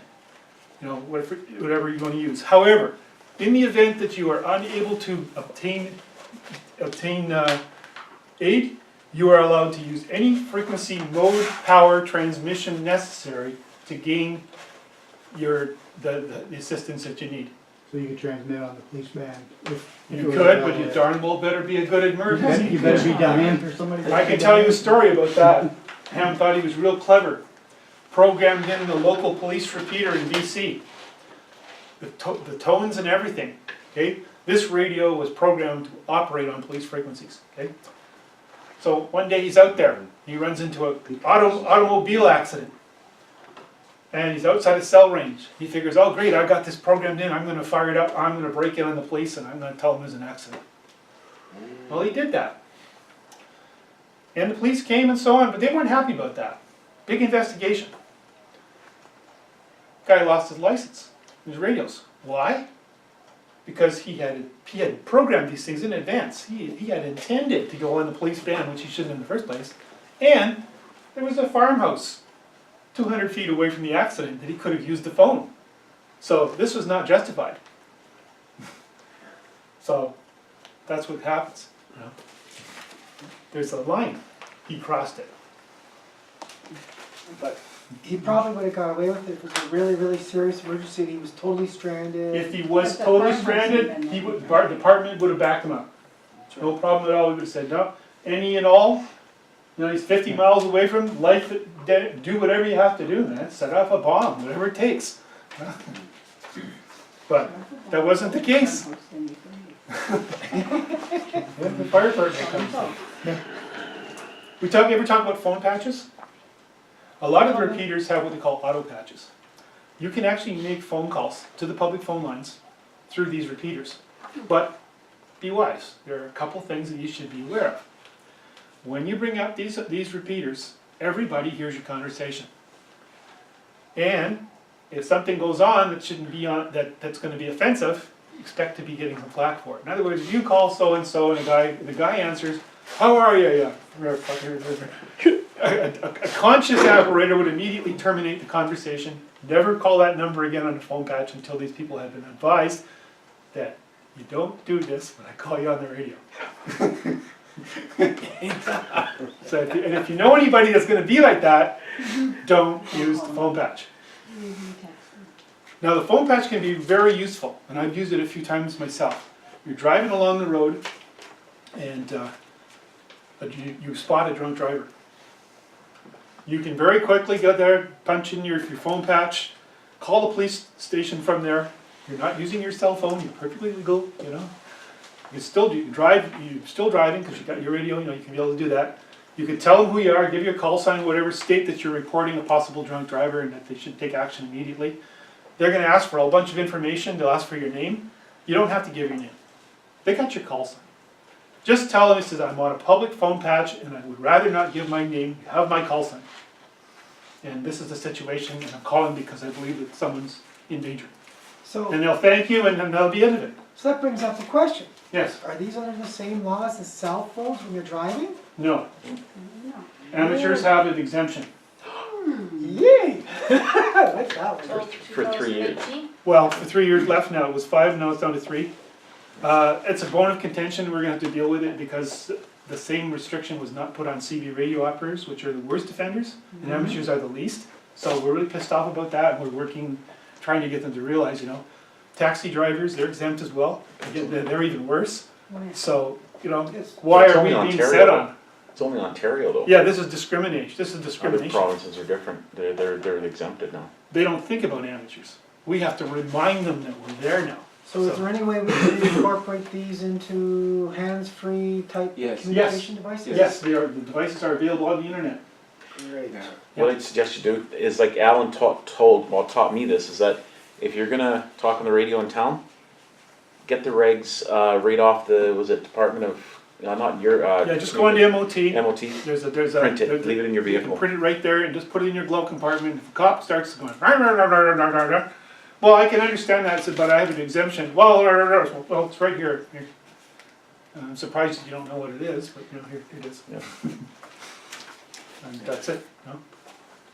You know, whatever you want to use. However, in the event that you are unable to obtain aid, you are allowed to use any frequency, mode, power, transmission necessary to gain the assistance that you need. So you could transmit on the police band if You it was could, but you available. darn well better be a good emergency. You better be dying for somebody. I can tell you a story about that. Ham thought he was real clever. Programmed in the local police repeater in BC. The tones and everything, okay? This radio was programmed to operate on police frequencies, okay? So one day he's out there, he runs into an automobile accident. And he's outside of cell range. He figures, oh great, I got this programmed in, I'm gonna fire it up, I'm gonna break in on the police and I'm gonna tell them there's an accident. Well, he did that. And the police came and so on, but they weren't happy about that. Big investigation. Guy lost his license, his radios. Why? Because he had programmed these things in advance. He had intended to go on the police van, which he shouldn't in the first place. And there was a farmhouse 200 feet away from the accident that he could have used the phone. So this was not justified. So that's what happens. You know? There's a line. He crossed it. But He probably would have got away with it if it was a really, really serious emergency and he was totally stranded. if he was But the totally farmhouse stranded, had been he there. would, the department would have backed him up. No problem at all. We would have said, no, any and all. You know, he's 50 miles away from life, do whatever you have to do, man. Set off a bomb, whatever it takes. But that wasn't the case. Yeah, the fire department comes in. Ever talk about phone patches? A lot of the repeaters have what they call auto patches. You can actually make phone calls to the public phone lines through these repeaters. But be wise, there are a couple things that you should be aware of. When you bring up these repeaters, everybody hears your conversation. And if something goes on that shouldn't be on, that's going to be offensive, expect to be getting some flack for it. In other words, if you call so and so and the guy answers, "How are you?" A conscious operator would immediately terminate the conversation. Never call that number again on the phone patch until these people have been advised that you don't do this when I call you on the radio. So if you know anybody that's going to be like that, don't use the phone patch. Now the phone patch can be very useful, and I've used it a few times myself. You're driving along the road, and you spot a drunk driver. You can very quickly go there, punch in your phone patch, call the police station from there. You're not using your cell phone. You're perfectly legal, you know. You can drive. You're still driving because you got your radio. You know, you can be able to do that. You can tell them who you are, give your call sign, whatever, state that you're reporting a possible drunk driver and that they should take action immediately. They're going to ask for a bunch of information. They'll ask for your name. You don't have to give your name. They got your call sign. Just tell them, he says, I'm on a public phone patch and I would rather not give my name, have my call sign. And this is the situation, and I'm calling because I believe that someone's in danger. So, And they'll thank you, and then that'll be the end of it. so that brings up the question, Yes, are these under the same laws as cell phones when you're driving? no. No. Amateurs have an exemption. Yay! I like that one. Till For 3 years. 2018? Well, for 3 years left now, it was 5, now it's down to 3. It's a bone of contention, we're gonna have to deal with it because the same restriction was not put on CB radio operators, which are the worst offenders, and amateurs are the least. So we're really pissed off about that, and we're working, trying to get them to realize, taxi drivers, they're exempt as well. Again, they're even worse. So, why It's are we only being Ontario, set on? It's only Ontario though. Yeah, this is discrimination, Other discrimination. provinces are different, they're exempted now. They don't think about amateurs. We have to remind them that we're there now. So is there any way we can incorporate these into hands-free type Yes. communication devices? Yes, the devices are available on the internet. Great. What I'd suggest you do is like Alan taught me this, is that if you're gonna talk on the radio in town, get the regs right off the, was it Department of, not your, Yeah, just go on to MOT. MOT, There's a, print it, leave it in your you can vehicle. print it right there and just put it in your glove compartment. If a cop starts going, "Rah, rah, rah, rah, rah, rah, rah," well, I can understand that, I said, but I have an exemption. Well, well, it's right here. Here. I'm surprised you don't know what it is, but here it is. Yeah. And that's it.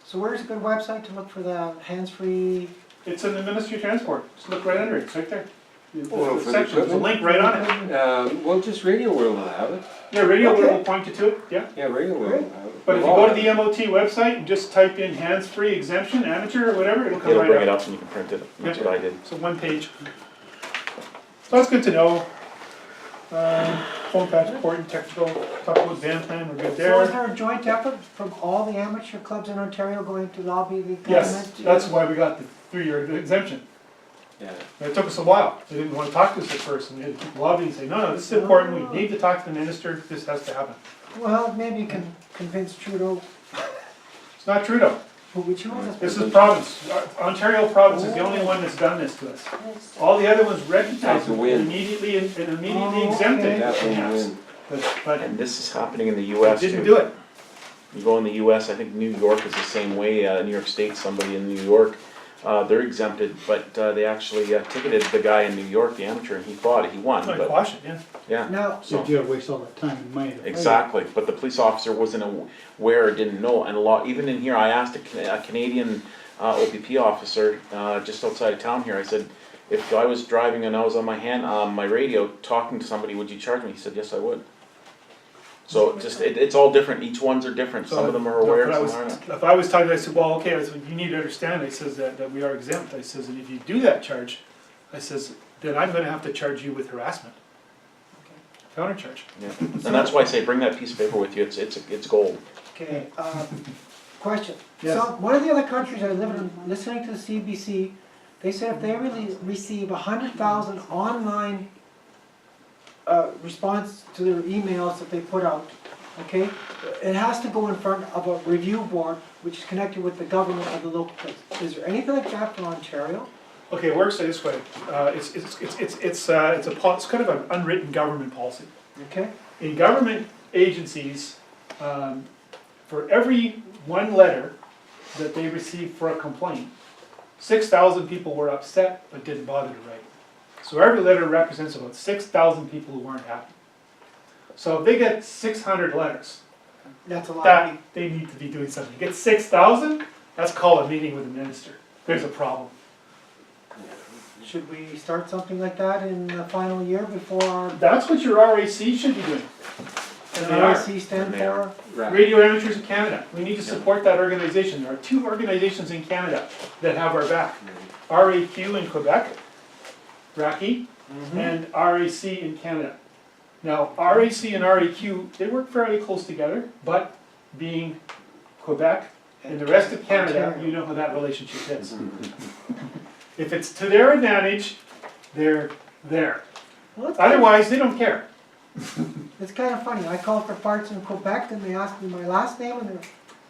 So where's a good website to look for the hands-free? It's in the Ministry of Transport. Just look right under it. It's right there. Well, The for the section, there's a link right on it. Well, just Radio World will have it. Yeah, Radio Okay. will point you to it. Yeah. Yeah, Radio World will have it. But if you go to the MOT website and just type in hands-free exemption, amateur, or whatever, it'll come It'll right bring it up. up and you can print it, that's Yeah. what I did. So one page. So that's good to know. Phone patch important, technical, talk about van plan, we're good So is there. there a joint effort from all the amateur clubs in Ontario going to lobby the government? Yes, to- that's why we got the 3-year exemption. Yeah. And it took us a while. They didn't want to talk to us at first, and we had to keep lobbying and say, no, this is important, we need to talk to the minister, this has to happen. Well, maybe you can convince Trudeau, It's not Trudeau, who we chose. this is province. Ontario province is the only one that's done this to us. Yes. All the other ones recognize Have to it win. immediately and immediately Oh, exempted. okay. That will Yes. win. But And this is happening in the US too. didn't do it. You go in the US, I think New York is the same way, New York State, somebody in New York, they're exempted, but they actually ticketed the guy in New York, the amateur, and he fought it, he won, Like but, caution, yeah. yeah. Now, So you gotta waste all that time and money to fight it. Exactly, but the police officer wasn't aware, didn't know, and a lot, even in here, I asked a Canadian OPP officer, just outside of town here, I said, if I was driving and I was on my radio, talking to somebody, would you charge me? He said, yes, I would. So it's all different, each ones are different, some of them are aware, But I some was- aren't. If I was talking, I said, well, okay, I said, you need to understand, I says that we are exempt, I says, and if you do that charge, I says, then I'm gonna have to charge you with harassment. Countercharge. Yeah. And that's why I say, bring that piece of paper with you, it's gold. okay, question. Yes. So, one of the other countries I live in, listening to the CBC, they said if they really receive 100,000 online response to their emails that they put out, okay? It has to go in front of a review board, which is connected with the government of the local place. Is there anything like that for Ontario? Okay, it works this way, it's kind of an unwritten government policy. Okay? In government agencies, for every one letter that they receive for a complaint, 6,000 people were upset but didn't bother to write. So every letter represents about 6,000 people who aren't happy. So if they get 600 letters, That's a lot. that they need to be doing something. Get 6,000, that's called a meeting with the minister. There's a problem. Should we start something like that in the final year before our That's what your RAC should be doing. And they are. RIC stand And they are. for? Right. Radio Amateurs of Canada. We need to support that organization. There are 2 organizations in Canada that have our back. RAQ in Quebec, RACI, and RAC in Canada. Now, RAC and RAQ, they work fairly close together, but being Quebec and the rest of Canada, Ontario. you know how that relationship is. If it's to their advantage, they're there. Well, it's Otherwise, they don't care. It's kind of funny. I called for parts in Quebec and they asked me my last name and they're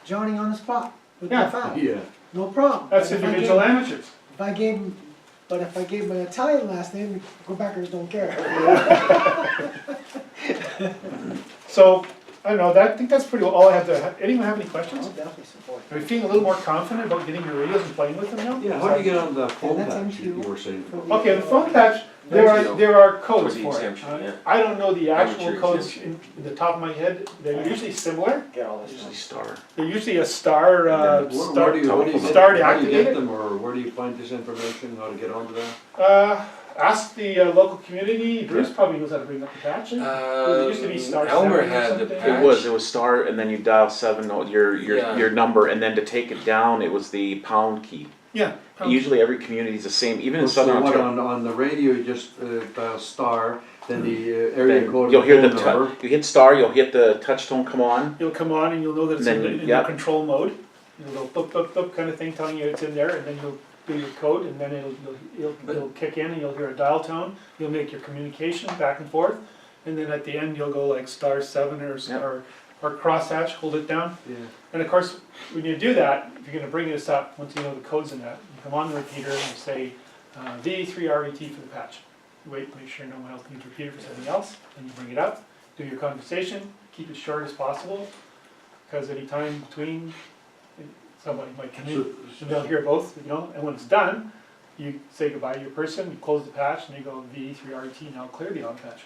Johnny on the spot with Yeah. the file. Yeah. No problem. That's But if I individual gave- amateurs. If I gave my Italian last name, Quebecers don't care. So, I don't know, I think that's pretty well all I have to, anyone have any I'll questions? definitely support. Are you feeling a little more confident about getting your radios and playing with them now? Yeah, how do you get on the phone that's patch, you into- were saying? Okay, the phone patch, there are codes For the for it. exemption, yeah. I don't know the actual Amateur codes exemption. in the top of my head, they're usually similar. Get all this Usually done. star. They're usually a star, Where do you star get, how do you get deactivated. them, or where do you find this information, how to get onto that? Ask the local community, Bruce probably knows how to bring up the patch. It used to be star Elmer 7 or had the something. patch. It was star, and then you dial 7, Yeah. your number, and then to take it down, it was the pound key. Yeah. Usually every community is the same, even in So Southern what, Ontario. on the radio, you just dial star, then the area Then code you'll and hear the, phone number. you hit star, you'll hit the touch tone come on. It'll come on and you'll know that it's Then, in the yeah. control mode. It'll go boop, boop, boop kind of thing telling you it's in there, and then you'll do your code, and then it'll kick in and you'll hear a dial tone. You'll make your communication back and forth, and then at the end you'll go like star 7 or crosshatch, hold it down. Yeah. And of course, when you do that, if you're gonna bring this up, once you know the codes in that, you come on the repeater and you say, V3RET for the patch. You wait, make sure no one else needs repeater for something else, then you bring it up, do your conversation, keep it short as possible, because any time between, somebody might come in, and they'll hear both, you know, and when it's done, you say goodbye to your person, you close the patch, and you go V3RET, now clear the auto patch.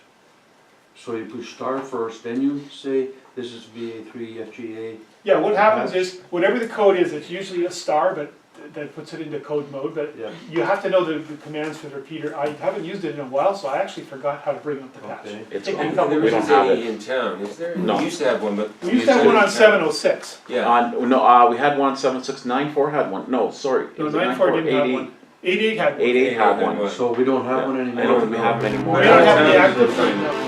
So you push star first, then you say, this is VA3 FGA. Yeah, what happens is, whatever the code is, it's usually a star, but that puts it into code mode, but Yeah. you have to know the commands for the repeater. I haven't used it in a while, so I actually forgot how to bring up the patch. Okay. It's Take on. a couple There We don't isn't have any it. in town, is there? No. We used to have one, but. We used to have one on 706. Yeah. No, we had one 769.4 had one, no, sorry. No, was it 94 didn't have 88? one. 88 had one. 88 had one. one. So we don't have one anymore? I don't think we have them anymore. We don't have the Yeah. active.